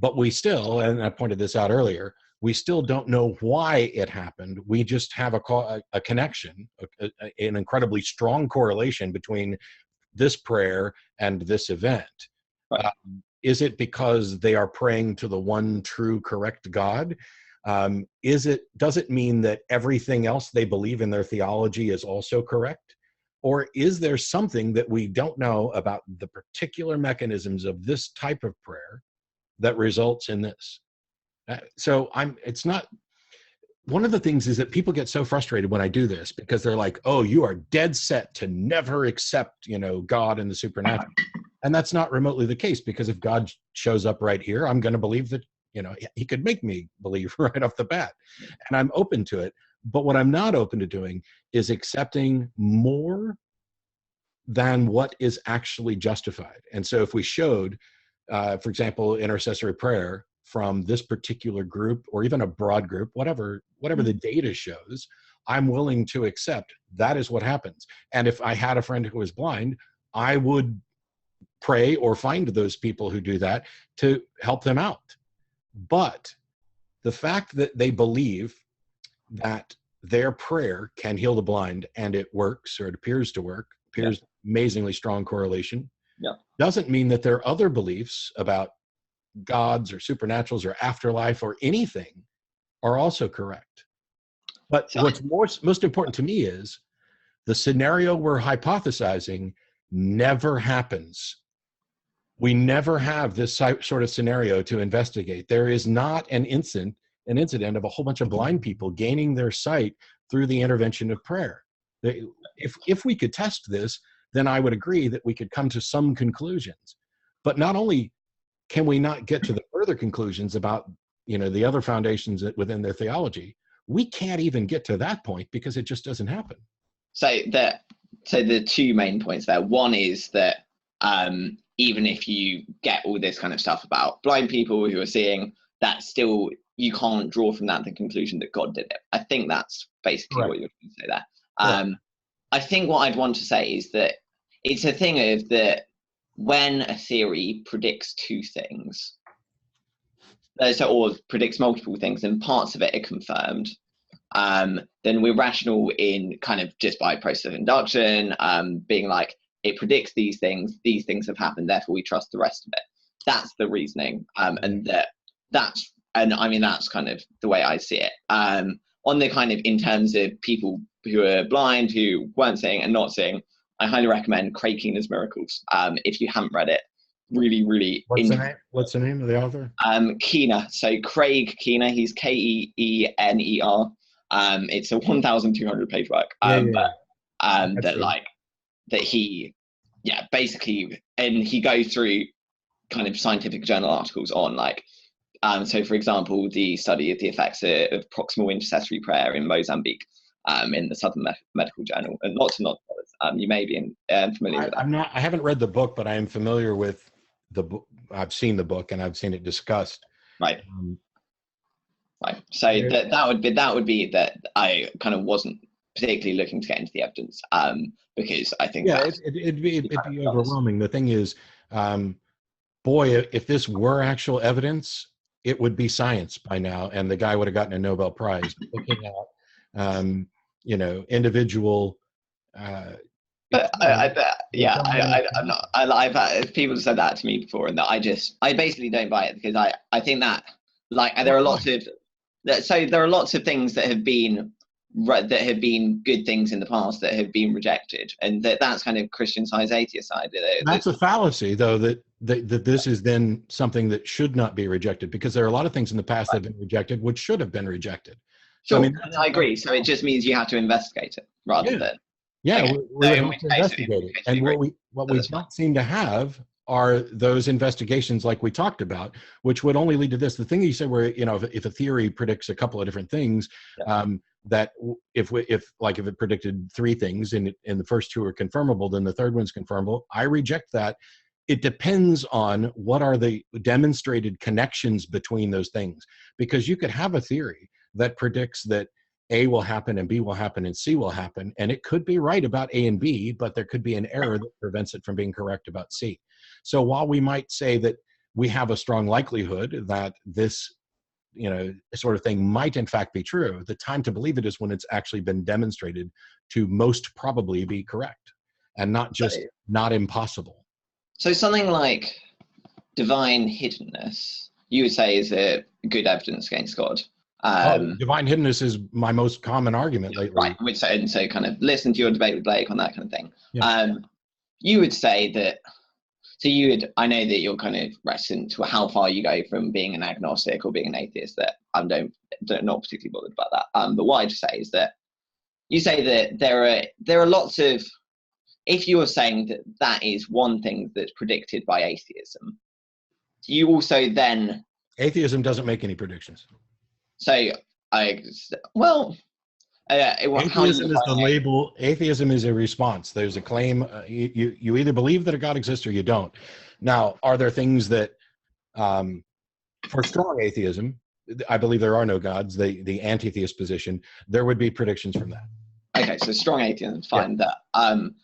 S3: But we still, and I pointed this out earlier, we still don't know why it happened. We just have a connection, an incredibly strong correlation between this prayer and this event.
S8: Right.
S3: Is it because they are praying to the one true correct God? Does it mean that everything else they believe in their theology is also correct? Or is there something that we don't know about the particular mechanisms of this type of prayer that results in this? It's not, one of the things is that people get so frustrated when I do this because they're like, oh, you are dead set to never accept, God and the supernatural. And that's not remotely the case, because if God shows up right here, I'm going to believe that, he could make me believe right off the bat, and I'm open to it. But what I'm not open to doing is accepting more than what is actually justified. And so if we showed, for example, intercessory prayer from this particular group, or even a broad group, whatever the data shows, I'm willing to accept that is what happens. And if I had a friend who was blind, I would pray or find those people who do that to help them out. But the fact that they believe that their prayer can heal the blind, and it works, or it appears to work, amazingly strong correlation, doesn't mean that their other beliefs about gods or supernaturals or afterlife or anything are also correct. But what's most important to me is the scenario we're hypothesizing never happens. We never have this sort of scenario to investigate. There is not an incident of a whole bunch of blind people gaining their sight through the intervention of prayer. If we could test this, then I would agree that we could come to some conclusions. But not only can we not get to the further conclusions about the other foundations within their theology, we can't even get to that point because it just doesn't happen.
S8: So the two main points there. One is that even if you get all this kind of stuff about blind people who are seeing, that still, you can't draw from that the conclusion that God did it. I think that's basically what you're trying to say there. I think what I'd want to say is that it's a thing of that when a theory predicts two things, or predicts multiple things, and parts of it are confirmed, then we're rational in kind of just by process of induction, being like, it predicts these things have happened, therefore we trust the rest of it. That's the reasoning, and that's kind of the way I see it. On the kind of, in terms of people who are blind, who weren't seeing and not seeing, I highly recommend Craig Keener's Miracles. If you haven't read it, really, really.
S3: What's the name of the author?
S8: Keener. So Craig Keener, he's Keener. It's a 1,200 page work. Basically, and he goes through kind of scientific journal articles on so for example, the study of the effects of proximal intercessory prayer in Mozambique, in the Southern Medical Journal, and lots and lots of others. You may be familiar with that.
S3: I haven't read the book, but I am familiar with the book. I've seen the book and I've seen it discussed.
S8: Right. Right. So that would be that I kind of wasn't particularly looking to get into the evidence, because I think
S3: it'd be overwhelming. The thing is, if this were actual evidence, it would be science by now, and the guy would have gotten a Nobel Prize. Looking at, individual.
S8: But I've had people have said that to me before, and that I basically don't buy it, because I think that there are lots of things that have been that have been good things in the past that have been rejected, and that's kind of Christian Science atheist side.
S3: That's a fallacy, though, that this is then something that should not be rejected, because there are a lot of things in the past that have been rejected which should have been rejected.
S8: Sure,
S3: So, I mean,
S8: I agree. So it just means you have to investigate it rather than.
S3: Yeah,
S8: Okay.
S3: we
S8: So
S3: would
S8: in
S3: have
S8: which
S3: to
S8: case,
S3: investigate it. And what we don't seem to have are those investigations like we talked about, which would only lead to this. The thing you said where, you know, if a theory predicts a couple of different things, that if it predicted 3 things and the first 2 are confirmable, then the third one's confirmable. I reject that. It depends on what are the demonstrated connections between those things, because you could have a theory that predicts that A will happen and B will happen and C will happen, and it could be right about A and B, but there could be an error that prevents it from being correct about C. So while we might say that we have a strong likelihood that this, you know, sort of thing might in fact be true, the time to believe it is when it's actually been demonstrated to most probably be correct and not just not impossible.
S8: So something like divine hiddenness, you would say, is a good evidence against God.
S3: Divine hiddenness is my most common argument lately.
S8: Right, which so kind of listen to your debate with Blake on that kind of thing.
S3: Yeah.
S8: You would say that. So I know that you're kind of reticent to how far you go from being an agnostic or being an atheist. That I'm not particularly bothered about that. But what I'd say is that you say that there are lots of. If you are saying that that is one thing that's predicted by atheism, you also then.
S3: Atheism doesn't make any predictions.
S8: So atheism
S3: is the label. Atheism is a response. There's a claim. You either believe that a God exists or you don't. Now, are there things that, for strong atheism, I believe there are no gods, the anti-theist position, there would be predictions from that.
S8: Okay, so strong atheism, fine. Yeah. That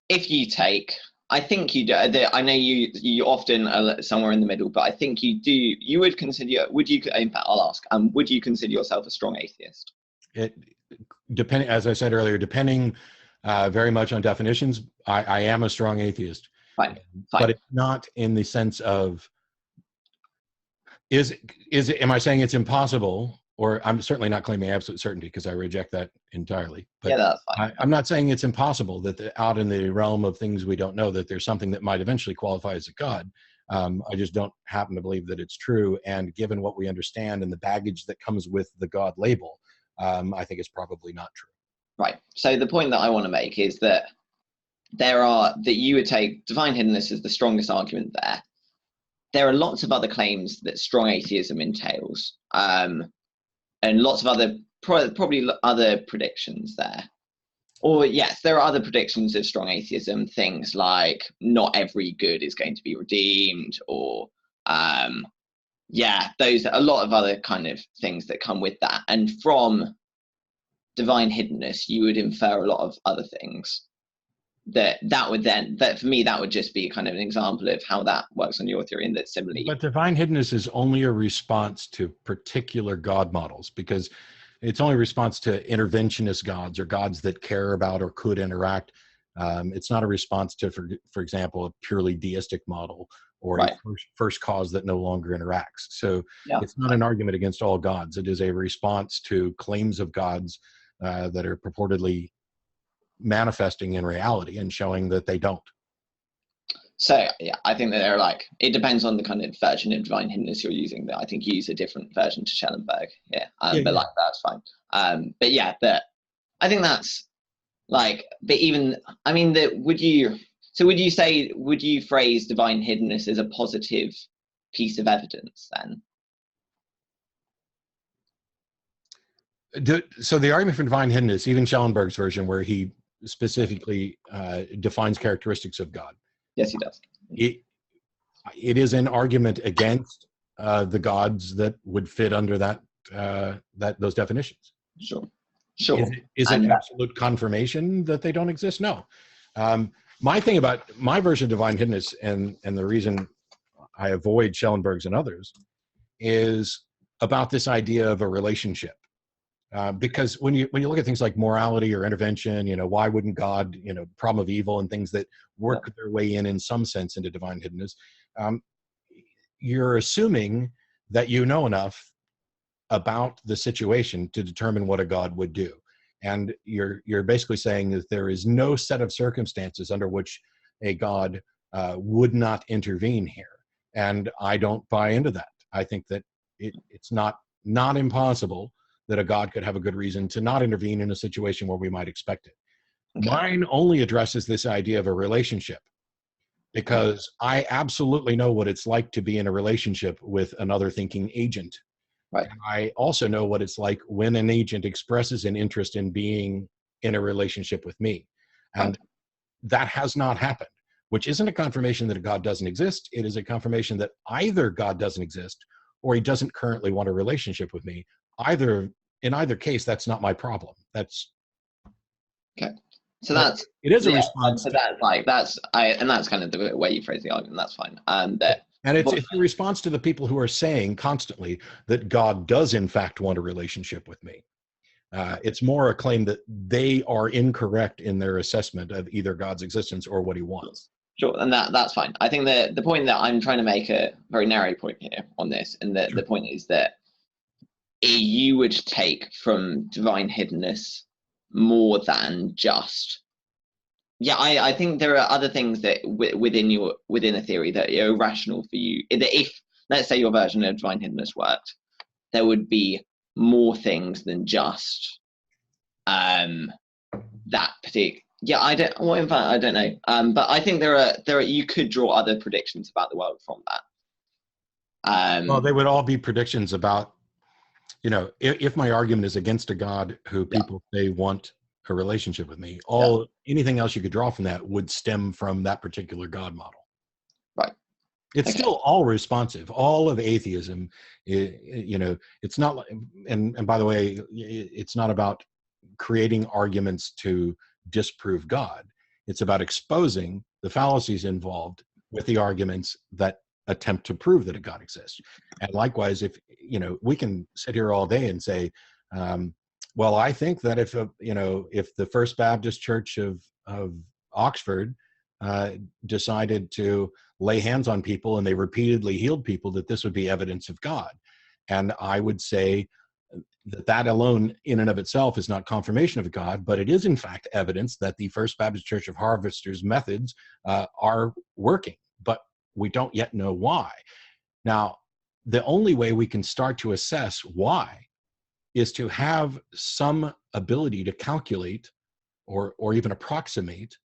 S8: if you take, I think you do. I know you often are somewhere in the middle, but I think you do. You would consider. Would you? In fact, I'll ask. Would you consider yourself a strong atheist?
S3: Depending, as I said earlier, depending very much on definitions, I am a strong atheist.
S8: Fine.
S3: But it's not in the sense of am I saying it's impossible? Or I'm certainly not claiming absolute certainty, because I reject that entirely. But
S8: yeah, that's fine.
S3: I'm not saying it's impossible that out in the realm of things we don't know, that there's something that might eventually qualify as a God. I just don't happen to believe that it's true. And given what we understand and the baggage that comes with the God label, I think it's probably not true.
S8: Right. So the point that I want to make is that that you would take divine hiddenness as the strongest argument there. There are lots of other claims that strong atheism entails. And lots of other, probably other predictions there. Or yes, there are other predictions of strong atheism, things like not every good is going to be redeemed, or those a lot of other kind of things that come with that. And from divine hiddenness, you would infer a lot of other things. That for me, that would just be kind of an example of how that works on your theory, and that similarly.
S3: But divine hiddenness is only a response to particular God models, because it's only a response to interventionist gods or gods that care about or could interact. It's not a response to, for example, a purely deistic model or a first cause that no longer interacts. So it's not an argument against all gods. It is a response to claims of gods that are purportedly manifesting in reality and showing that they don't.
S8: So I think that they're like, it depends on the kind of version of divine hiddenness you're using. That I think you use a different version to Schellenberg. But like that's fine. But I think that's like, but even I mean that would you phrase divine hiddenness as a positive piece of evidence then?
S3: So the argument for divine hiddenness, even Schellenberg's version, where he specifically defines characteristics of God.
S8: Yes, he does.
S3: It is an argument against the gods that would fit under those definitions.
S8: Sure.
S3: Is it absolute confirmation that they don't exist? No. My thing about my version of divine hiddenness, and the reason I avoid Schellenberg's and others, is about this idea of a relationship. Because when you look at things like morality or intervention, why wouldn't God, problem of evil and things that work their way in some sense into divine hiddenness, you're assuming that you know enough about the situation to determine what a God would do. And you're basically saying that there is no set of circumstances under which a God would not intervene here. And I don't buy into that. I think that it's not impossible that a God could have a good reason to not intervene in a situation where we might expect it.
S8: Okay.
S3: Mine only addresses this idea of a relationship, because I absolutely know what it's like to be in a relationship with another thinking agent.
S8: Right.
S3: And I also know what it's like when an agent expresses an interest in being in a relationship with me. And that has not happened, which isn't a confirmation that a God doesn't exist. It is a confirmation that either God doesn't exist or he doesn't currently want a relationship with me. In either case, that's not my problem. That's
S8: okay. So that's
S3: it is a response.
S8: So that's like and that's kind of the way you phrase the argument. That's fine. And
S3: it's a response to the people who are saying constantly that God does in fact want a relationship with me. It's more a claim that they are incorrect in their assessment of either God's existence or what he wants.
S8: Sure, and that's fine. I think the point that I'm trying to make, a very narrow point here on this, and the point is that you would take from divine hiddenness more than just, I think there are other things that within a theory that are irrational for you. That if, let's say, your version of divine hiddenness worked, there would be more things than just that particular. I don't. Well, in fact, I don't know. But I think there are. You could draw other predictions about the world from that.
S3: Well, they would all be predictions about, if my argument is against a God who people say want a relationship with me, anything else you could draw from that would stem from that particular God model.
S8: Right.
S3: It's still all responsive. All of atheism, it's not. And by the way, it's not about creating arguments to disprove God. It's about exposing the fallacies involved with the arguments that attempt to prove that a God exists. And likewise, if we can sit here all day and say, well, I think that if the First Baptist Church of Oxford decided to lay hands on people and they repeatedly healed people, that this would be evidence of God. And I would say that alone in and of itself is not confirmation of God, but it is in fact evidence that the First Baptist Church of Harvesters methods are working, but we don't yet know why. Now, the only way we can start to assess why is to have some ability to calculate or even approximate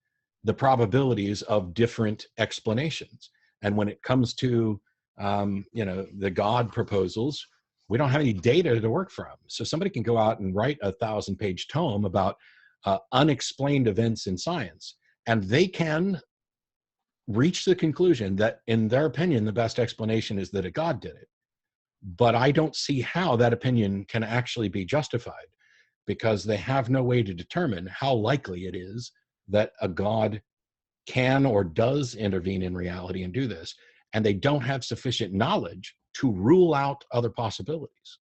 S3: the probabilities of different explanations. And when it comes to the God proposals, we don't have any data to work from. So somebody can go out and write a 1,000-page tome about unexplained events in science, and they can reach the conclusion that, in their opinion, the best explanation is that a God did it. But I don't see how that opinion can actually be justified, because they have no way to determine how likely it is that a God can or does intervene in reality and do this. And they don't have sufficient knowledge to rule out other possibilities.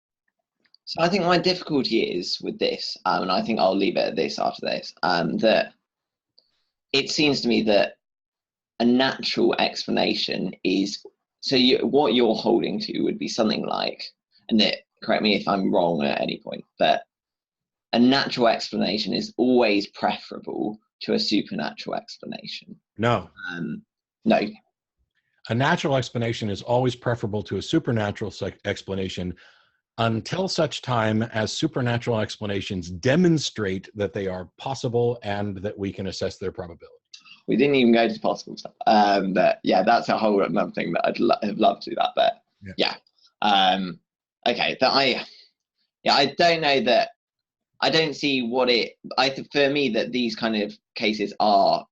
S8: So I think my difficulty is with this, and I think I'll leave it at this after this, that it seems to me that a natural explanation is, what you're holding to would be something like, and correct me if I'm wrong at any point, but a natural explanation is always preferable to a supernatural explanation.
S3: No.
S8: No.
S3: A natural explanation is always preferable to a supernatural explanation until such time as supernatural explanations demonstrate that they are possible and that we can assess their probability.
S8: We didn't even go to possible stuff. But yeah, that's a whole another thing that I'd love to do that. But okay. But I don't know that. I don't see for me that these kind of cases are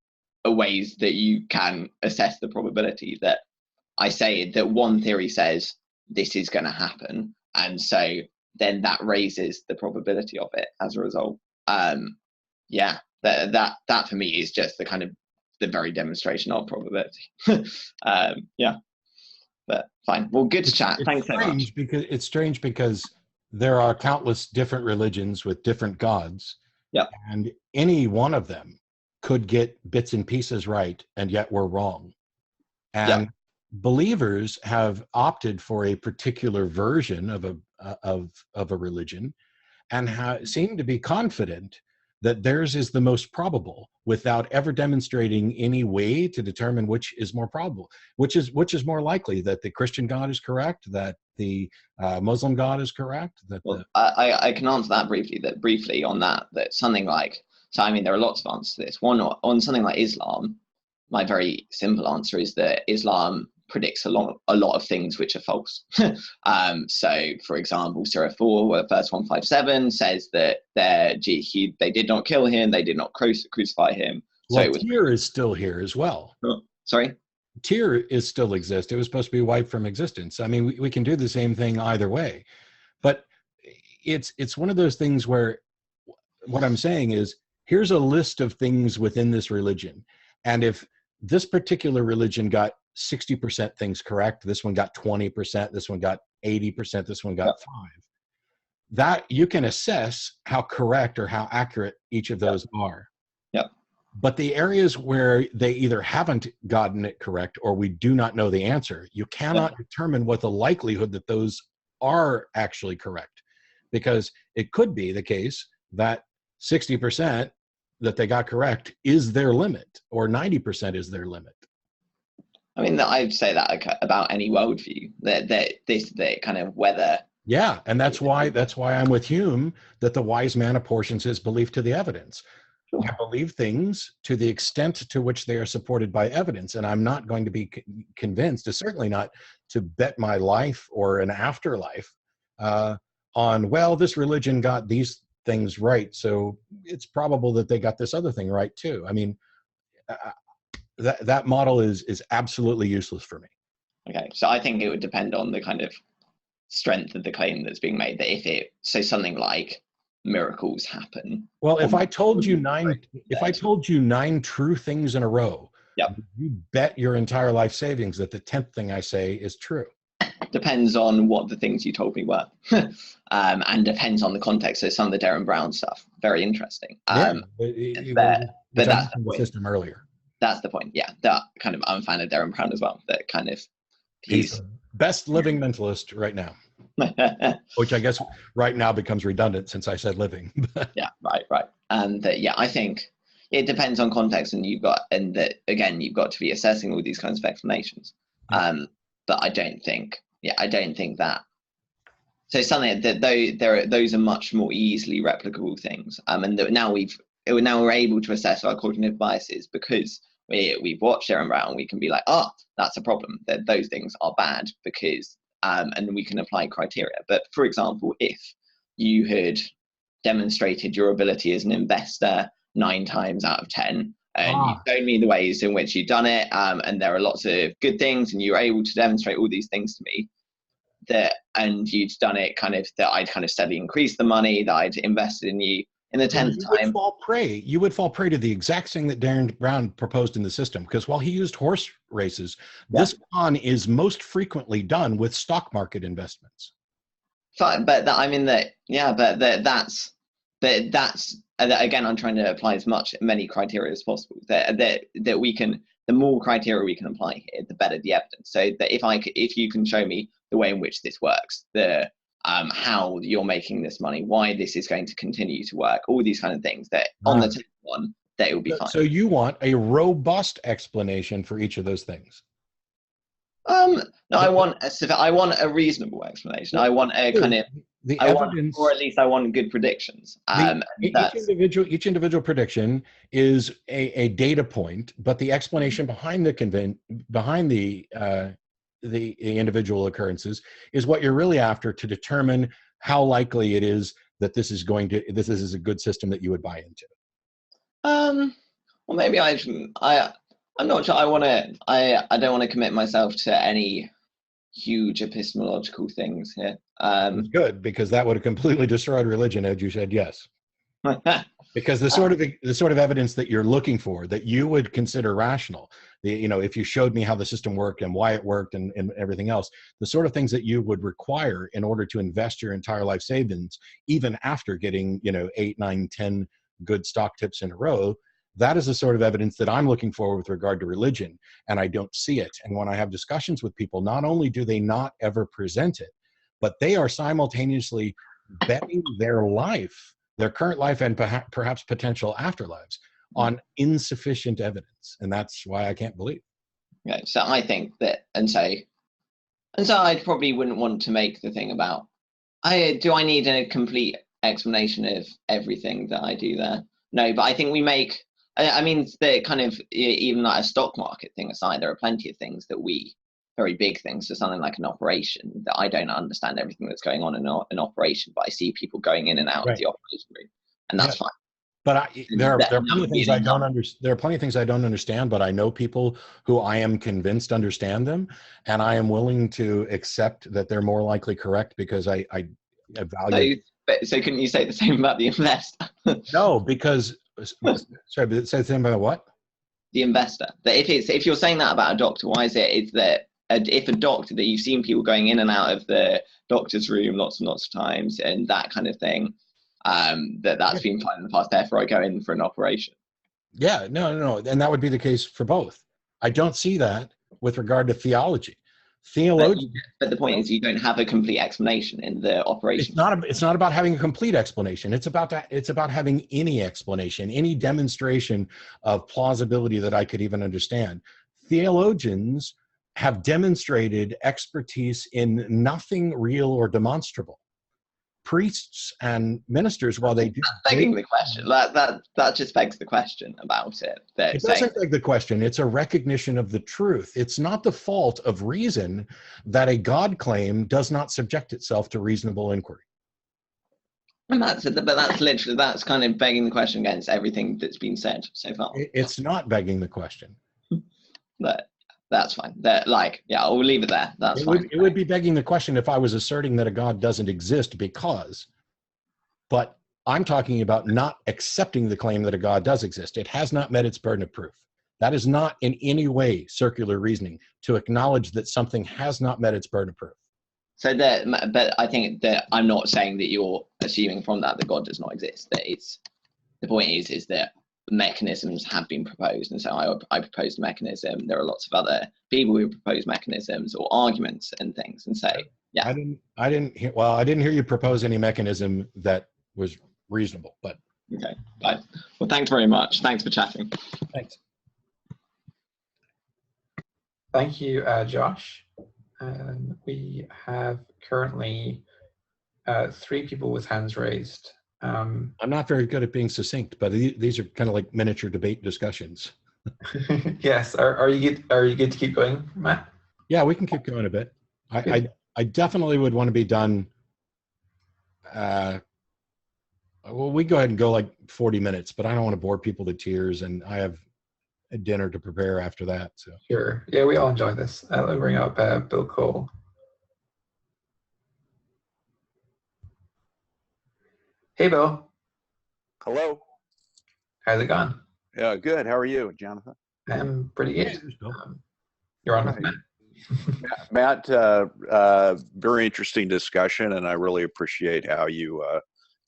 S8: ways that you can assess the probability. That I say that one theory says this is going to happen, and so then that raises the probability of it as a result. That for me is just the kind of the very demonstration of probability. But fine. Well, good to chat. Thanks so much.
S3: It's strange because there are countless different religions with different gods.
S8: Yep.
S3: And any one of them could get bits and pieces right, and yet we're wrong. And believers have opted for a particular version of a religion, and seem to be confident that theirs is the most probable without ever demonstrating any way to determine which is more probable, which is more likely, that the Christian God is correct, that the Muslim God is correct. That
S8: well, I can answer that briefly on that something like, so I mean, there are lots of answers to this. One, on something like Islam, my very simple answer is that Islam predicts a lot of things which are false. So, for example, Surah 4, verse 157 says that they did not kill him, they did not crucify him. So
S3: well, Tyr is still here as well.
S8: Sorry?
S3: Tyr is still exist. It was supposed to be wiped from existence. I mean, we can do the same thing either way. But it's one of those things where what I'm saying is, here's a list of things within this religion. And if this particular religion got 60% things correct, this one got 20%, this one got 80%, this one got 5%, that you can assess how correct or how accurate each of those are.
S8: Yep.
S3: But the areas where they either haven't gotten it correct or we do not know the answer, you cannot determine what the likelihood that those are actually correct. Because it could be the case that 60% that they got correct is their limit, or 90% is their limit.
S8: I mean, I'd say that about any worldview, that kind of whether.
S3: Yeah, and that's why I'm with Hume, that the wise man apportions his belief to the evidence.
S8: Sure.
S3: I believe things to the extent to which they are supported by evidence, and I'm not going to be convinced, certainly not to bet my life or an afterlife on, well, this religion got these things right, so it's probable that they got this other thing right too. I mean, that model is absolutely useless for me.
S8: Okay, so I think it would depend on the kind of strength of the claim that's being made. That so something like miracles happen.
S3: Well, if I told you 9 true things in a row, you bet your entire life savings that the 10th thing I say is true.
S8: Depends on what the things you told me were, and depends on the context. So some of the Darren Brown stuff, very interesting.
S3: But
S8: that's the point.
S3: System earlier.
S8: That's the point. Yeah, that kind of, I'm a fan of Darren Brown as well. That kind of
S3: he's the best living mentalist right now, which I guess right now becomes redundant since I said living.
S8: Yeah, right. And I think it depends on context, and you've got to be assessing all these kinds of explanations. But I don't think that. So something that those are much more easily replicable things. And that now we're able to assess our cognitive biases because we've watched Darren Brown. We can be like, that's a problem. That those things are bad because, and we can apply criteria. But for example, if you had demonstrated your ability as an investor 9 times out of 10, and you've shown me the ways in which you've done it, and there are lots of good things, and you're able to demonstrate all these things to me, and you'd done it that I'd kind of steadily increased the money that I'd invested in you. In the 10th time,
S3: you would fall prey to the exact thing that Darren Brown proposed in the system, because while he used horse races, this con is most frequently done with stock market investments.
S8: But that's again, I'm trying to apply many criteria as possible. That we can, the more criteria we can apply here, the better the evidence. So that if you can show me the way in which this works, how you're making this money, why this is going to continue to work, all these kind of things, that on the 10th one, that it will be fine.
S3: So you want a robust explanation for each of those things?
S8: No, I want a reasonable explanation. I want a kind of evidence, or at least I want good predictions.
S3: Each individual prediction is a data point, but the explanation behind the individual occurrences is what you're really after to determine how likely it is that this is a good system that you would buy into.
S8: Well, maybe I'm not sure. I don't want to commit myself to any huge epistemological things here.
S3: It's good, because that would have completely destroyed religion had you said yes. Because the sort of evidence that you're looking for, that you would consider rational, if you showed me how the system worked and why it worked and everything else, the sort of things that you would require in order to invest your entire life savings, even after getting 8, 9, 10 good stock tips in a row, that is the sort of evidence that I'm looking for with regard to religion, and I don't see it. And when I have discussions with people, not only do they not ever present it, but they are simultaneously betting their life their current life and perhaps potential afterlives on insufficient evidence. And that's why I can't believe.
S8: Okay, so I think that, and so I probably wouldn't want to make the thing about, do I need a complete explanation of everything that I do there? No, but I think we make, I mean, the kind of, even like a stock market thing aside, there are plenty of things that very big things, so something like an operation, that I don't understand everything that's going on in an operation, but I see people going in and out of the operation room, and that's fine.
S3: But there are plenty of things I don't understand. There are plenty of things I don't understand, but I know people who I am convinced understand them, and I am willing to accept that they're more likely correct because I value.
S8: So couldn't you say the same about the investor?
S3: No, because sorry, but say the same about what?
S8: The investor. That if you're saying that about a doctor, why is it? It's that if a doctor, that you've seen people going in and out of the doctor's room lots and lots of times and that kind of thing, that's been fine in the past, therefore I go in for an operation.
S3: Yeah, no, and that would be the case for both. I don't see that with regard to theology. Theologian.
S8: But the point is, you don't have a complete explanation in the operation.
S3: It's not about having a complete explanation. It's about having any explanation, any demonstration of plausibility that I could even understand. Theologians have demonstrated expertise in nothing real or demonstrable. Priests and ministers, while they do,
S8: begging the question, that just begs the question about it.
S3: It doesn't beg the question. It's a recognition of the truth. It's not the fault of reason that a God claim does not subject itself to reasonable inquiry.
S8: And that's kind of begging the question against everything that's been said so far.
S3: It's not begging the question.
S8: But that's fine. I'll leave it there. That's fine.
S3: It would be begging the question if I was asserting that a God doesn't exist but I'm talking about not accepting the claim that a God does exist. It has not met its burden of proof. That is not in any way circular reasoning, to acknowledge that something has not met its burden of proof.
S8: But I think that I'm not saying that you're assuming from that God does not exist. The point is that mechanisms have been proposed, and so I proposed a mechanism. There are lots of other people who propose mechanisms or arguments and things, and say, yeah.
S3: I didn't hear you propose any mechanism that was reasonable, but
S8: okay, fine. Well, thanks very much. Thanks for chatting.
S3: Thanks.
S2: Thank you, Josh. We have currently 3 people with hands raised.
S3: I'm not very good at being succinct, but these are kind of like miniature debate discussions.
S2: Yes. Are you good to keep going, Matt?
S3: Yeah, we can keep going a bit. I definitely would want to be done. Well, we go ahead and go like 40 minutes, but I don't want to bore people to tears, and I have a dinner to prepare after that. So
S2: sure. Yeah, we all enjoy this. Let me bring up Bill Cole. Hey, Bill.
S9: Hello.
S2: How's it going?
S9: Yeah, good. How are you, Jonathan?
S2: I'm pretty good. You're on with Matt.
S9: Matt, very interesting discussion, and I really appreciate how you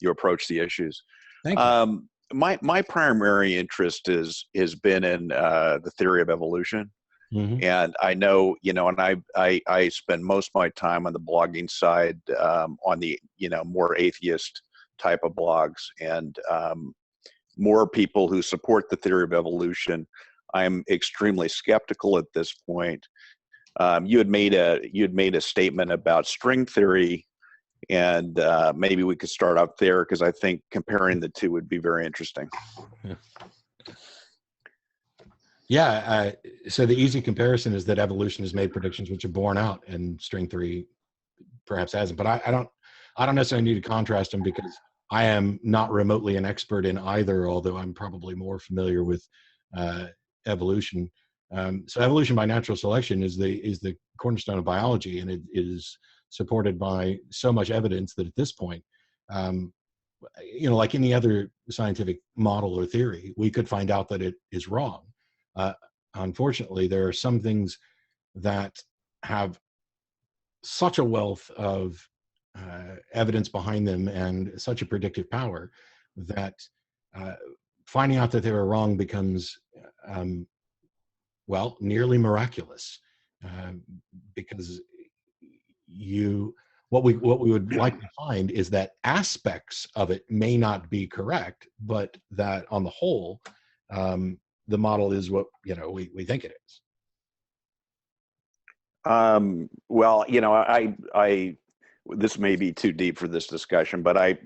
S9: approach the issues.
S3: Thank you.
S9: My primary interest has been in the theory of evolution.
S3: Mm-hmm.
S9: And I know, and I spend most of my time on the blogging side, on the, more atheist type of blogs, and more people who support the theory of evolution. I'm extremely skeptical at this point. You had made a statement about string theory, and maybe we could start out there, because I think comparing the two would be very interesting.
S3: Yeah. So the easy comparison is that evolution has made predictions which are borne out, and string theory perhaps hasn't. But I don't necessarily need to contrast them, because I am not remotely an expert in either, although I'm probably more familiar with evolution. So evolution by natural selection is the cornerstone of biology, and it is supported by so much evidence that at this point, like any other scientific model or theory, we could find out that it is wrong. Unfortunately, there are some things that have such a wealth of evidence behind them and such a predictive power that finding out that they were wrong becomes, nearly miraculous, because you What we would likely find is that aspects of it may not be correct, but that on the whole, the model is what we think it is.
S9: Well, I this may be too deep for this discussion, but I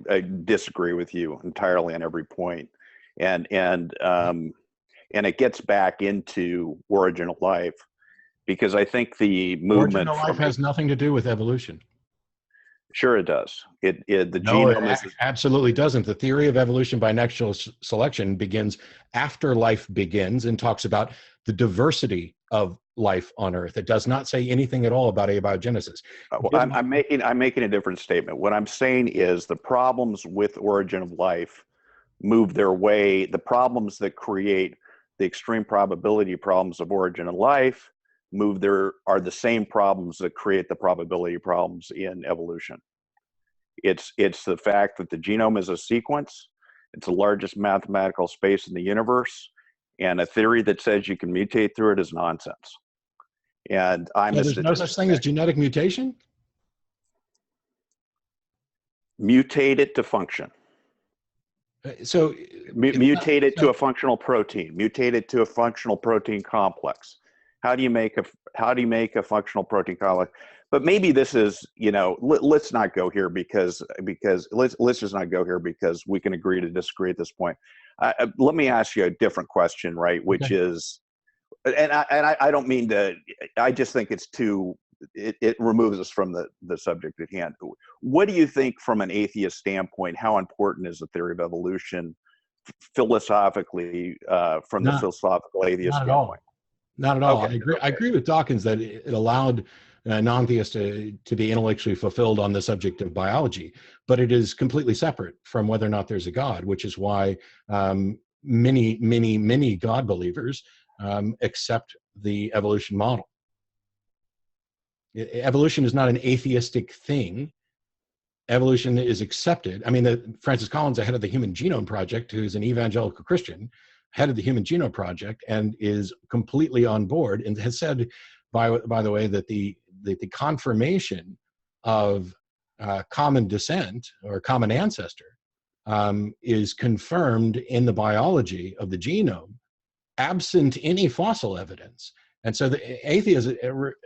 S9: disagree with you entirely on every point, and it gets back into origin of life, because I think the movement
S3: Origin of life has nothing to do with evolution.
S9: Sure, it does. The
S3: No,
S9: genome
S3: it
S9: is
S3: absolutely doesn't. The theory of evolution by natural selection begins after life begins and talks about the diversity of life on Earth. It does not say anything at all about abiogenesis.
S9: I'm making a different statement. What I'm saying is the problems with origin of life move their way. The problems that create the extreme probability problems of origin of life are the same problems that create the probability problems in evolution. It's the fact that the genome is a sequence. It's the largest mathematical space in the universe, and a theory that says you can mutate through it is nonsense. And
S3: there's no such thing as genetic mutation?
S9: Mutate it to function.
S3: So
S9: mutate it to a functional protein. Mutate it to a functional protein complex. How do you make a functional protein complex? But maybe this is, let's not go here because let's just not go here because we can agree to disagree at this point. Let me ask you a different question, right? Which is, and I don't mean to. I just think it's too. It removes us from the subject at hand. What do you think, from an atheist standpoint, how important is the theory of evolution philosophically from the philosophical atheist standpoint?
S3: Not at all.
S9: Okay.
S3: I agree with Dawkins that it allowed non-theists to be intellectually fulfilled on the subject of biology, but it is completely separate from whether or not there's a God, which is why many God believers accept the evolution model. Evolution is not an atheistic thing. Evolution is accepted. I mean, Francis Collins, the head of the Human Genome Project, who's an evangelical Christian, head of the Human Genome Project, and is completely on board, and has said, by the way, that the confirmation of common descent or common ancestor is confirmed in the biology of the genome, absent any fossil evidence. And so the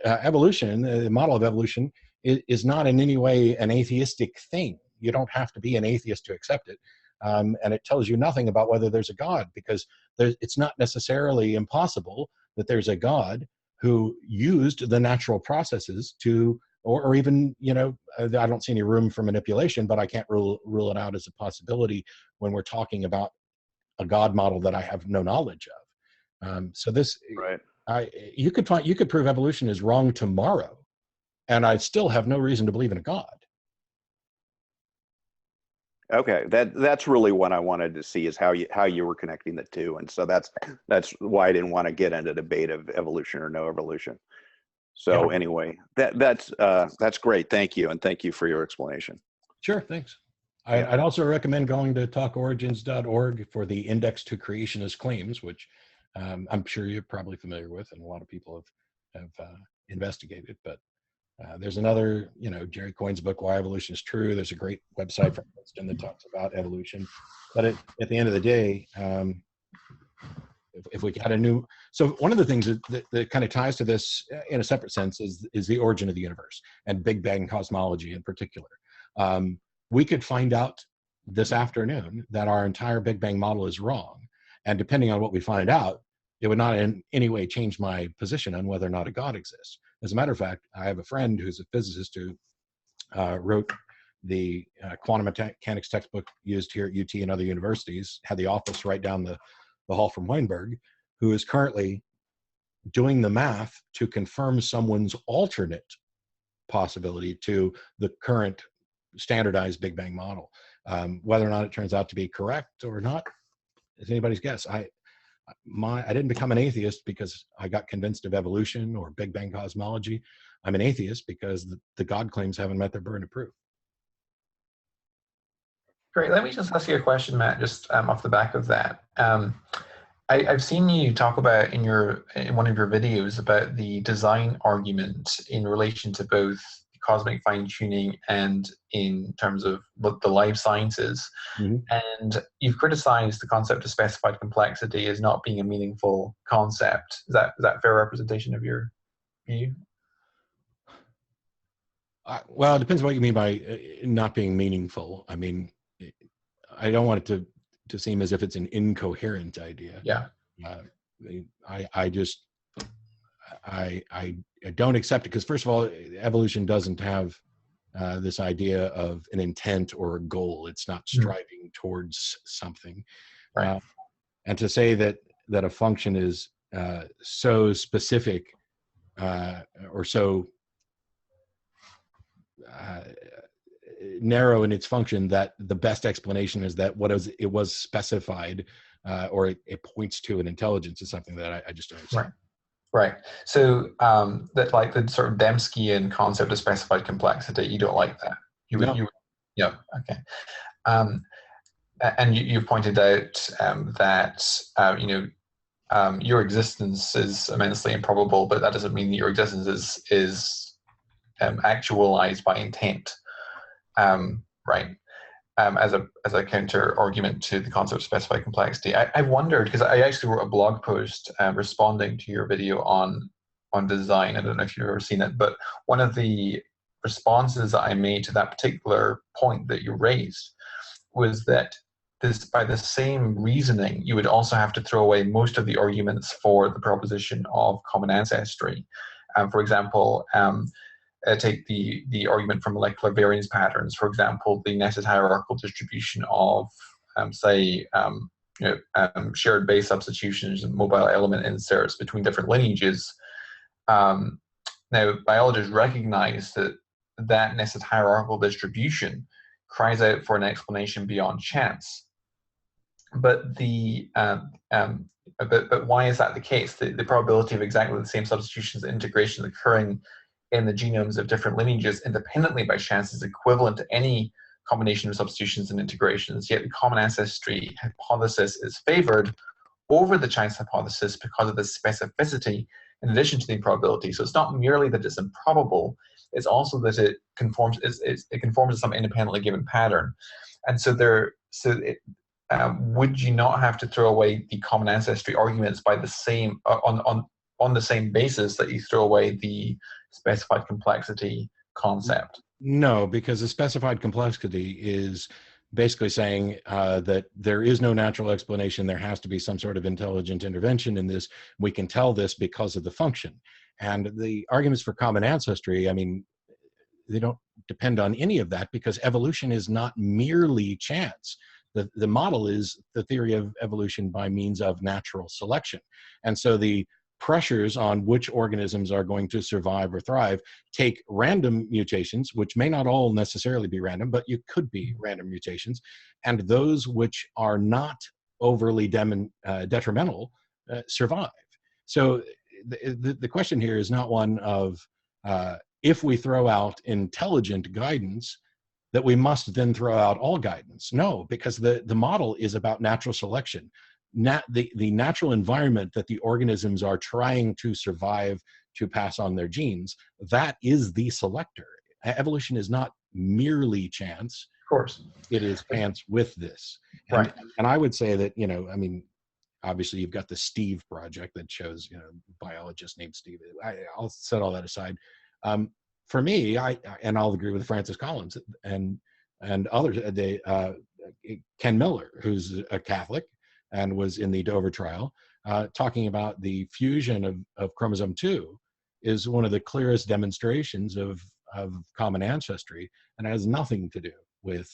S3: evolution, the model of evolution, is not in any way an atheistic thing. You don't have to be an atheist to accept it. And it tells you nothing about whether there's a God, because it's not necessarily impossible that there's a God who used the natural processes to, or even, I don't see any room for manipulation, but I can't rule it out as a possibility when we're talking about a God model that I have no knowledge of. So this,
S9: right.
S3: You could prove evolution is wrong tomorrow, and I'd still have no reason to believe in a God.
S9: Okay, that's really what I wanted to see, is how you were connecting the two, and so that's why I didn't want to get into debate of evolution or no evolution. So anyway, that's great. Thank you, and thank you for your explanation.
S3: Sure, thanks. I'd also recommend going to talkorigins.org for the Index to Creationist Claims, which I'm sure you're probably familiar with, and a lot of people have investigated. But there's another, Jerry Coyne's book, Why Evolution is True. There's a great website from Princeton that talks about evolution. But at the end of the day, if we got a new, so one of the things that kind of ties to this in a separate sense is the origin of the universe and Big Bang cosmology in particular. We could find out this afternoon that our entire Big Bang model is wrong. And depending on what we find out, it would not in any way change my position on whether or not a God exists. As a matter of fact, I have a friend who's a physicist who wrote the quantum mechanics textbook used here at UT and other universities, had the office right down the hall from Weinberg, who is currently doing the math to confirm someone's alternate possibility to the current standardized Big Bang model. Whether or not it turns out to be correct or not is anybody's guess. I didn't become an atheist because I got convinced of evolution or Big Bang cosmology. I'm an atheist because the God claims haven't met their burden of proof.
S2: Great. Let me just ask you a question, Matt, just off the back of that. I've seen you talk about in one of your videos about the design argument in relation to both cosmic fine-tuning and in terms of what the life sciences.
S3: Mhm.
S2: And you've criticized the concept of specified complexity as not being a meaningful concept. Is that a fair representation of your view?
S1: Well, it depends what you mean by not being meaningful. I mean, I don't want it to seem as if it's an incoherent idea.
S2: Yeah.
S1: I don't accept it because, first of all, evolution doesn't have this idea of an intent or a goal. It's not striving towards something.
S2: Right.
S1: And to say that a function is so specific or so narrow in its function that the best explanation is that it was specified or it points to an intelligence is something that I just don't understand.
S2: Right. So that, like, the sort of Demskian concept of specified complexity, you don't like that. Yeah. Okay. And you've pointed out that your existence is immensely improbable, but that doesn't mean that your existence is actualized by intent. Right. As a counter argument to the concept of specified complexity, I wondered, because I actually wrote a blog post responding to your video on design. I don't know if you've ever seen it, but one of the responses that I made to that particular point that you raised was that by the same reasoning, you would also have to throw away most of the arguments for the proposition of common ancestry. For example, take the argument from molecular variance patterns. For example, the netted hierarchical distribution of, shared base substitutions and mobile element inserts between different lineages. Now, biologists recognize that netted hierarchical distribution cries out for an explanation beyond chance. But but why is that the case? The probability of exactly the same substitutions and integrations occurring in the genomes of different lineages independently by chance is equivalent to any combination of substitutions and integrations, yet the common ancestry hypothesis is favored over the chance hypothesis because of the specificity in addition to the improbability. So it's not merely that it's improbable, it's also that it conforms to some independently given pattern. And so would you not have to throw away the common ancestry arguments by the same on the same basis that you throw away the specified complexity concept?
S1: No, because the specified complexity is basically saying that there is no natural explanation. There has to be some sort of intelligent intervention in this. We can tell this because of the function. And the arguments for common ancestry, I mean, they don't depend on any of that because evolution is not merely chance. The model is the theory of evolution by means of natural selection. And so the pressures on which organisms are going to survive or thrive take random mutations, which may not all necessarily be random, but you could be random mutations, and those which are not overly detrimental survive. So the question here is not one of if we throw out intelligent guidance, that we must then throw out all guidance. No, because the model is about natural selection. The natural environment that the organisms are trying to survive to pass on their genes, that is the selector. Evolution is not merely chance.
S2: Of course.
S1: It is chance with this.
S2: Right.
S1: And I would say that, I mean, obviously you've got the Steve project that shows, biologists named Steve. I'll set all that aside. For me, I'll agree with Francis Collins and others. Ken Miller, who's a Catholic and was in the Dover trial, talking about the fusion of chromosome 2 is one of the clearest demonstrations of common ancestry, and it has nothing to do with,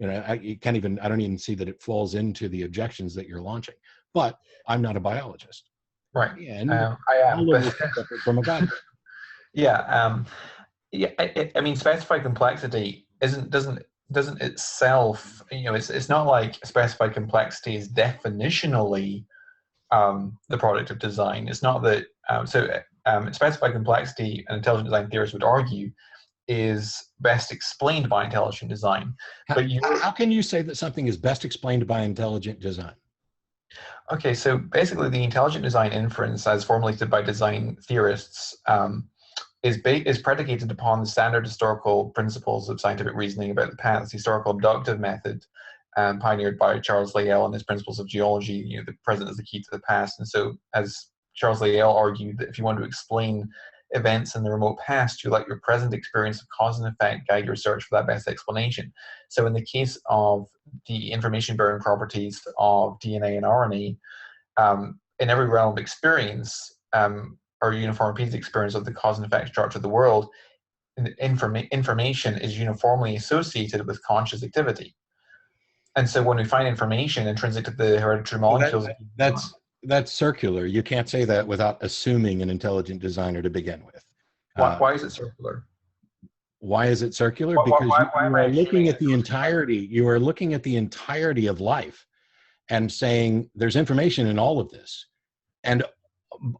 S1: I don't even see that it falls into the objections that you're launching. But I'm not a biologist.
S2: Right.
S1: And
S2: I am.
S1: From a guy.
S2: Yeah. I mean, specified complexity doesn't itself, it's not like specified complexity is definitionally the product of design. It's not that, specified complexity, an intelligent design theorist would argue, is best explained by intelligent design. But
S1: how can you say that something is best explained by intelligent design?
S2: Okay, so basically the intelligent design inference as formulated by design theorists is predicated upon the standard historical principles of scientific reasoning about the past, the historical abductive method, pioneered by Charles Lyell and his principles of geology. You know, the present is the key to the past. And so, as Charles Lyell argued, that if you want to explain events in the remote past, you let your present experience of cause and effect guide your search for that best explanation. So in the case of the information-bearing properties of DNA and RNA, in every realm of experience, or uniform repeated experience of the cause and effect structure of the world, information is uniformly associated with conscious activity. And so when we find information intrinsic to the hereditary molecules...
S3: That's circular. You can't say that without assuming an intelligent designer to begin with.
S2: Why is it circular?
S3: Why is it circular? Because you are looking at the entirety. You are looking at the entirety of life and saying there's information in all of this, and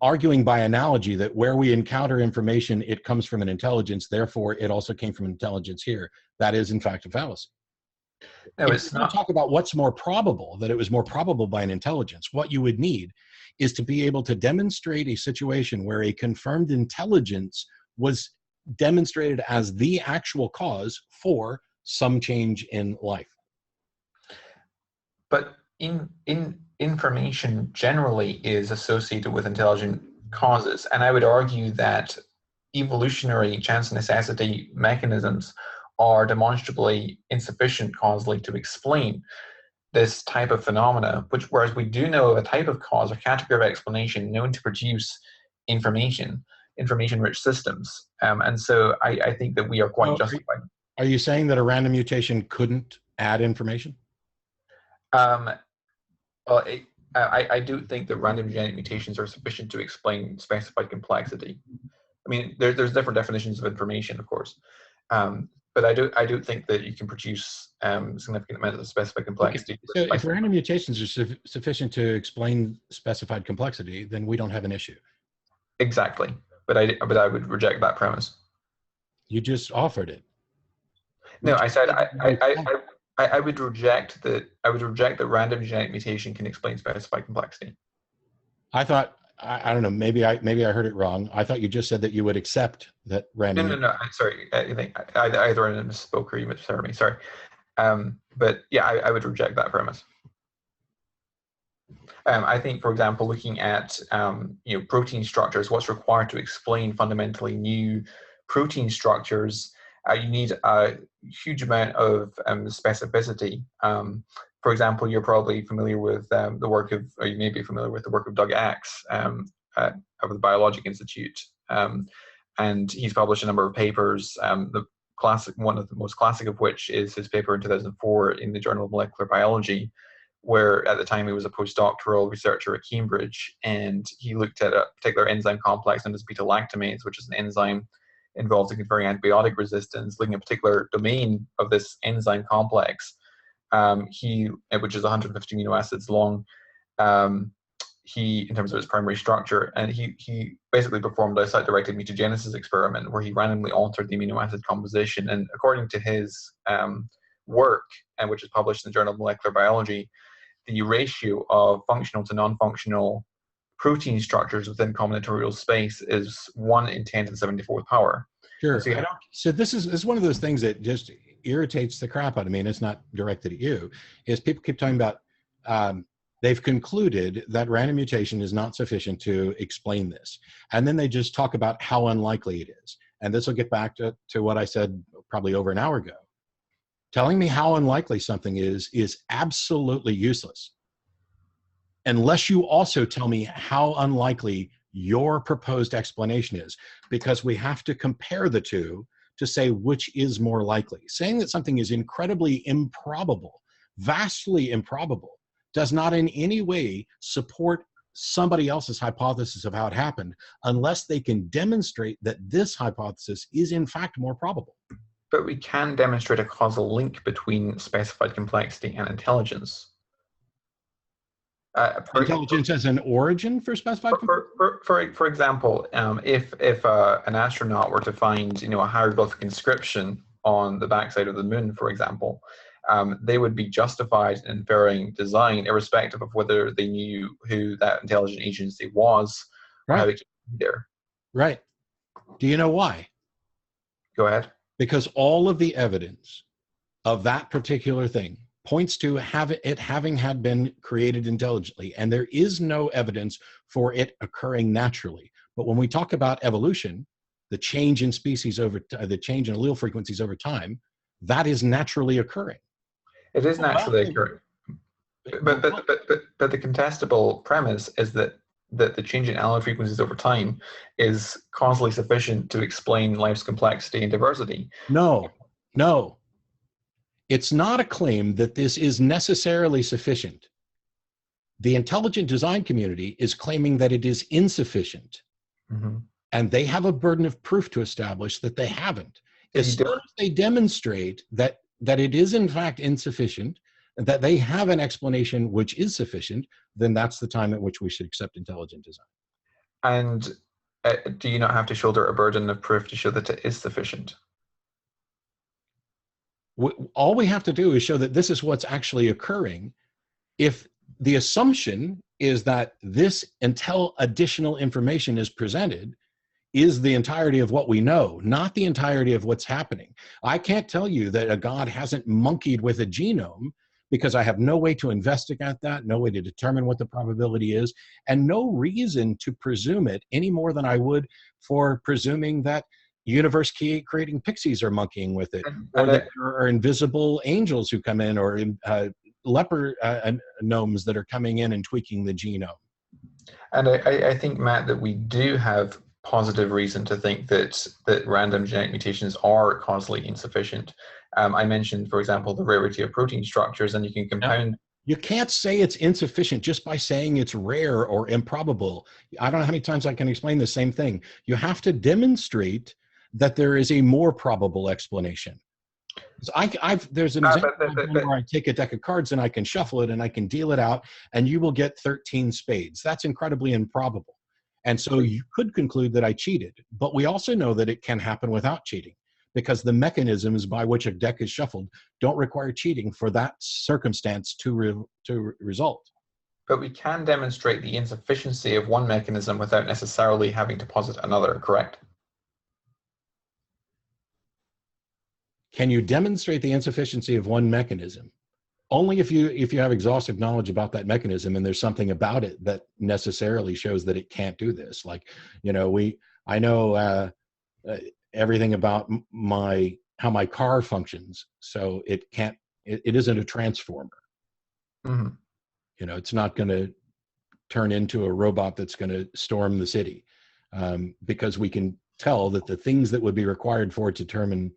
S3: arguing by analogy that where we encounter information, it comes from an intelligence, therefore it also came from intelligence here. That is, in fact, a fallacy. No, it's not. Talk about what's more probable, that it was more probable by an intelligence. What you would need is to be able to demonstrate a situation where a confirmed intelligence was demonstrated as the actual cause for some change in life.
S2: But information generally is associated with intelligent causes, and I would argue that evolutionary chance necessity mechanisms are demonstrably insufficient causally to explain this type of phenomena, whereas we do know of a type of cause or category of explanation known to produce information-rich systems. And so I think that we are quite justified.
S3: Are you saying that a random mutation couldn't add information?
S2: Well, I do think that random genetic mutations are sufficient to explain specified complexity. I mean, there's different definitions of information, of course. But I do think that you can produce significant amounts of specified complexity.
S3: Okay. So if random mutations are sufficient to explain specified complexity, then we don't have an issue.
S2: Exactly. But I would reject that premise.
S3: You just offered it.
S2: No, I said I would reject that. I would reject that random genetic mutation can explain specified complexity.
S3: I thought, I don't know, maybe I heard it wrong. I thought you just said that you would accept that random.
S2: No. I'm sorry. I think either I misspoke or you misheard me. Sorry. But yeah, I would reject that premise. I think, for example, looking at protein structures, what's required to explain fundamentally new protein structures, you need a huge amount of specificity. For example, you're probably familiar with the work of, or you may be familiar with the work of Doug Axe of the Biologic Institute, and he's published a number of papers. One of the most classic of which is his paper in 2004 in the Journal of Molecular Biology, where at the time he was a postdoctoral researcher at Cambridge, and he looked at a particular enzyme complex known as beta-lactamase, which is an enzyme involved in conferring antibiotic resistance, looking at a particular domain of this enzyme complex, which is 150 amino acids long, in terms of its primary structure, and he basically performed a site-directed mutagenesis experiment where he randomly altered the amino acid composition, and according to his work, which is published in the Journal of Molecular Biology, the ratio of functional to non-functional protein structures within combinatorial space is 1 in 10 to the 74th power.
S3: Sure. So this is one of those things that just irritates the crap out of me, and it's not directed at you, is people keep talking about they've concluded that random mutation is not sufficient to explain this. And then they just talk about how unlikely it is. And this will get back to what I said probably over an hour ago. Telling me how unlikely something is absolutely useless, unless you also tell me how unlikely your proposed explanation is, because we have to compare the two to say which is more likely. Saying that something is incredibly improbable, vastly improbable, does not in any way support somebody else's hypothesis of how it happened, unless they can demonstrate that this hypothesis is in fact more probable.
S2: But we can demonstrate a causal link between specified complexity and intelligence.
S3: Intelligence as an origin for specified complexity?
S2: For example, if an astronaut were to find a hieroglyphic inscription on the backside of the moon, for example, they would be justified in inferring design, irrespective of whether they knew who that intelligent agency was or how it came there.
S3: Right. Do you know why?
S2: Go ahead.
S3: Because all of the evidence of that particular thing points to it having had been created intelligently, and there is no evidence for it occurring naturally. But when we talk about evolution, the change in species the change in allele frequencies over time, that is naturally occurring.
S2: It is naturally occurring. But the contestable premise is that the change in allele frequencies over time is causally sufficient to explain life's complexity and diversity.
S3: No. It's not a claim that this is necessarily sufficient. The intelligent design community is claiming that it is insufficient.
S2: Mm-hmm.
S3: And they have a burden of proof to establish that they haven't. As soon as they demonstrate that it is in fact insufficient, that they have an explanation which is sufficient, then that's the time at which we should accept intelligent design.
S2: And do you not have to shoulder a burden of proof to show that it is sufficient?
S3: All we have to do is show that this is what's actually occurring. If the assumption is that this, until additional information is presented, is the entirety of what we know, not the entirety of what's happening. I can't tell you that a God hasn't monkeyed with a genome, because I have no way to investigate that, no way to determine what the probability is, and no reason to presume it any more than I would for presuming that universe creating pixies are monkeying with it, or that there are invisible angels who come in, or leper gnomes that are coming in and tweaking the genome.
S2: And I think, Matt, that we do have positive reason to think that random genetic mutations are causally insufficient. I mentioned, for example, the rarity of protein structures, and you can compound.
S3: You can't say it's insufficient just by saying it's rare or improbable. I don't know how many times I can explain the same thing. You have to demonstrate that there is a more probable explanation. So there's an example where I take a deck of cards and I can shuffle it and I can deal it out, and you will get 13 spades. That's incredibly improbable. And so you could conclude that I cheated, but we also know that it can happen without cheating, because the mechanisms by which a deck is shuffled don't require cheating for that circumstance to result.
S2: But we can demonstrate the insufficiency of one mechanism without necessarily having to posit another, correct?
S3: Can you demonstrate the insufficiency of one mechanism? Only if you have exhaustive knowledge about that mechanism and there's something about it that necessarily shows that it can't do this. Like, I know everything about how my car functions, so it isn't a transformer.
S2: Mm-hmm.
S3: It's not going to turn into a robot that's going to storm the city, because we can tell that the things that would be required for it to turn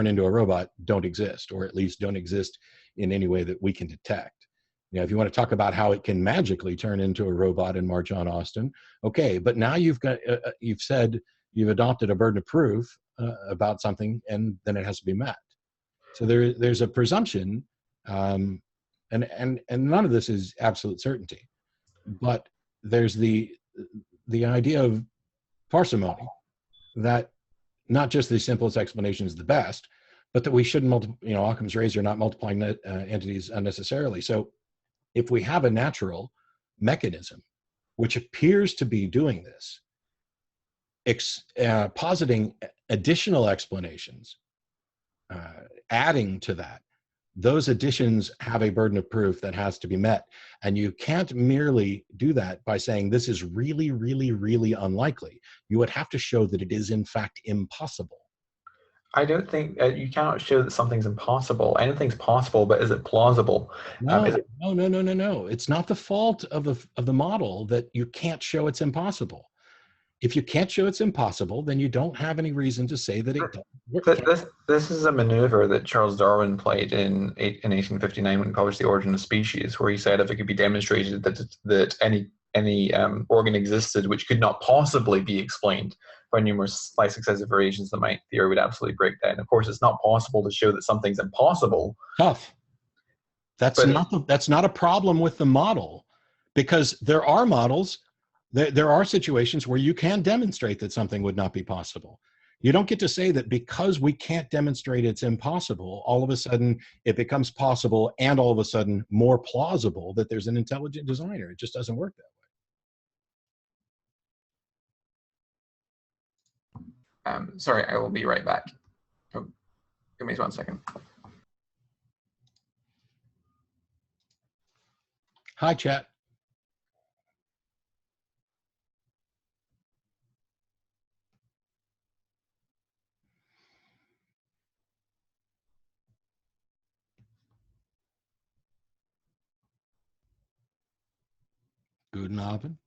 S3: into a robot don't exist, or at least don't exist in any way that we can detect. If you want to talk about how it can magically turn into a robot and march on Austin, okay, but now you've adopted a burden of proof about something, and then it has to be met. So there's a presumption, and none of this is absolute certainty, but there's the idea of parsimony, that not just the simplest explanation is the best, but that we shouldn't Occam's razor, not multiplying entities unnecessarily. So if we have a natural mechanism which appears to be doing this, positing additional explanations, adding to that, those additions have a burden of proof that has to be met. And you can't merely do that by saying this is really, really, really unlikely. You would have to show that it is in fact impossible.
S2: I don't think you cannot show that something's impossible. Anything's possible, but is it plausible?
S3: No. It's not the fault of the model that you can't show it's impossible. If you can't show it's impossible, then you don't have any reason to say that it doesn't work.
S2: This is a maneuver that Charles Darwin played in 1859 when he published The Origin of Species, where he said if it could be demonstrated that any organ existed which could not possibly be explained by numerous slight successive variations, that my theory would absolutely break down. Of course, it's not possible to show that something's impossible.
S3: Tough. That's not a problem with the model, because there are models. There are situations where you can demonstrate that something would not be possible. You don't get to say that because we can't demonstrate it's impossible, all of a sudden it becomes possible, and all of a sudden more plausible that there's an intelligent designer. It just doesn't work that
S2: Sorry, I will be right back. Oh, give me 1 second.
S3: Hi, chat. Guten Abend.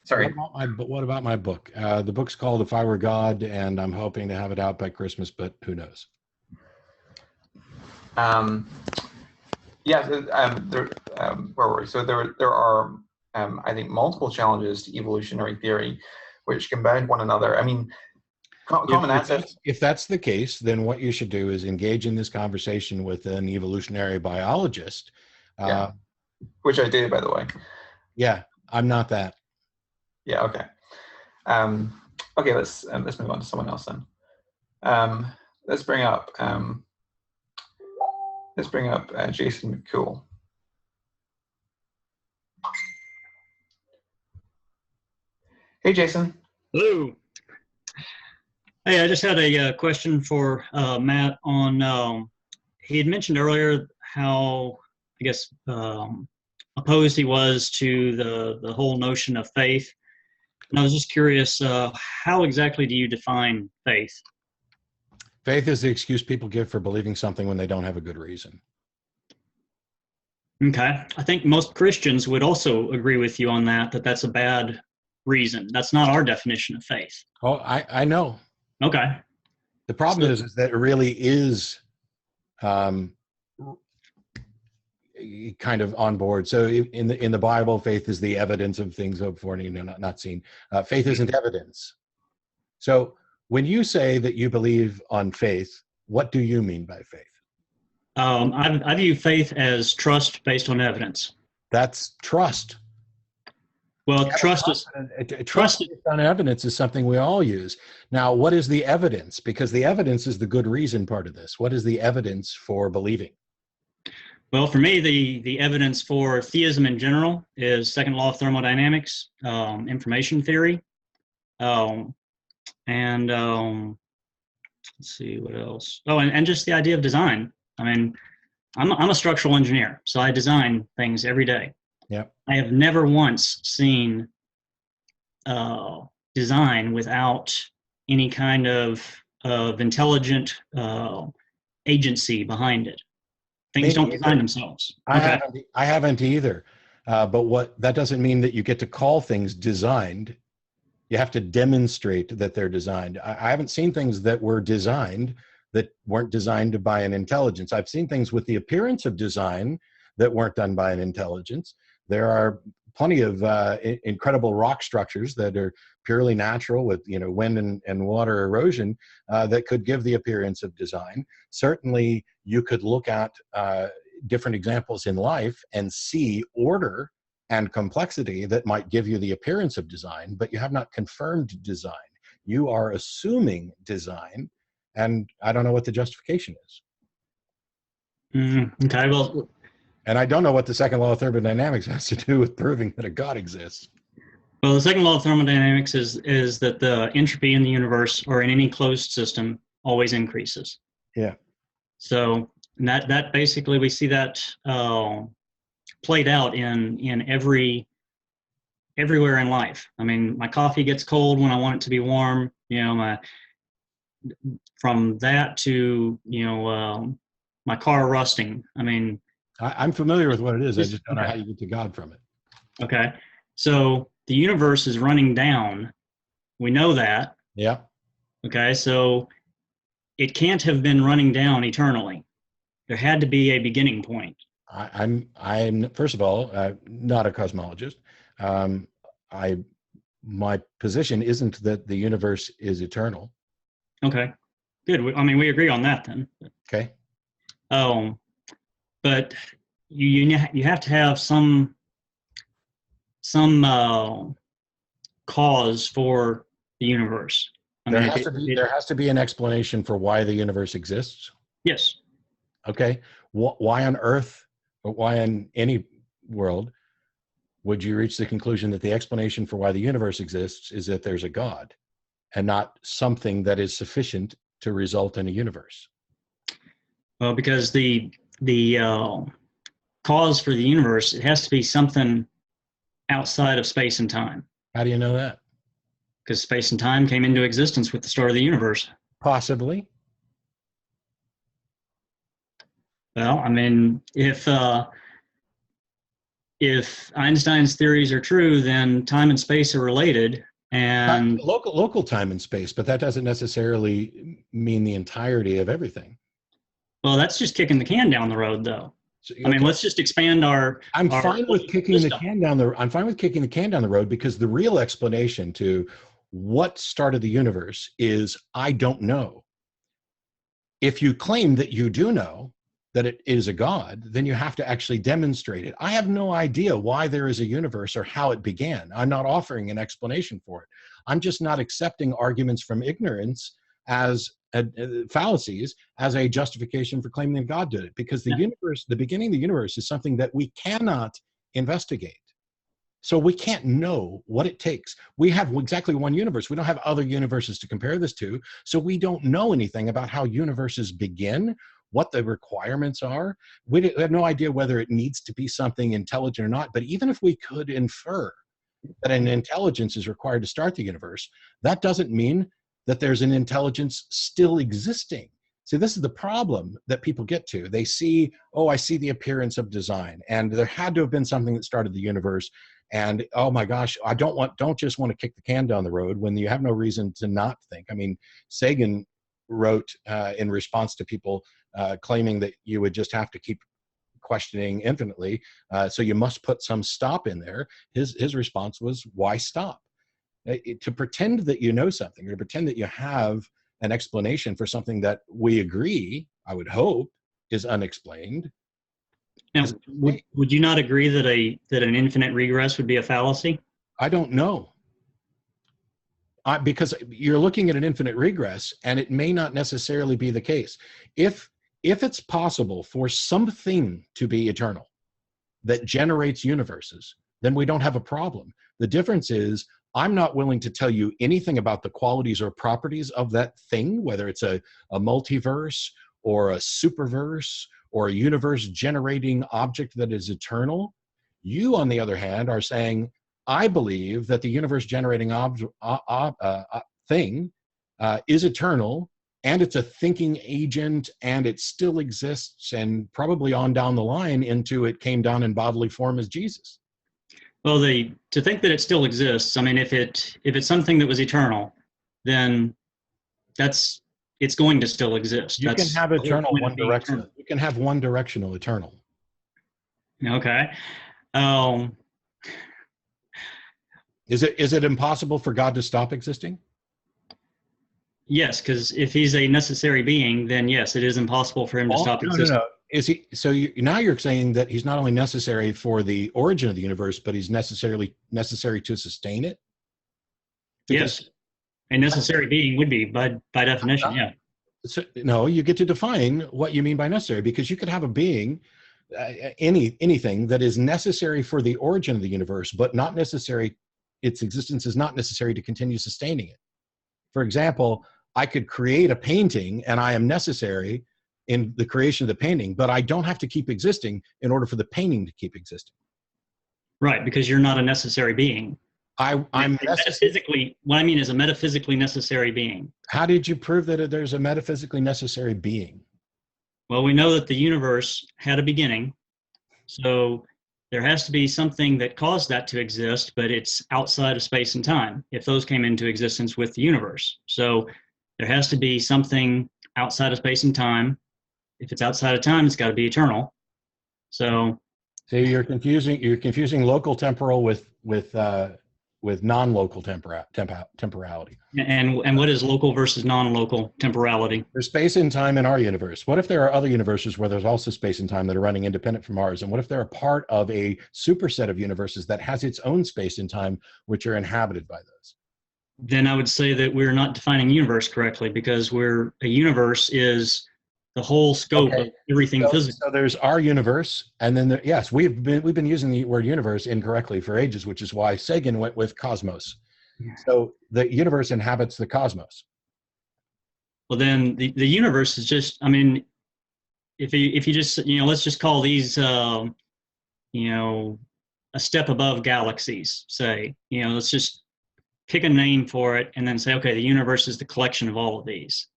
S2: Sorry.
S3: What about my book? The book's called If I Were God, and I'm hoping to have it out by Christmas, but who knows?
S2: Yeah, where were we? So there are, I think, multiple challenges to evolutionary theory, which combine one another. I mean, common ancestors.
S3: If that's the case, then what you should do is engage in this conversation with an evolutionary biologist.
S2: Yeah, which I did, by the way.
S3: Yeah, I'm not that.
S2: Yeah. Okay. Okay. Let's move on to someone else then. Let's bring up Jason McCool. Hey, Jason.
S10: Hello. Hey, I just had a question for Matt on, he had mentioned earlier how, I guess, opposed he was to the whole notion of faith. And I was just curious, how exactly do you define faith?
S3: Faith is the excuse people give for believing something when they don't have a good reason.
S10: Okay. I think most Christians would also agree with you on that that's a bad reason. That's not our definition of faith.
S3: Oh, I know.
S10: Okay.
S3: The problem is that it really is kind of on board. So in the Bible, faith is the evidence of things hoped for and not seen. Faith isn't evidence. So when you say that you believe on faith, what do you mean by faith?
S10: I view faith as trust based on evidence.
S3: That's trust.
S10: Well, trust
S3: based on evidence is something we all use. Now, what is the evidence? Because the evidence is the good reason part of this. What is the evidence for believing?
S10: Well, for me, the evidence for theism in general is second law of thermodynamics, information theory, and let's see what else. Oh, and just the idea of design. I mean, I'm a structural engineer, so I design things every day.
S3: Yep.
S10: I have never once seen design without any kind of intelligent agency behind it. Things don't design themselves.
S3: I haven't either. But that doesn't mean that you get to call things designed. You have to demonstrate that they're designed. I haven't seen things that were designed that weren't designed by an intelligence. I've seen things with the appearance of design that weren't done by an intelligence. There are plenty of incredible rock structures that are purely natural with wind and water erosion that could give the appearance of design. Certainly, you could look at different examples in life and see order and complexity that might give you the appearance of design, but you have not confirmed design. You are assuming design, and I don't know what the justification is.
S10: Okay, well.
S3: And I don't know what the second law of thermodynamics has to do with proving that a God exists.
S10: Well, the second law of thermodynamics is that the entropy in the universe or in any closed system always increases.
S3: Yeah.
S10: So that basically we see that played out in everywhere in life. I mean, my coffee gets cold when I want it to be warm. From that to my car rusting. I mean.
S3: I'm familiar with what it is. I just don't know how you get to God from it.
S10: Okay. So the universe is running down. We know that.
S3: Yeah.
S10: Okay. So it can't have been running down eternally. There had to be a beginning point.
S3: I'm first of all, not a cosmologist. My position isn't that the universe is eternal.
S10: Okay. Good. I mean, we agree on that then.
S3: Okay.
S10: But you have to have some cause for the universe.
S3: There has to be an explanation for why the universe exists.
S10: Yes.
S3: Okay. Why on Earth, or why in any world, would you reach the conclusion that the explanation for why the universe exists is that there's a God and not something that is sufficient to result in a universe?
S10: Well, because the cause for the universe, it has to be something outside of space and time.
S3: How do you know that?
S10: Because space and time came into existence with the start of the universe.
S3: Possibly.
S10: Well, I mean, if Einstein's theories are true, then time and space are related, and
S3: local time and space, but that doesn't necessarily mean the entirety of everything.
S10: Well, that's just kicking the can down the road, though.
S3: So,
S10: I mean, let's just expand our.
S3: I'm fine with kicking the can down the. I'm fine with kicking the can down the road, because the real explanation to what started the universe is I don't know. If you claim that you do know that it is a God, then you have to actually demonstrate it. I have no idea why there is a universe or how it began. I'm not offering an explanation for it. I'm just not accepting arguments from ignorance as fallacies as a justification for claiming that God did it, because the universe, the beginning of the universe, is something that we cannot investigate. So we can't know what it takes. We have exactly one universe. We don't have other universes to compare this to. So we don't know anything about how universes begin, what the requirements are. We have no idea whether it needs to be something intelligent or not. But even if we could infer that an intelligence is required to start the universe, that doesn't mean that there's an intelligence still existing. See, this is the problem that people get to. They see, oh, I see the appearance of design, and there had to have been something that started the universe. And oh my gosh, I don't just want to kick the can down the road when you have no reason to not think. I mean, Sagan wrote in response to people claiming that you would just have to keep questioning infinitely, so you must put some stop in there. His response was, why stop? To pretend that you know something, or to pretend that you have an explanation for something that we agree, I would hope, is unexplained.
S10: Now, would you not agree that an infinite regress would be a fallacy?
S3: I don't know. Because you're looking at an infinite regress, and it may not necessarily be the case. If it's possible for something to be eternal that generates universes, then we don't have a problem. The difference is, I'm not willing to tell you anything about the qualities or properties of that thing, whether it's a multiverse or a superverse or a universe generating object that is eternal. You, on the other hand, are saying, I believe that the universe generating thing is eternal, and it's a thinking agent, and it still exists, and probably on down the line into it came down in bodily form as Jesus.
S10: Well, to think that it still exists, I mean, if it's something that was eternal, then it's going to still exist.
S3: You can have eternal one directional. You can have one directional eternal.
S10: Okay.
S3: Is it impossible for God to stop existing?
S10: Yes, because if he's a necessary being, then yes, it is impossible for him to stop existing.
S3: No. Is he? So now you're saying that he's not only necessary for the origin of the universe, but he's necessary to sustain it?
S10: Yes, a necessary being would be by definition, yeah.
S3: So, no, you get to define what you mean by necessary, because you could have a being, anything that is necessary for the origin of the universe, but not necessary. Its existence is not necessary to continue sustaining it. For example, I could create a painting, and I am necessary in the creation of the painting, but I don't have to keep existing in order for the painting to keep existing.
S10: Right, because you're not a necessary being.
S3: I'm
S10: metaphysically. What I mean is a metaphysically necessary being.
S3: How did you prove that there's a metaphysically necessary being?
S10: Well, we know that the universe had a beginning, so there has to be something that caused that to exist, but it's outside of space and time, if those came into existence with the universe. So there has to be something outside of space and time. If it's outside of time, it's got to be eternal. So
S3: you're confusing local temporal with non-local temporality.
S10: And what is local versus non-local temporality?
S3: There's space and time in our universe. What if there are other universes where there's also space and time that are running independent from ours? And what if they're a part of a superset of universes that has its own space and time, which are inhabited by those?
S10: Then I would say that we're not defining universe correctly, because a universe is the whole scope
S3: Okay.
S10: of everything
S3: So,
S10: physical.
S3: so there's our universe, and then yes, we've been using the word universe incorrectly for ages, which is why Sagan went with cosmos. So the universe inhabits the cosmos.
S10: Well, then the universe is just, I mean, if you just, let's just call these, a step above galaxies, say, let's just pick a name for it and then say, okay, the universe is the collection of all of these.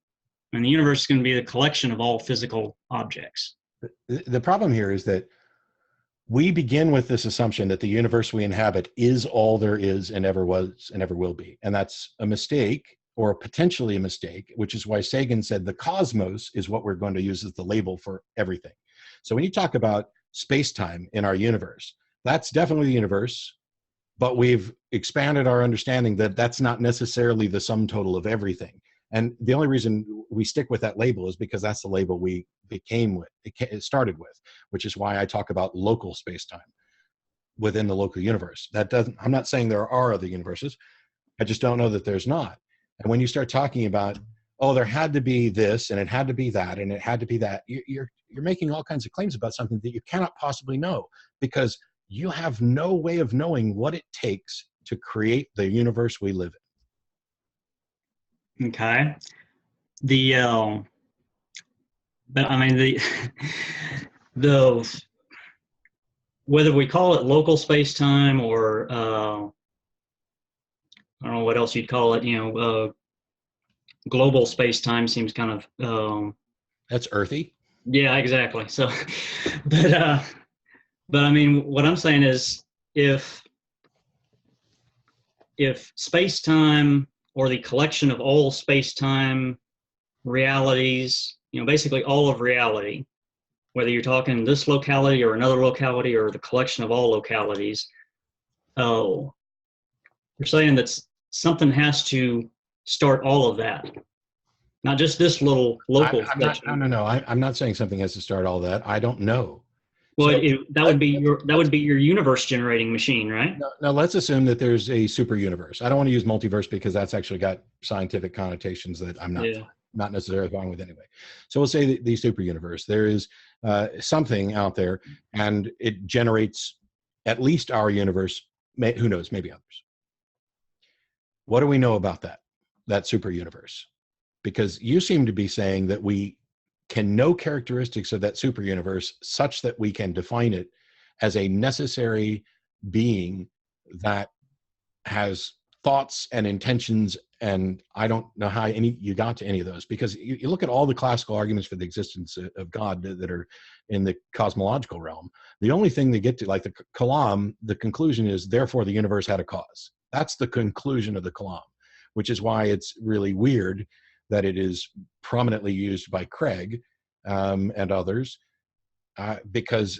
S10: And the universe is going to be the collection of all physical objects.
S3: The problem here is that we begin with this assumption that the universe we inhabit is all there is and ever was and ever will be. And that's a mistake, or potentially a mistake, which is why Sagan said the cosmos is what we're going to use as the label for everything. So when you talk about space-time in our universe, that's definitely the universe, but we've expanded our understanding that that's not necessarily the sum total of everything. And the only reason we stick with that label is because that's the label we it started with, which is why I talk about local space-time within the local universe. I'm not saying there are other universes. I just don't know that there's not. And when you start talking about, oh, there had to be this, and it had to be that, and it had to be that, you're making all kinds of claims about something that you cannot possibly know, because you have no way of knowing what it takes to create the universe we live in.
S10: Okay. But I mean, the whether we call it local space-time or I don't know what else you'd call it, global space-time seems kind of
S3: That's earthy.
S10: Yeah, exactly. So but I mean, what I'm saying is if space-time, or the collection of all space-time realities, basically all of reality, whether you're talking this locality or another locality or the collection of all localities, you're saying that something has to start all of that, not just this little local.
S3: No. I'm not saying something has to start all that. I don't know.
S10: Well,
S3: So,
S10: that would be your universe generating machine, right?
S3: Now let's assume that there's a super universe. I don't want to use multiverse because that's actually got scientific connotations that I'm not necessarily fine with anyway. So we'll say the super universe. There is something out there, and it generates at least our universe. Who knows? Maybe others. What do we know about that super universe? Because you seem to be saying that we can know characteristics of that super universe such that we can define it as a necessary being that has thoughts and intentions. And I don't know how you got to any of those, because you look at all the classical arguments for the existence of God that are in the cosmological realm. The only thing they get to, like the Kalam, the conclusion is, therefore the universe had a cause. That's the conclusion of the Kalam, which is why it's really weird that it is prominently used by Craig and others, because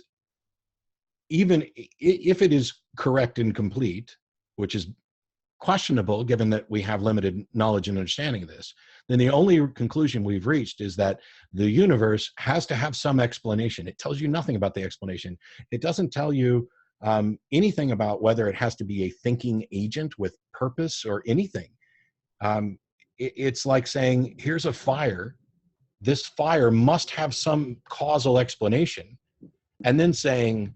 S3: even if it is correct and complete, which is questionable given that we have limited knowledge and understanding of this, then the only conclusion we've reached is that the universe has to have some explanation. It tells you nothing about the explanation. It doesn't tell you anything about whether it has to be a thinking agent with purpose or anything. It's like saying, here's a fire. This fire must have some causal explanation. And then saying,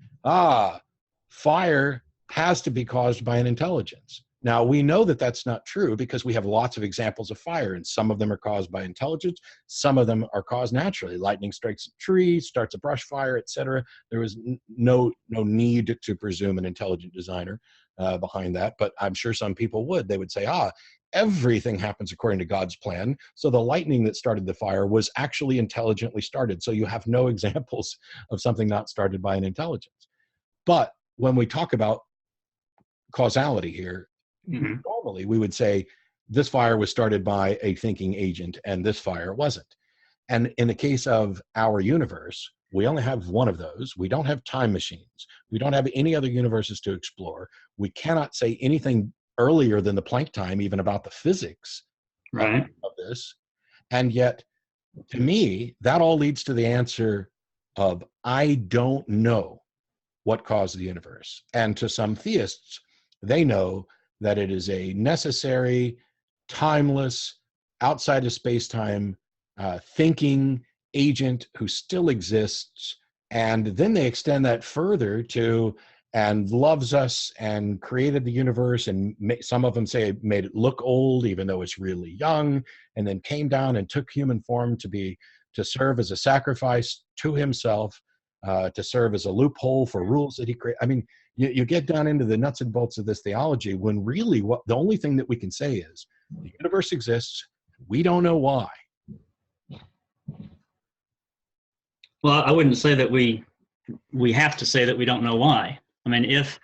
S3: fire has to be caused by an intelligence. Now, we know that that's not true because we have lots of examples of fire, and some of them are caused by intelligence. Some of them are caused naturally. Lightning strikes a tree, starts a brush fire, etc. There was no need to presume an intelligent designer behind that, but I'm sure some people would. They would say, everything happens according to God's plan. So the lightning that started the fire was actually intelligently started. So you have no examples of something not started by an intelligence. But when we talk about causality here, normally we would say this fire was started by a thinking agent and this fire wasn't. And in the case of our universe, we only have one of those. We don't have time machines. We don't have any other universes to explore. We cannot say anything earlier than the Planck time, even about the physics of this. And yet, to me, that all leads to the answer of, I don't know what caused the universe. And to some theists, they know that it is a necessary, timeless, outside of space-time thinking agent who still exists, and then they extend that further to and loves us and created the universe, and some of them say made it look old even though it's really young, and then came down and took human form to serve as a sacrifice to himself, to serve as a loophole for rules that he created. I mean, you get down into the nuts and bolts of this theology when really the only thing that we can say is the universe exists. We don't know why.
S10: Well, I wouldn't say that we have to say that we don't know why. I mean, if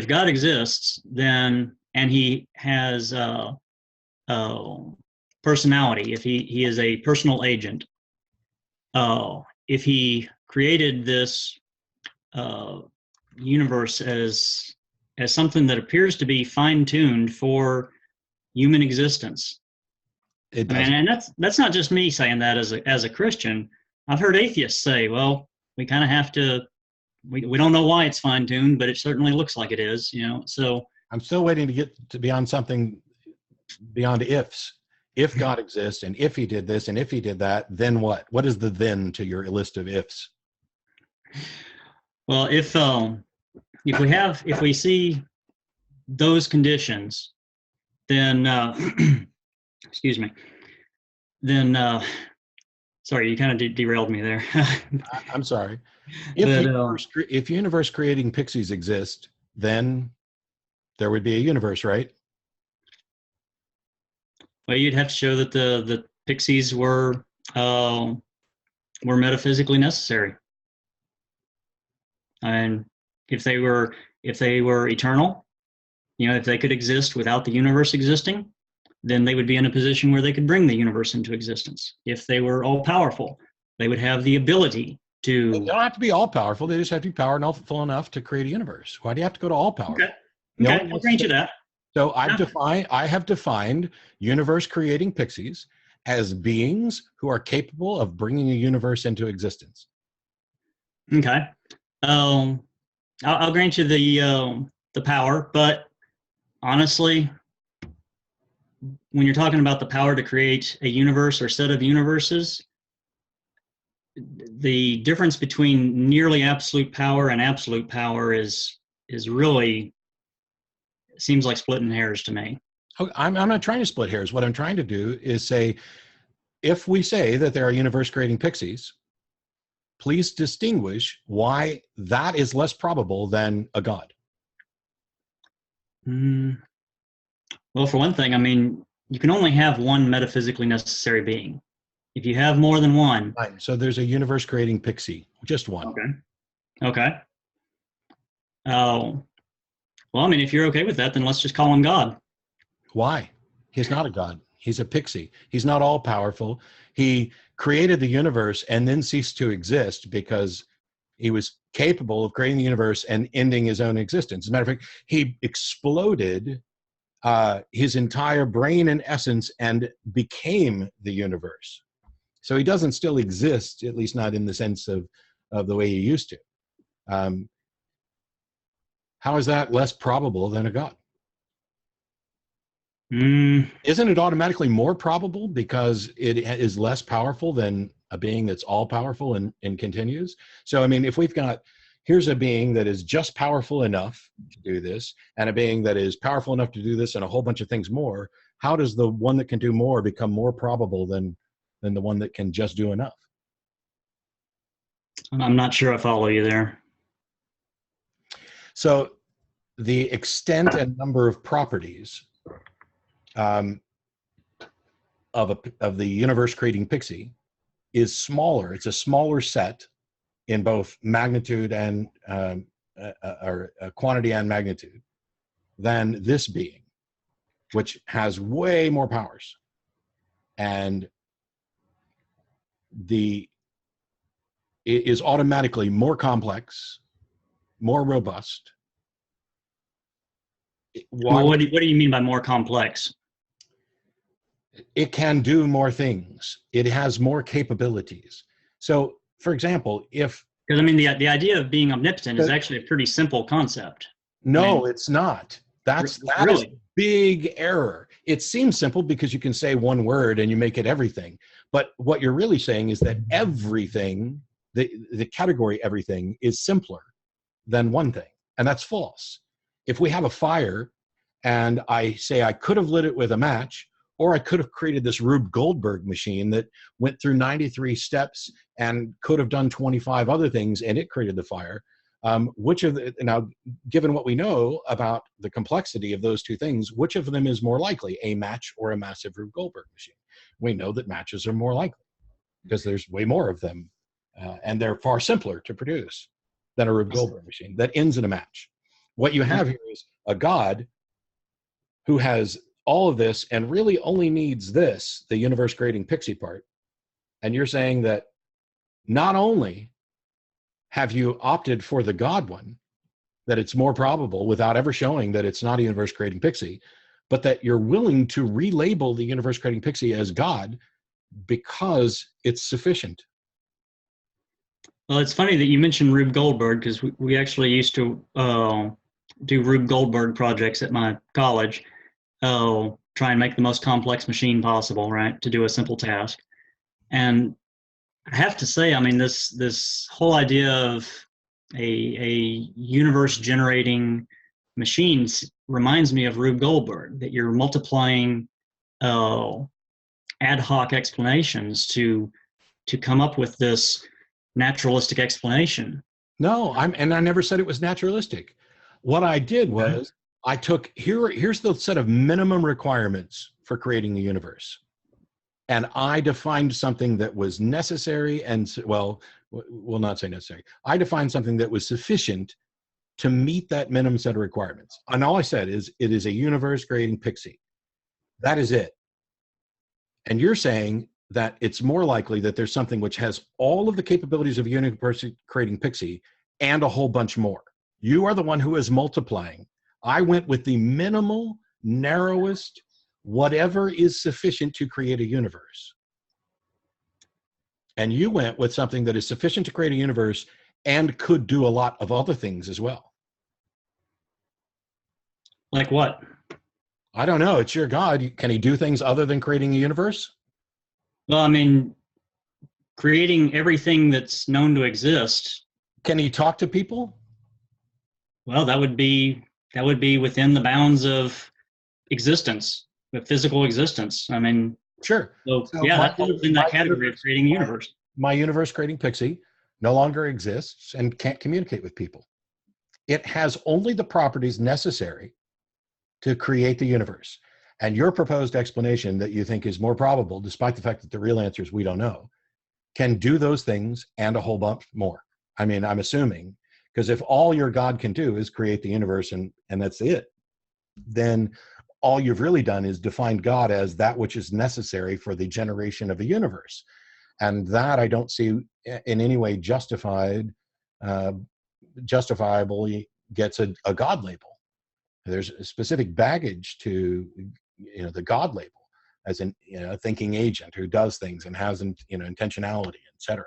S10: God exists, then, and he has personality, if he is a personal agent, if he created this universe as something that appears to be fine-tuned for human existence, and that's not just me saying that as a Christian. I've heard atheists say, well, we kind of have to, we don't know why it's fine-tuned, but it certainly looks like it is, so.
S3: I'm still waiting to get to beyond something beyond ifs. If God exists, and if he did this, and if he did that, then what? What is the then to your list of ifs?
S10: Well, if we see those conditions, then, excuse me, then, sorry, you kind of derailed me there.
S3: I'm sorry. If universe creating pixies exist, then there would be a universe, right?
S10: Well, you'd have to show that the pixies were metaphysically necessary, and if they were eternal, if they could exist without the universe existing, then they would be in a position where they could bring the universe into existence. If they were all powerful, they would have the ability to.
S3: They don't have to be all powerful. They just have to be powerful enough to create a universe. Why do you have to go to all power?
S10: Okay. I'll grant you that.
S3: So I have defined universe creating pixies as beings who are capable of bringing a universe into existence.
S10: Okay. I'll grant you the power, but honestly, when you're talking about the power to create a universe or set of universes, the difference between nearly absolute power and absolute power is really, seems like splitting hairs to me.
S3: I'm not trying to split hairs. What I'm trying to do is say, if we say that there are universe creating pixies, please distinguish why that is less probable than a God.
S10: Well, for one thing, I mean, you can only have one metaphysically necessary being. If you have more than one.
S3: Right. So there's a universe creating pixie, just one.
S10: Okay. Oh, well, I mean, if you're okay with that, then let's just call him God.
S3: Why? He's not a God. He's a pixie. He's not all powerful. He created the universe and then ceased to exist because he was capable of creating the universe and ending his own existence. As a matter of fact, he exploded his entire brain and essence and became the universe. So he doesn't still exist, at least not in the sense of the way he used to. How is that less probable than a God? Isn't it automatically more probable because it is less powerful than a being that's all powerful and continues? So, I mean, if we've got, here's a being that is just powerful enough to do this, and a being that is powerful enough to do this and a whole bunch of things more, how does the one that can do more become more probable than the one that can just do enough?
S10: I'm not sure I follow you there.
S3: So the extent and number of properties of the universe creating pixie is smaller. It's a smaller set in both magnitude and or quantity and magnitude than this being, which has way more powers, and it is automatically more complex, more robust.
S10: Well, what do you mean by more complex?
S3: It can do more things. It has more capabilities. So, for example, because
S10: I mean, the idea of being omnipotent is actually a pretty simple concept.
S3: No, it's not. That's
S10: really?
S3: a big error. it seems simple because you can say one word and you make it everything. But what you're really saying is that everything, the category everything, is simpler than one thing. And that's false. If we have a fire and I say I could have lit it with a match, or I could have created this Rube Goldberg machine that went through 93 steps and could have done 25 other things and it created the fire. Now, given what we know about the complexity of those two things, which of them is more likely, a match or a massive Rube Goldberg machine? We know that matches are more likely because there's way more of them, and they're far simpler to produce than a Rube Goldberg machine that ends in a match. What you have here is a God who has all of this and really only needs this, the universe creating pixie part. And you're saying that not only have you opted for the God one, that it's more probable without ever showing that it's not a universe creating pixie, but that you're willing to relabel the universe creating pixie as God because it's sufficient.
S10: Well, it's funny that you mentioned Rube Goldberg, because we actually used to do Rube Goldberg projects at my college. Try and make the most complex machine possible, right, to do a simple task. And I have to say, I mean, this whole idea of a universe generating machines reminds me of Rube Goldberg, that you're multiplying ad hoc explanations to come up with this naturalistic explanation.
S3: No, I never said it was naturalistic. What I did was I took, here's the set of minimum requirements for creating the universe. And I defined something that was necessary and, well, we'll not say necessary. I defined something that was sufficient to meet that minimum set of requirements. And all I said is, it is a universe creating pixie. That is it. And you're saying that it's more likely that there's something which has all of the capabilities of a universe creating pixie and a whole bunch more. You are the one who is multiplying. I went with the minimal, narrowest, whatever is sufficient to create a universe. And you went with something that is sufficient to create a universe and could do a lot of other things as well.
S10: Like what?
S3: I don't know. It's your God. Can he do things other than creating a universe?
S10: Well, I mean, creating everything that's known to exist.
S3: Can he talk to people?
S10: Well, that would be within the bounds of existence, the physical existence. I mean,
S3: sure.
S10: So yeah, that falls in that category of creating a universe.
S3: My universe creating pixie no longer exists and can't communicate with people. It has only the properties necessary to create the universe. And your proposed explanation that you think is more probable, despite the fact that the real answer is we don't know, can do those things and a whole bunch more. I mean, I'm assuming, because if all your God can do is create the universe and that's it, then all you've really done is defined God as that which is necessary for the generation of a universe. And that I don't see in any way justifiably gets a God label. There's a specific baggage to the God label as in a thinking agent who does things and has intentionality, etc.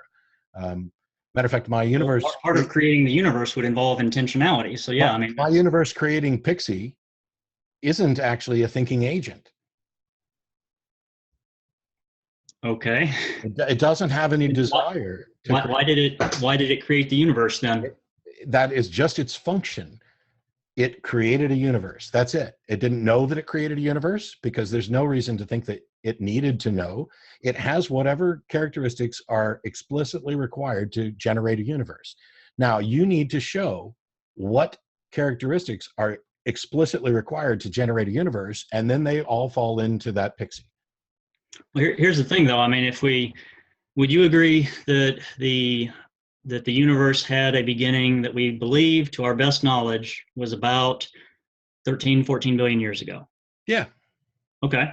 S3: Matter of fact, my universe
S10: part of creating the universe would involve intentionality. So yeah, I mean,
S3: my universe creating pixie isn't actually a thinking agent.
S10: Okay.
S3: It doesn't have any desire.
S10: Why did it create the universe then?
S3: That is just its function. It created a universe. That's it. It didn't know that it created a universe because there's no reason to think that it needed to know. It has whatever characteristics are explicitly required to generate a universe. Now, you need to show what characteristics are explicitly required to generate a universe, and then they all fall into that pixie.
S10: Well, here's the thing, though. I mean, would you agree that the universe had a beginning that we believe, to our best knowledge, was about 13, 14 billion years ago?
S3: Yeah.
S10: Okay.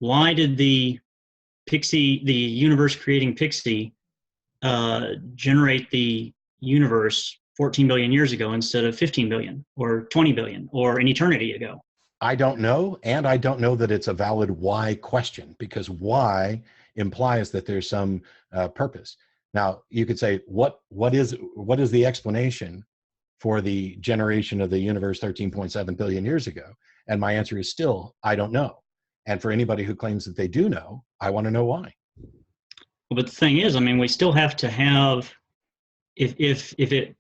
S10: Why did the universe creating pixie, generate the universe 14 billion years ago instead of 15 billion or 20 billion or an eternity ago?
S3: I don't know, and I don't know that it's a valid why question, because why implies that there's some purpose. Now, you could say, what is the explanation for the generation of the universe 13.7 billion years ago? And my answer is still, I don't know. And for anybody who claims that they do know, I want to know why.
S10: Well, but the thing is, I mean, we still have to have, if it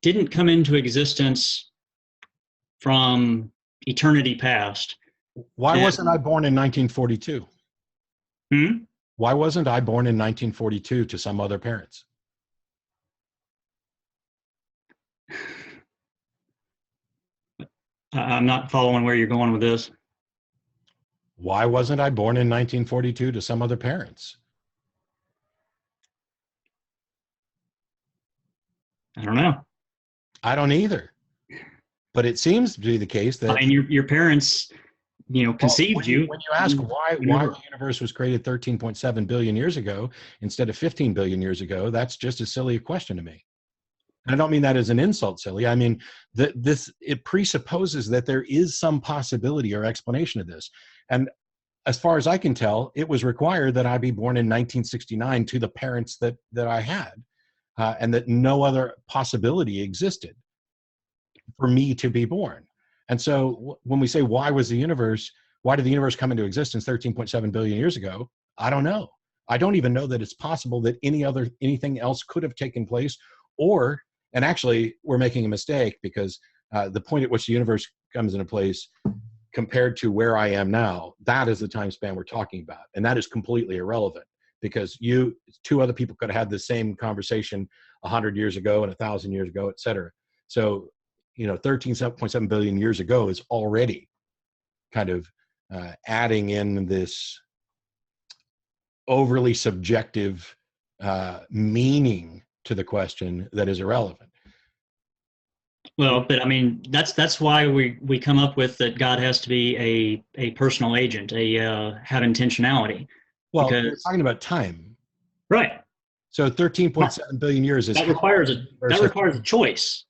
S10: didn't come into existence from eternity past.
S3: Why wasn't I born in 1942? Why wasn't I born in 1942 to some other parents?
S10: I'm not following where you're going with this.
S3: Why wasn't I born in 1942 to some other parents?
S10: I don't know.
S3: I don't either. But it seems to be the case that,
S10: I mean, your parents, conceived you.
S3: When you ask why the universe was created 13.7 billion years ago instead of 15 billion years ago, that's just as silly a question to me. And I don't mean that as an insult, silly. I mean, it presupposes that there is some possibility or explanation of this. And as far as I can tell, it was required that I be born in 1969 to the parents that I had, and that no other possibility existed for me to be born. And so when we say, why did the universe come into existence 13.7 billion years ago? I don't know. I don't even know that it's possible that anything else could have taken place, and actually we're making a mistake, because the point at which the universe comes into place compared to where I am now, that is the time span we're talking about. And that is completely irrelevant, because two other people could have had the same conversation 100 years ago and 1,000 years ago, et cetera. So, 13.7 billion years ago is already kind of adding in this overly subjective meaning to the question that is irrelevant.
S10: Well, but I mean, that's why we come up with that God has to be a personal agent, have intentionality.
S3: Well, we're talking about time,
S10: right?
S3: So 13.7 billion years is
S10: requires a choice.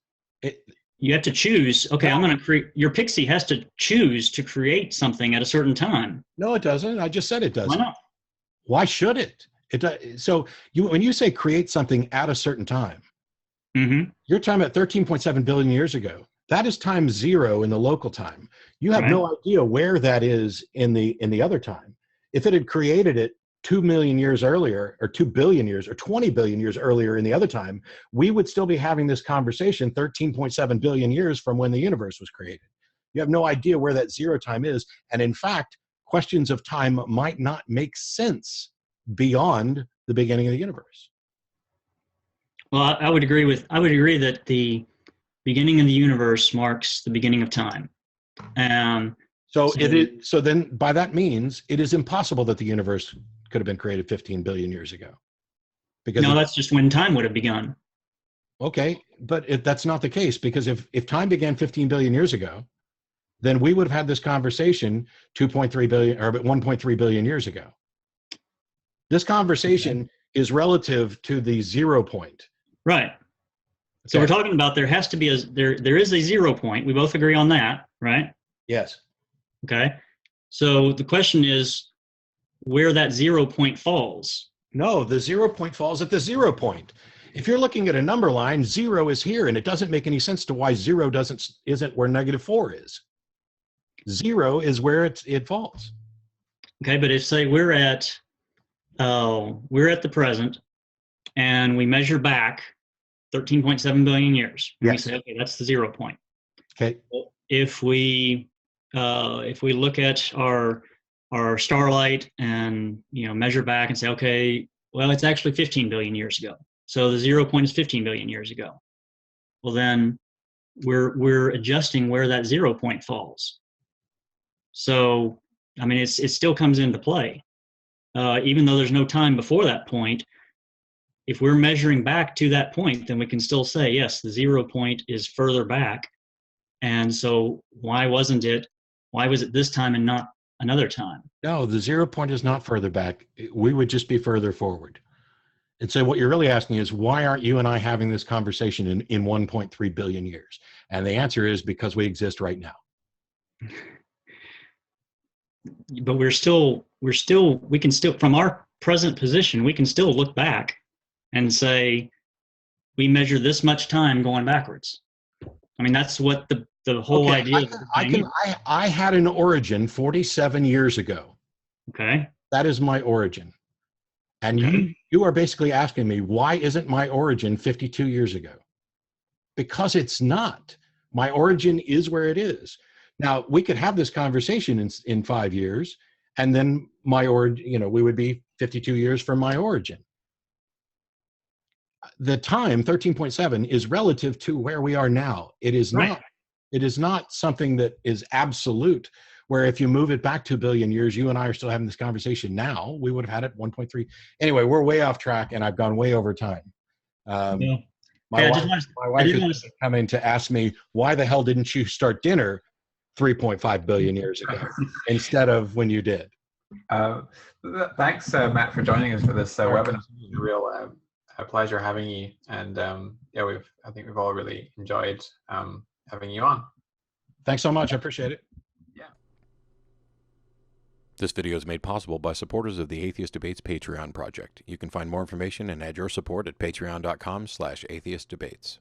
S10: You have to choose. Okay, I'm going to create. Your pixie has to choose to create something at a certain time.
S3: No, it doesn't. I just said it doesn't.
S10: Why not?
S3: Why should it? So when you say create something at a certain time, you're talking about 13.7 billion years ago. That is time zero in the local time. You have no idea where that is in the other time. If it had created it 2 million years earlier, or 2 billion years, or 20 billion years earlier in the other time, we would still be having this conversation 13.7 billion years from when the universe was created. You have no idea where that zero time is. And in fact, questions of time might not make sense beyond the beginning of the universe.
S10: Well, I would agree that the beginning of the universe marks the beginning of time.
S3: So then by that means, it is impossible that the universe could have been created 15 billion years ago. Because
S10: that's just when time would have begun.
S3: Okay, but that's not the case, because if time began 15 billion years ago, then we would have had this conversation 2.3 billion or 1.3 billion years ago. This conversation is relative to the 0 point.
S10: Right. So we're talking about there has to be there is a 0 point. We both agree on that, right?
S3: Yes.
S10: Okay. So the question is where that 0 point falls.
S3: No, the 0 point falls at the 0 point. If you're looking at a number line, 0 is here, and it doesn't make any sense to why 0 isn't where -4 is. 0 is where it falls.
S10: Okay, but if say we're at the present, and we measure back 13.7 billion years.
S3: Yes.
S10: We say, okay, that's the 0 point.
S3: Okay.
S10: If we look at our starlight and measure back and say, okay, well, it's actually 15 billion years ago. So the 0 point is 15 billion years ago. Well, then we're adjusting where that 0 point falls. So, I mean, it still comes into play. Even though there's no time before that point, if we're measuring back to that point, then we can still say, yes, the 0 point is further back. And so why was it this time and not another time?
S3: No, the 0 point is not further back. We would just be further forward. And so what you're really asking is, why aren't you and I having this conversation in 1.3 billion years? And the answer is because we exist right now.
S10: But we can still, from our present position, we can still look back and say, we measure this much time going backwards. I mean, that's what the whole
S3: Okay,
S10: idea.
S3: I had an origin 47 years ago.
S10: Okay.
S3: That is my origin. And
S10: Okay.
S3: you are basically asking me, why isn't my origin 52 years ago? Because it's not. My origin is where it is. Now, we could have this conversation in 5 years, and then my origin, we would be 52 years from my origin. The time, 13.7, is relative to where we are now. It is
S10: Right.
S3: not. It is not something that is absolute, where if you move it back 2 billion years, you and I are still having this conversation now, we would have had it 1.3. Anyway, we're way off track, and I've gone way over time.
S10: Yeah.
S3: My
S10: Okay,
S3: wife is coming to ask me, why the hell didn't you start dinner 3.5 billion years ago instead of when you did?
S2: Thanks, Matt, for joining us for this webinar. It's a real pleasure having you. And yeah, I think we've all really enjoyed having you on.
S3: Thanks so much. I appreciate it.
S1: This video is made possible by supporters of the Atheist Debates Patreon project. You can find more information and add your support at patreon.com/atheistdebates.